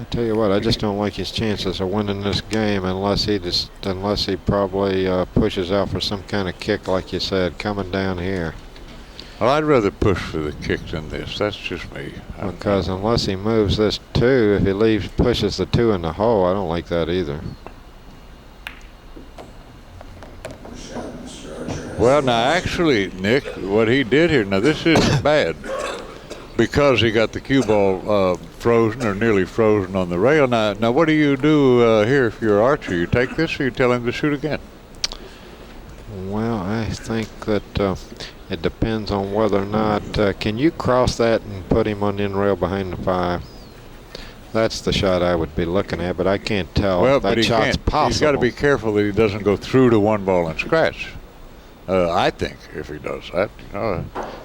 I tell you what, I just don't like his chances of winning this game unless he probably pushes out for some kind of kick, like you said, coming down here. Well, I'd rather push for the kick than this. That's just me. Because unless he moves this 2, if he pushes the 2 in the hole, I don't like that either. Well, now actually, Nick, what he did here, now this isn't bad. Because he got the cue ball frozen or nearly frozen on the rail. Now what do you do here if you're Archer? You take this or you tell him to shoot again? Well, I think that it depends on whether or not, can you cross that and put him on the end rail behind the 5? That's the shot I would be looking at, but I can't tell if that shot's possible. He's got to be careful that he doesn't go through to 1 ball and scratch. I think if he does that.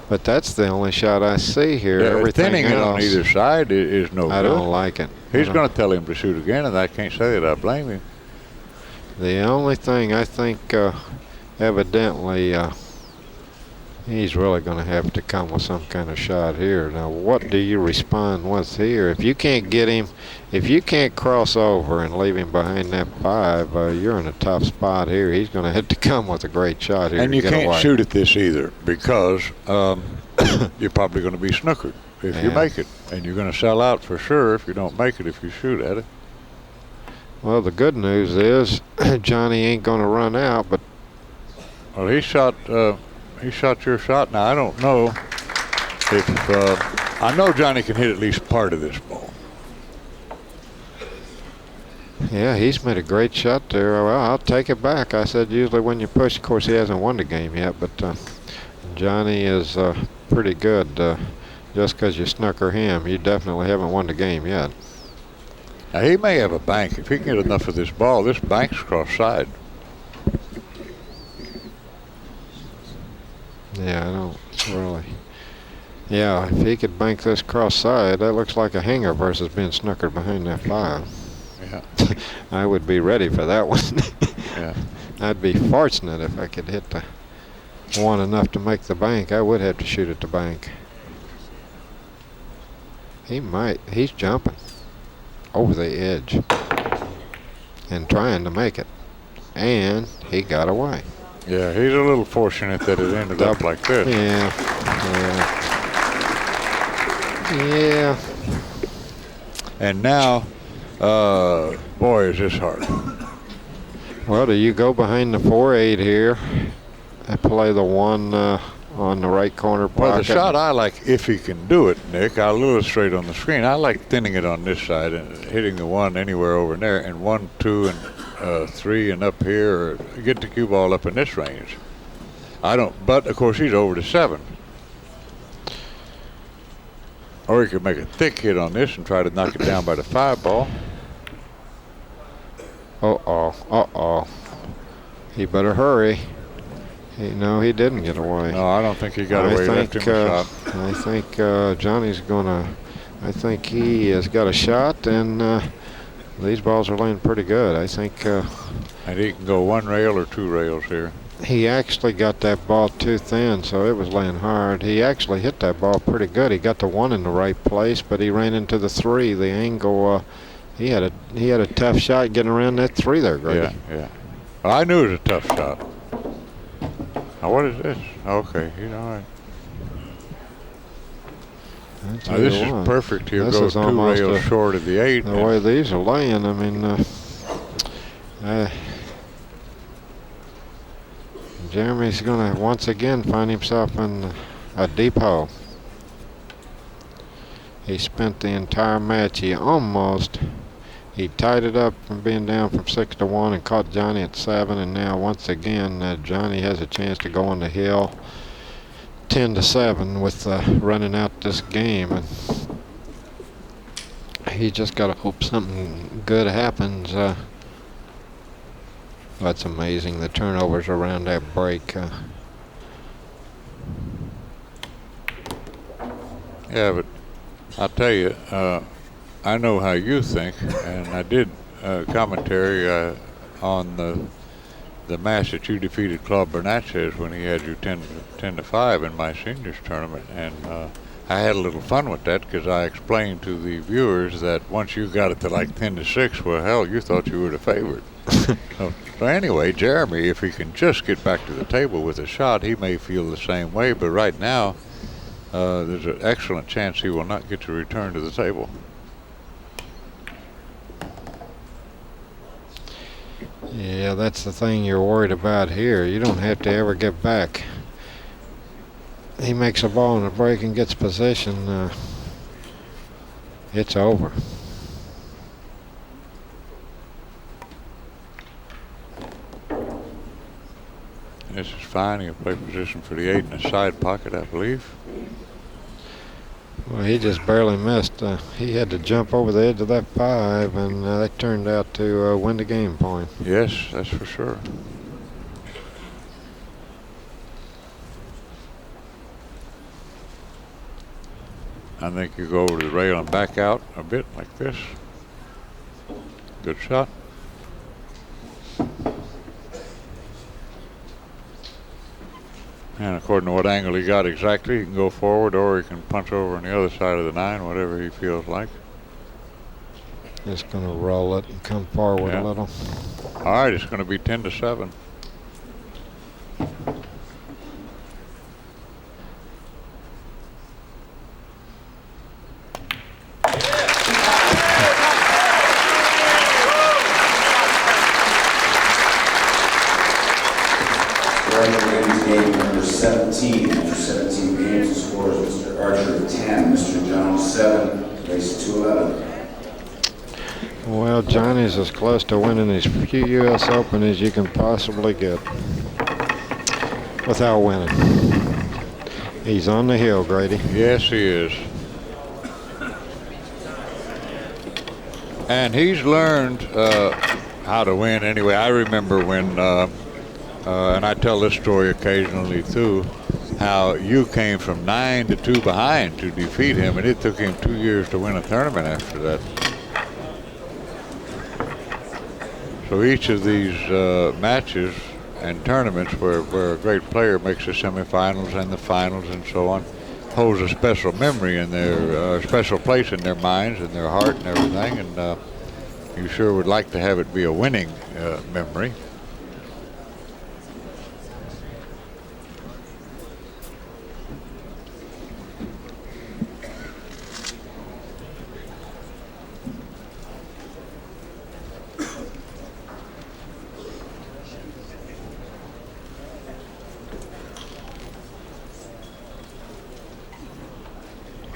But that's the only shot I see here. Yeah, everything thinning else, it on either side is no good. I don't like it. He's going to tell him to shoot again, and I can't say that I blame him. The only thing I think, evidently, he's really going to have to come with some kind of shot here. Now, what do you respond with here? If you can't get him, if you can't cross over and leave him behind that 5, you're in a tough spot here. He's going to have to come with a great shot here. And you can't shoot at this either because you're probably going to be snookered if you make it. And you're going to sell out for sure if you don't make it if you shoot at it. Well, the good news is Johnny ain't going to run out, but. Well, he shot your shot. Now, I don't know if, I know Johnny can hit at least part of this ball. Yeah, he's made a great shot there. Well, I'll take it back. I said usually when you push, of course, he hasn't won the game yet, but Johnny is pretty good. Just because you snooker him, you definitely haven't won the game yet. Now, he may have a bank. If he can get enough of this ball, this bank's cross-side. Yeah, I don't really. Yeah, if he could bank this cross side, that looks like a hanger versus being snookered behind that 5. Yeah. I would be ready for that one. Yeah. I'd be fortunate if I could hit the 1 enough to make the bank. I would have to shoot at the bank. He might. He's jumping over the edge and trying to make it. And he got away. Yeah, he's a little fortunate that it ended up like this. Yeah. Yeah. And now, boy, is this hard. Well, do you go behind the 4-8 here and play the 1 on the right corner pocket? Well, the shot I like, if he can do it, Nick, I'll illustrate on the screen. I like thinning it on this side and hitting the 1 anywhere over there, and 1, 2, and 3, and up here, or get the cue ball up in this range. I don't, but of course he's over to 7. Or he could make a thick hit on this and try to knock it down by the 5 ball. Uh-oh. He better hurry. No, he didn't get away. No, I don't think he got away. Left him a shot. I think Johnny's gonna. I think he has got a shot, and these balls are laying pretty good. I think. And he can go 1 rail or 2 rails here. He actually got that ball too thin, so it was laying hard. He actually hit that ball pretty good. He got the 1 in the right place, but he ran into the 3. The angle. He had a tough shot getting around that 3 there, Grady. Yeah. Well, I knew it was a tough shot. Now what is this? Okay, he's all right. Now this is perfect here. Goes 2 rails short of the 8. The way these are laying, I mean, Jeremy's going to once again find himself in a deep hole. He spent the entire match. He tied it up from being down from 6 to 1 and caught Johnny at 7. And now once again, Johnny has a chance to go on the hill 10 to 7 with running out this game. And he just got to hope something good happens. That's amazing, the turnovers around that break. Yeah, but I'll tell you, I know how you think, and I did commentary on the match that you defeated Claude Bernatchez when he had you 10 to 5 in my seniors tournament, and I had a little fun with that because I explained to the viewers that once you got it to like 10 to 6, well, hell, you thought you were the favorite. So anyway, Jeremy, if he can just get back to the table with a shot, he may feel the same way. But right now, there's an excellent chance he will not get to return to the table. Yeah, that's the thing you're worried about here. You don't have to ever get back. He makes a ball in a break and gets position. It's over. This is fine. He'll play position for the 8 in the side pocket, I believe. Well, he just barely missed. He had to jump over the edge of that 5, and that turned out to win the game point. Yes, that's for sure. I think you go over to the rail and back out a bit like this. Good shot. And according to what angle he got exactly, he can go forward or he can punch over on the other side of the 9, whatever he feels like. Just going to roll it and come forward a little. All right, it's going to be 10 to 7. Game number 17. After 17 games, the score is Mr. Archer 10, Mr. Jones 7, race 211. Well, Johnny's as close to winning his few U.S. Open as you can possibly get without winning. He's on the hill, Grady. Yes, he is. And he's learned how to win anyway. I remember when, and I tell this story occasionally too, how you came from 9 to 2 behind to defeat him, and it took him 2 years to win a tournament after that. So each of these matches and tournaments where a great player makes the semifinals and the finals and so on holds a special memory in their special place in their minds and their heart and everything, and you sure would like to have it be a winning memory.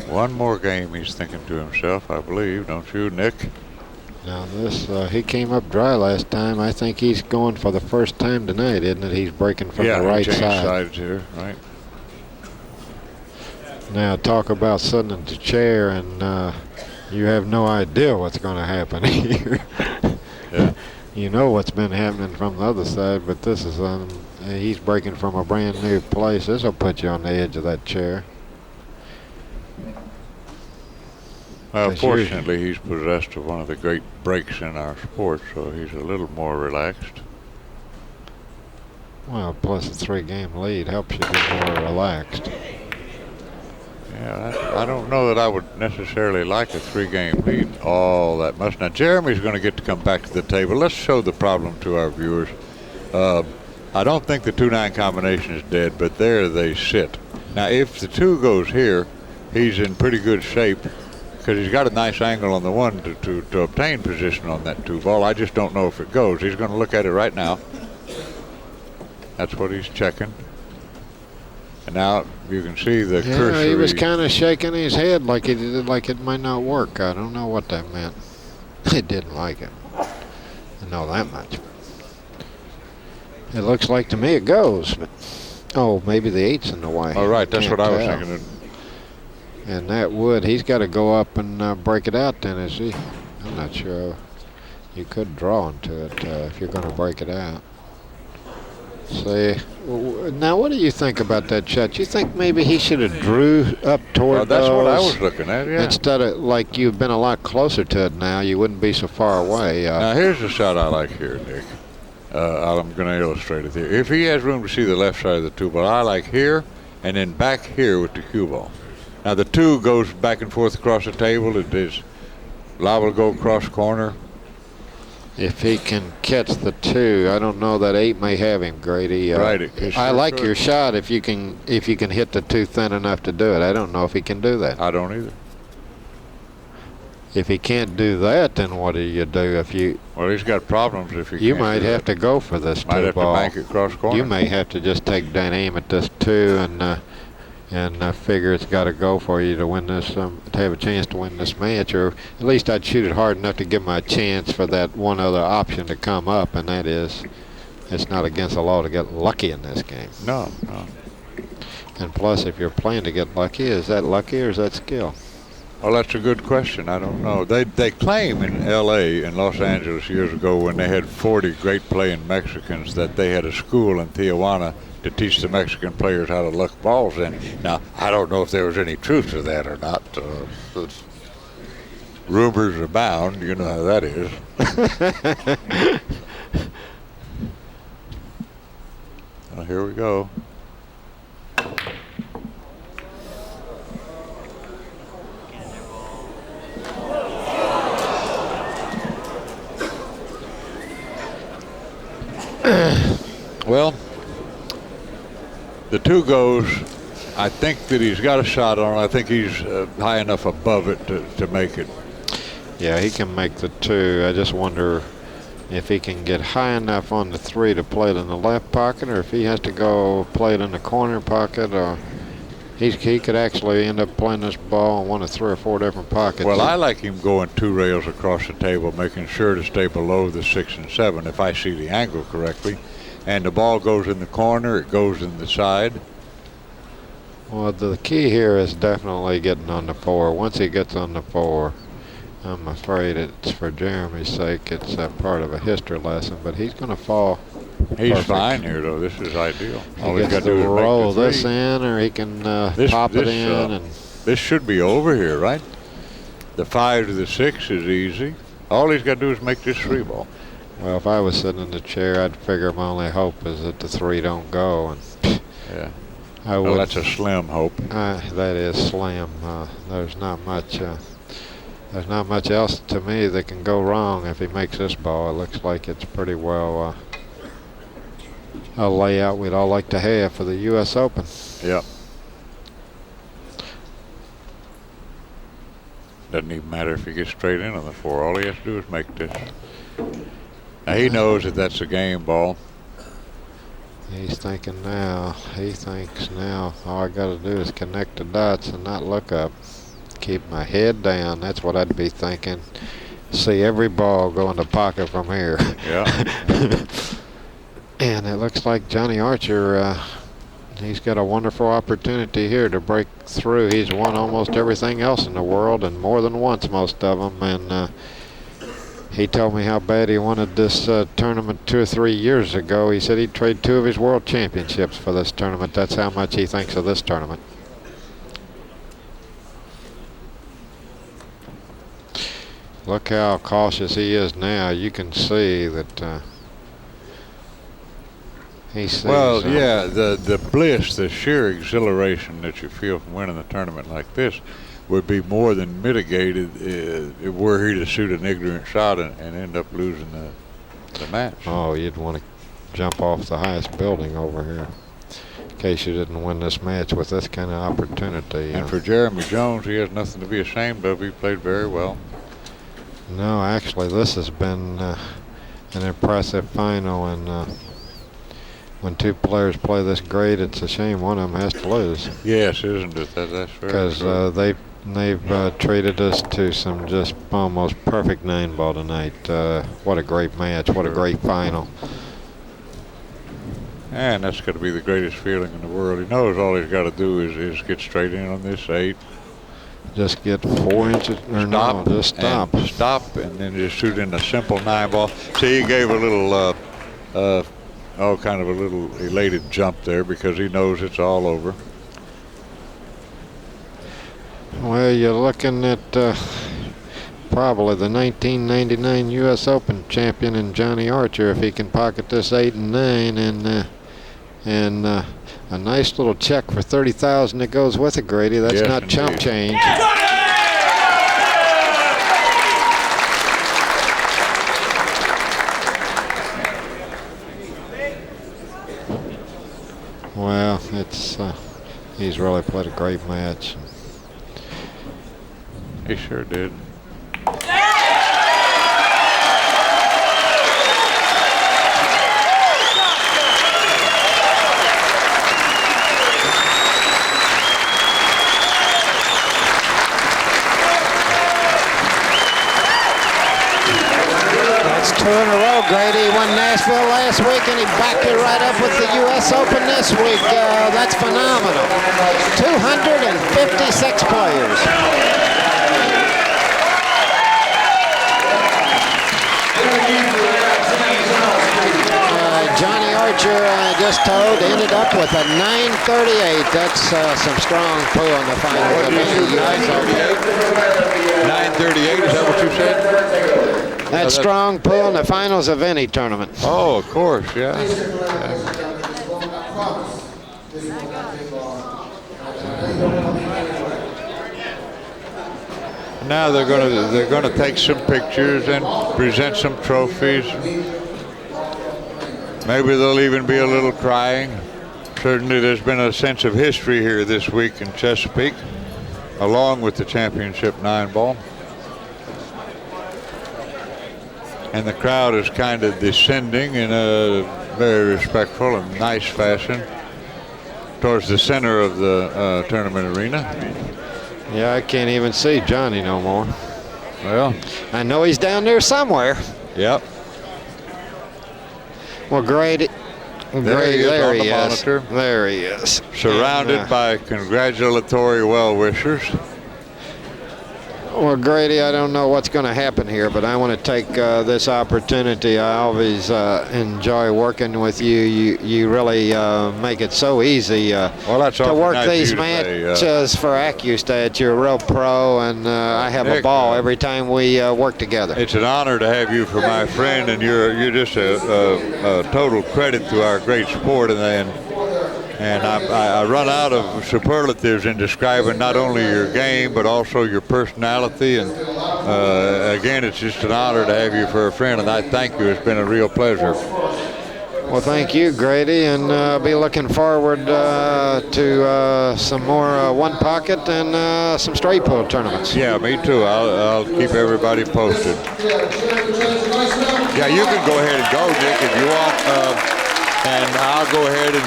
One more game, he's thinking to himself, I believe, don't you, Nick? Now this, he came up dry last time. I think he's going for the first time tonight, isn't it? He's breaking from the right side. Yeah, sides here, right. Now talk about sitting in the chair and you have no idea what's going to happen here. Yeah. You know what's been happening from the other side, but this is, he's breaking from a brand new place. This will put you on the edge of that chair. Well, fortunately, he's possessed of one of the great breaks in our sport, so he's a little more relaxed. Well, plus a 3-game lead helps you get more relaxed. Yeah, I don't know that I would necessarily like a 3-game lead all that much. Now, Jeremy's going to get to come back to the table. Let's show the problem to our viewers. I don't think the 2-9 combination is dead, but there they sit. Now, if the 2 goes here, he's in pretty good shape, because he's got a nice angle on the 1 to obtain position on that 2 ball. I just don't know if it goes. He's going to look at it right now. That's what he's checking. And now you can see the cursor. He was kind of shaking his head like it might not work. I don't know what that meant. He didn't like it. I know that much. It looks like to me it goes, but maybe the 8's in the way. All right, that's what I was thinking. And that would, he's got to go up and break it out then, is he? I'm not sure. You could draw into it if you're going to break it out. See, now what do you think about that shot? You think maybe he should have drew up toward that's those? what I was looking at, yeah. Instead of, like, you've been a lot closer to it now, you wouldn't be so far away. Now here's the shot I like here, Nick. I'm going to illustrate it here. If he has room to see the left side of the 2 ball, I like here and then back here with the cue ball. Now the 2 goes back and forth across the table. It is liable to go across corner. If he can catch the 2, I don't know, that 8 may have him, Grady. Right. I like your shot if you can hit the 2 thin enough to do it. I don't know if he can do that. I don't either. If he can't do that, then what do you do if you? Well, he's got problems if he. You might have to go for this 2 ball. Might have to bank it across corner. You may have to just take down aim at this 2 and figure it's got to go for you to win this, to have a chance to win this match, or at least I'd shoot it hard enough to give him a chance for that one other option to come up, and that is, it's not against the law to get lucky in this game. No. And plus, if you're playing to get lucky, is that lucky or is that skill? Well, that's a good question. I don't know. They claim in L.A. and Los Angeles years ago when they had 40 great playing Mexicans that they had a school in Tijuana to teach the Mexican players how to luck balls in. Now, I don't know if there was any truth to that or not. Rumors abound. You know how that is. Well, here we go. Well, the 2 goes. I think that he's got a shot on it. I think he's high enough above it to make it. Yeah, he can make the 2. I just wonder if he can get high enough on the 3 to play it in the left pocket, or if he has to go play it in the corner pocket, or he could actually end up playing this ball in one of 3 or 4 different pockets. Well, I like him going 2 rails across the table, making sure to stay below the 6 and 7, if I see the angle correctly. And the ball goes in the corner, it goes in the side. Well, the key here is definitely getting on the 4. Once he gets on the 4, I'm afraid it's, for Jeremy's sake, it's a part of a history lesson, but he's going to fall He's perfect. fine here, though. This is ideal. All He he's got gets to to do is make roll the this three. in, or he can pop it in. And This should be over here, right? The 5 to the 6 is easy. All he's got to do is make this 3 ball. well, if I was sitting in the chair, I'd figure my only hope is that the 3 don't go. And Yeah. I Well, would. that's a slim hope. That is slim. There's not much. There's not much else to me that can go wrong if he makes this ball. It looks like it's pretty well a layout we'd all like to have for the U.S. Open. Yep. Doesn't even matter if he gets straight in on the 4. All he has to do is make this. Now he knows that that's a game ball. He's thinking now. He thinks now. All I got to do is connect the dots and not look up. Keep my head down. That's what I'd be thinking. See every ball go in the pocket from here. Yeah. And it looks like Johnny Archer, he's got a wonderful opportunity here to break through. He's won almost everything else in the world, and more than once, most of them. And he told me how bad he wanted this tournament 2 or 3 years ago. He said he'd trade 2 of his world championships for this tournament. That's how much he thinks of this tournament. Look how cautious he is now. You can see that he sees. Well, yeah, the bliss, the sheer exhilaration that you feel from winning a tournament like this would be more than mitigated were he to shoot an ignorant shot and end up losing the match. Oh, you'd want to jump off the highest building over here in case you didn't win this match with this kind of opportunity. And for Jeremy Jones, he has nothing to be ashamed of. He played very well. No, actually, this has been an impressive final, and when 2 players play this great, it's a shame one of them has to lose. Yes, isn't it? That's very Because they've treated us to some just almost perfect 9-ball tonight. What a great match! What a great final! And that's got to be the greatest feeling in the world. He knows all he's got to do is get straight in on this 8. Just get 4 inches, or no, just stop. And stop, and then just shoot in a simple 9-ball. See, he gave a little, kind of a little elated jump there because he knows it's all over. Well, you're looking at probably the 1999 U.S. Open champion in Johnny Archer if he can pocket this 8 and 9, and a nice little check for $30,000 that goes with it, Grady. That's yes, not indeed. chump change. Well, it's he's really played a great match. He sure did. That's 2 in a row, Grady. He won Nashville last week, and he backed it right up with the U.S. Open this week. That's phenomenal. 256 players. Johnny Archer, just told, ended up with a 938. That's some strong pull on the final. 938, is that what you said? That's strong pull in the finals of any tournament. Oh, of course, yeah. Now they're gonna take some pictures and present some trophies. Maybe there'll even be a little crying. Certainly there's been a sense of history here this week in Chesapeake, along with the championship 9-ball. And the crowd is kind of descending in a very respectful and nice fashion towards the center of the tournament arena. Yeah, I can't even see Johnny no more. Well, I know he's down there somewhere. yep. Well, Grady, There he is on the is. monitor. There he is. Surrounded And, by congratulatory well-wishers. Well, Grady, I don't know what's going to happen here, but I want to take this opportunity. I always enjoy working with you. You really make it so easy to work these matches for ACCUSTATS. You're a real pro, and I have a ball every time we work together. It's an honor to have you for my friend, and you're just a total credit to our great sport. And I run out of superlatives in describing not only your game, but also your personality. And again, it's just an honor to have you for a friend, and I thank you. It's been a real pleasure. Well, thank you, Grady, and be looking forward to some more one pocket and some straight pool tournaments. Yeah, me too. I'll keep everybody posted. Yeah, you can go ahead and go, Dick, if you want, and I'll go ahead and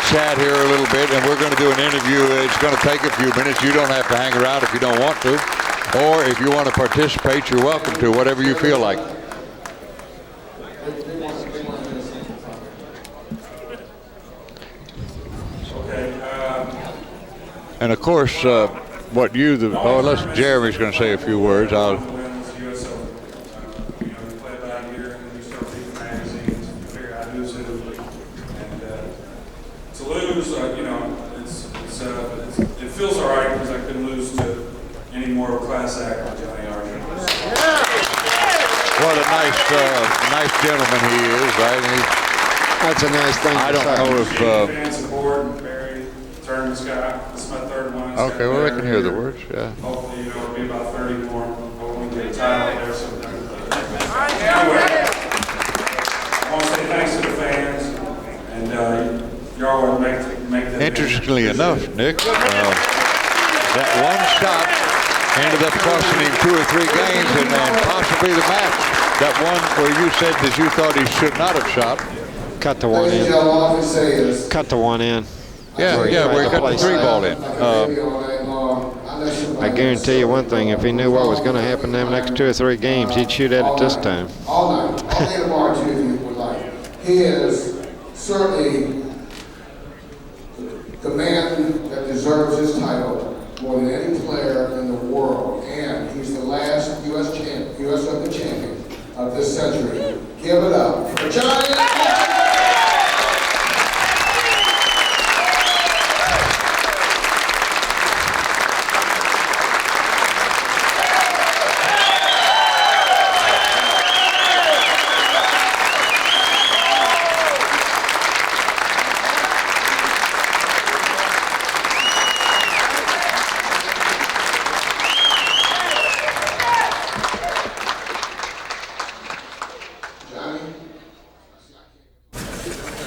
chat here a little bit, and we're going to do an interview. It's going to take a few minutes. You don't have to hang around if you don't want to, or if you want to participate, you're welcome to, whatever you feel like. And of course, Jeremy's going to say a few words. It feels all right because I couldn't lose to any more class act like Johnny Archer. What a nice gentleman he is, right? That's a nice thing. I don't know if fan support and Barry tournament's got. This is my third one. Okay, well, I can hear the words. Yeah. Hopefully, it'll be about 30 more. Hopefully, we get a title there. So anyway, I want to say thanks to the fans, and y'all will make that. Interestingly enough, Nick, that one shot ended up costing him 2 or 3 games and possibly the match. That one where you said that you thought he should not have shot. Cut the one in. Cut the one in. Yeah, where he got the 3-ball in. I guarantee you one thing, if he knew what was going to happen in the next 2 or 3 games, he'd shoot at it this time. All night. All day tomorrow, too, if you would like. He is certainly the man that deserves this title more than any player in the world, and he's the last U.S. Open champion of this century. Give it up for Johnny.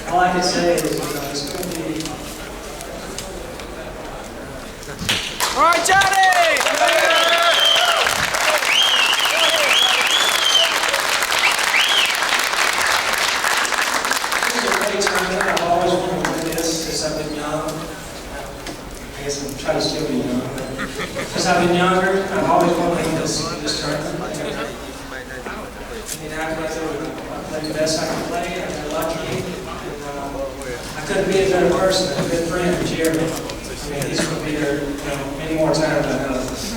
All I can say is, it's going to be... All right, Johnny! This is a great tournament. I've always wanted to win this since I've been young. I guess I'm trying to still be young. Since I've been younger, I've always wanted to win this tournament. I played the best I could play. I got lucky. I couldn't be a better person than a good friend, Jeremy. I mean, he's going to be there, many more times than others.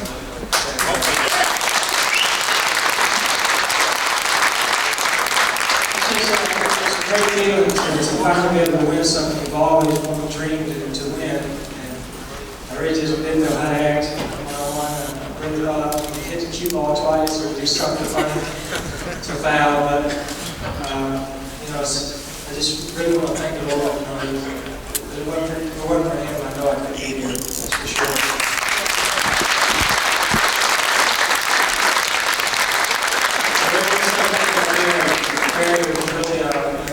It's a great feeling to finally be able to win something you've always wanted to dream to win. And I really just didn't know how to act one-on-one. I really thought I would hit the cue ball twice or do something funny to foul, but I just really want to thank the Lord. If it wasn't for him, I know I couldn't be here. That's for sure.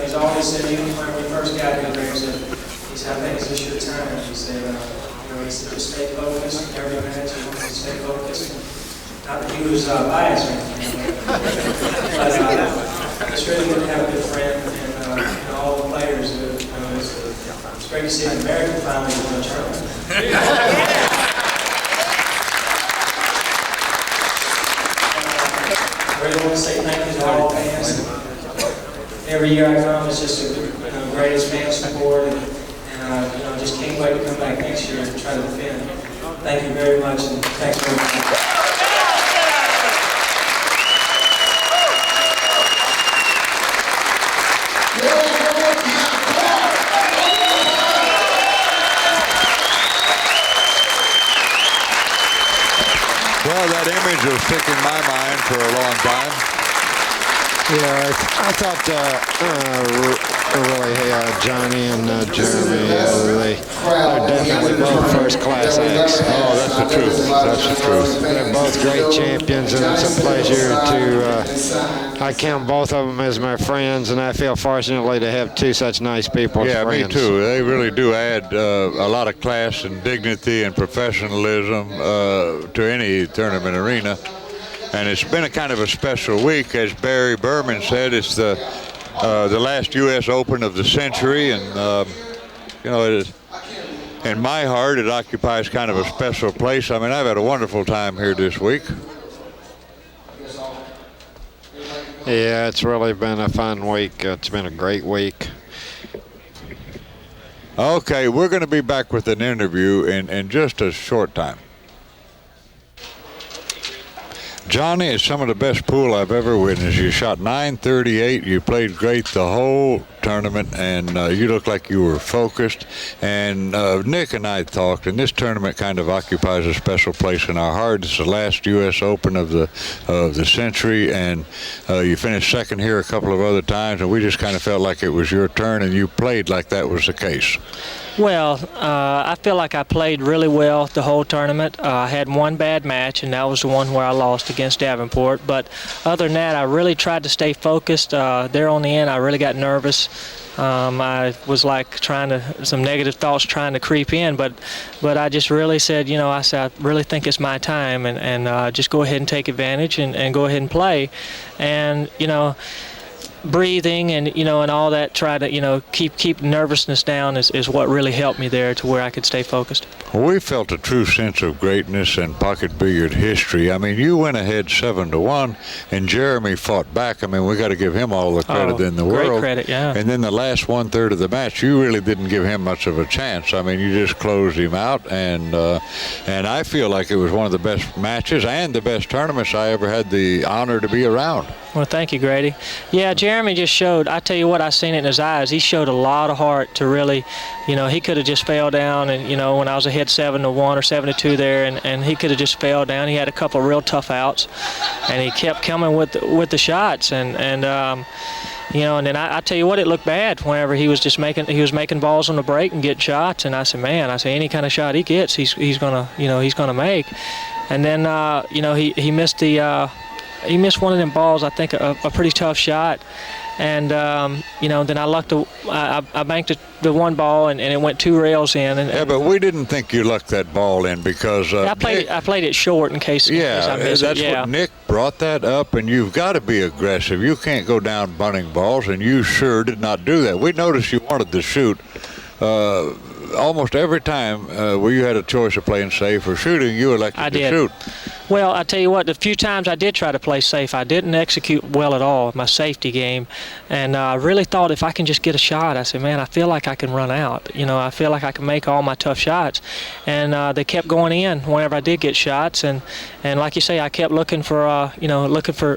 He's always said, even when we first got here, he said, I think it's just your time. He said, just stay focused. Every match, you want to stay focused. Not that he was biased or anything, but it's really good to have a good friend and all the players. It's great to see an American finally win a tournament. I really want to say thank you to all fans. Every year I come, it's just the greatest fan support, and just can't wait to come back next year and try to defend. Thank you very much, and thanks very much. Well, that image will stick in my mind for a long time. Yeah, I thought really Johnny and Jeremy, they're definitely both first-class acts. Oh, that's the truth. That's the truth. They're both great champions, and it's a pleasure to, I count both of them as my friends, and I feel fortunately to have two such nice people as friends. Yeah, me too. They really do add a lot of class and dignity and professionalism to any tournament arena. And it's been a kind of a special week. As Barry Berman said, it's the last U.S. Open of the century, and you know, it is, in my heart, it occupies kind of a special place. I mean, I've had a wonderful time here this week. Yeah, it's really been a fun week. It's been a great week. Okay, we're going to be back with an interview in just a short time. Johnny, it's some of the best pool I've ever witnessed. You shot 938. You played great the whole tournament, and you looked like you were focused. And Nick and I talked, and this tournament kind of occupies a special place in our heart. It's the last U.S. Open of the century, and you finished second here a couple of other times, and we just kind of felt like it was your turn, and you played like that was the case. Well, I feel like I played really well the whole tournament. I had one bad match, and that was the one where I lost against Davenport. But other than that, I really tried to stay focused. There on the end, I really got nervous. I was like some negative thoughts trying to creep in, but I just really said, you know, I really think it's my time, and just go ahead and take advantage and go ahead and play. And, you know, breathing and, you know, and all that, try to, you know, keep nervousness down is what really helped me there to where I could stay focused. Well, we felt a true sense of greatness in pocket billiard history. I mean, you went ahead 7-1, and Jeremy fought back. I mean, we got to give him all the credit in the world. Great credit, yeah. And then the last 1/3 of the match, you really didn't give him much of a chance. I mean, you just closed him out, and I feel like it was one of the best matches and the best tournaments I ever had the honor to be around. Well, thank you, Grady. Yeah, Jeremy just showed, I tell you what, I seen it in his eyes. He showed a lot of heart to really, you know, he could have just fell down, and, you know, when I was ahead 7-1 or 7-2 there, and he could have just fell down. He had a couple of real tough outs, and he kept coming with the shots, and you know, and then I tell you what, it looked bad whenever he was making balls on the break and getting shots, and I said, man, any kind of shot he gets, he's gonna make. And then you know, he missed he missed one of them balls, I think a pretty tough shot. And, you know, then I banked the one ball, and it went 2 rails in. Yeah, but we didn't think you lucked that ball in because I played it short in case I missed it. What Nick brought that up, and you've got to be aggressive. You can't go down bunting balls, and you sure did not do that. We noticed you wanted to shoot almost every time where you had a choice of playing safe or shooting, you elected to shoot. Well, I tell you what, the few times I did try to play safe, I didn't execute well at all my safety game, and I really thought if I can just get a shot, I said, man, I feel like I can run out. You know, I feel like I can make all my tough shots, and they kept going in whenever I did get shots, and like you say, I kept looking for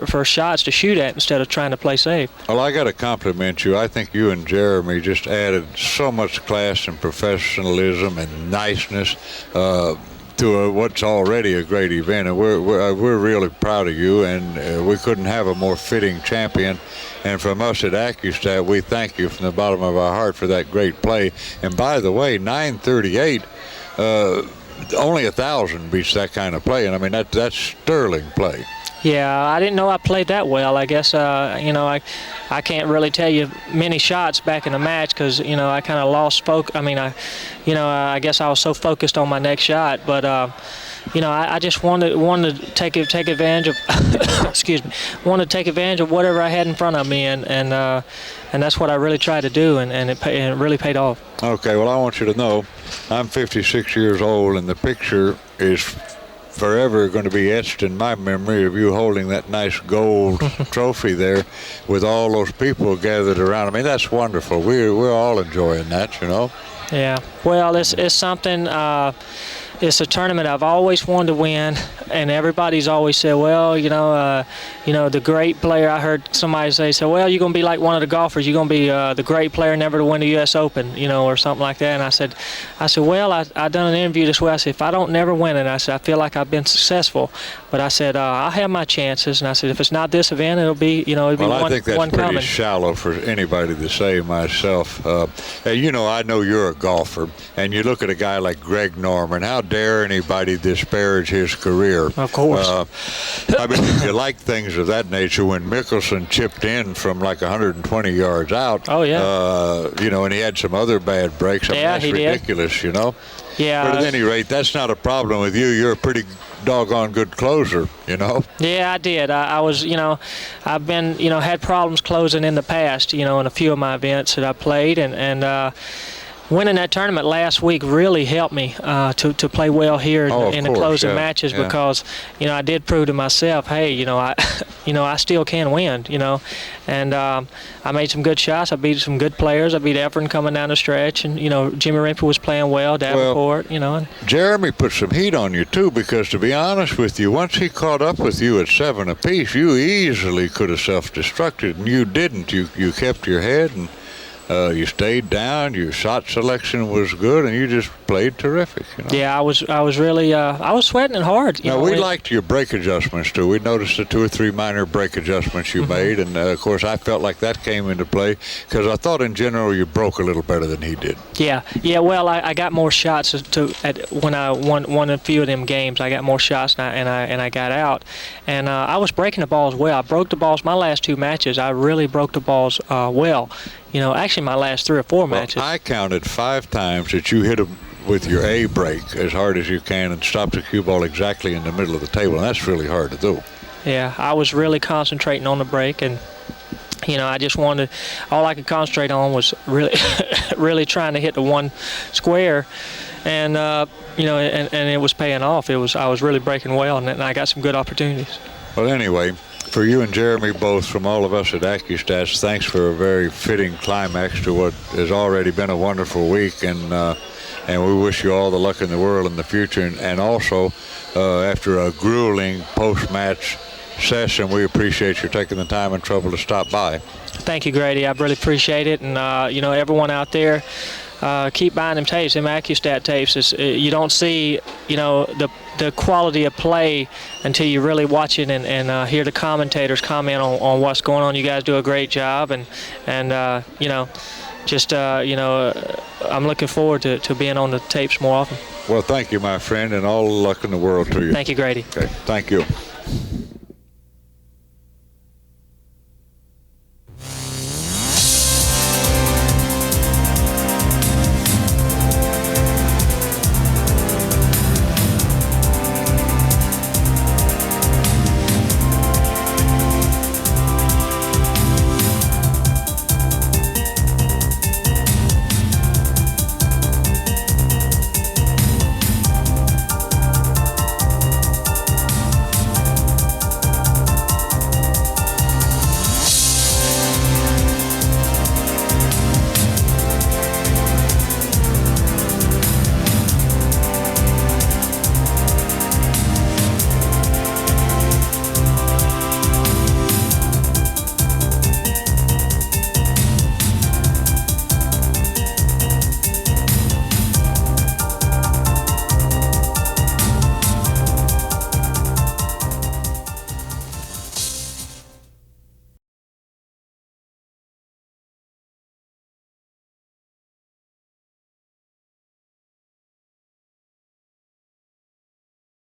for shots to shoot at instead of trying to play safe. Well, I got to compliment you. I think you and Jeremy just added so much class and professionalism and niceness to what's already a great event, and we're really proud of you, and we couldn't have a more fitting champion. And from us at ACCUSTATS, we thank you from the bottom of our heart for that great play. And by the way, 938, only 1,000 beats that kind of play, and I mean that's sterling play. Yeah, I didn't know I played that well. I guess, you know, I can't really tell you many shots back in the match because, you know, I kind of lost focus. I mean, I guess I was so focused on my next shot. But, you know, I just wanted to take advantage of, wanted to take advantage of whatever I had in front of me, and that's what I really tried to do, and it really paid off. Okay, well, I want you to know I'm 56 years old, and the picture is forever going to be etched in my memory of you holding that nice gold trophy there with all those people gathered around. I mean, that's wonderful. We're all enjoying that, you know. Yeah. Well, it's something. it's a tournament I've always wanted to win, and everybody's always said, well, the great player. I heard somebody say, well, you're gonna be like one of the golfers. You're gonna be the great player never to win the U.S. Open, or something like that. And I said, well, I done an interview this way. I said, if I don't never win it, I said, I feel like I've been successful. But I said, I'll have my chances. And I said, if it's not this event, it'll be, it'll be one coming. Well, I think that's pretty shallow for anybody to say myself. I know you're a golfer, and you look at a guy like Greg Norman. How dare anybody disparage his career? Of course. If you like things of that nature, when Mickelson chipped in from like 120 yards out, oh yeah, and he had some other bad breaks. That's ridiculous, Yeah. But at any rate, that's not a problem with you. You're a pretty doggone good closer, Yeah, I did. I was, I've been, had problems closing in the past, in a few of my events that I played, and winning that tournament last week really helped me to play well here in the closing matches because, I did prove to myself, hey, I still can win, and I made some good shots. I beat some good players. I beat Efren coming down the stretch, and Jimmy Rimper was playing well, Davenport, and Jeremy put some heat on you too, because to be honest with you, once he caught up with you at 7 apiece, you easily could have self-destructed, and you didn't. You kept your head, and you stayed down. Your shot selection was good, and you just played terrific. Yeah, I was really I was sweating it hard. We liked your break adjustments too. We noticed the 2 or 3 minor break adjustments you made, and of course I felt like that came into play because I thought in general you broke a little better than he did. Yeah. Well, I got more shots when I won a few of them games. I got more shots, and I got out, and I was breaking the balls well. I broke the balls my last 2 matches. I really broke the balls well. Actually my last 3 or 4 matches. I counted 5 times that you hit them with your A break as hard as you can and stop the cue ball exactly in the middle of the table, and that's really hard to do. Yeah, I was really concentrating on the break, and I just wanted, all I could concentrate on was really trying to hit the one square, and and it was paying off. I was really breaking well, and I got some good opportunities. Well, anyway, for you and Jeremy both, from all of us at ACCUSTATS, thanks for a very fitting climax to what has already been a wonderful week, and we wish you all the luck in the world in the future. And also, after a grueling post-match session, we appreciate you taking the time and trouble to stop by. Thank you, Grady. I really appreciate it, and everyone out there, keep buying them tapes, them ACCUSTAT tapes. You don't see, the quality of play until you really watch it and hear the commentators comment on what's going on. You guys do a great job, and I'm looking forward to being on the tapes more often. Well, thank you, my friend, and all the luck in the world to you. Thank you, Grady. Okay, thank you.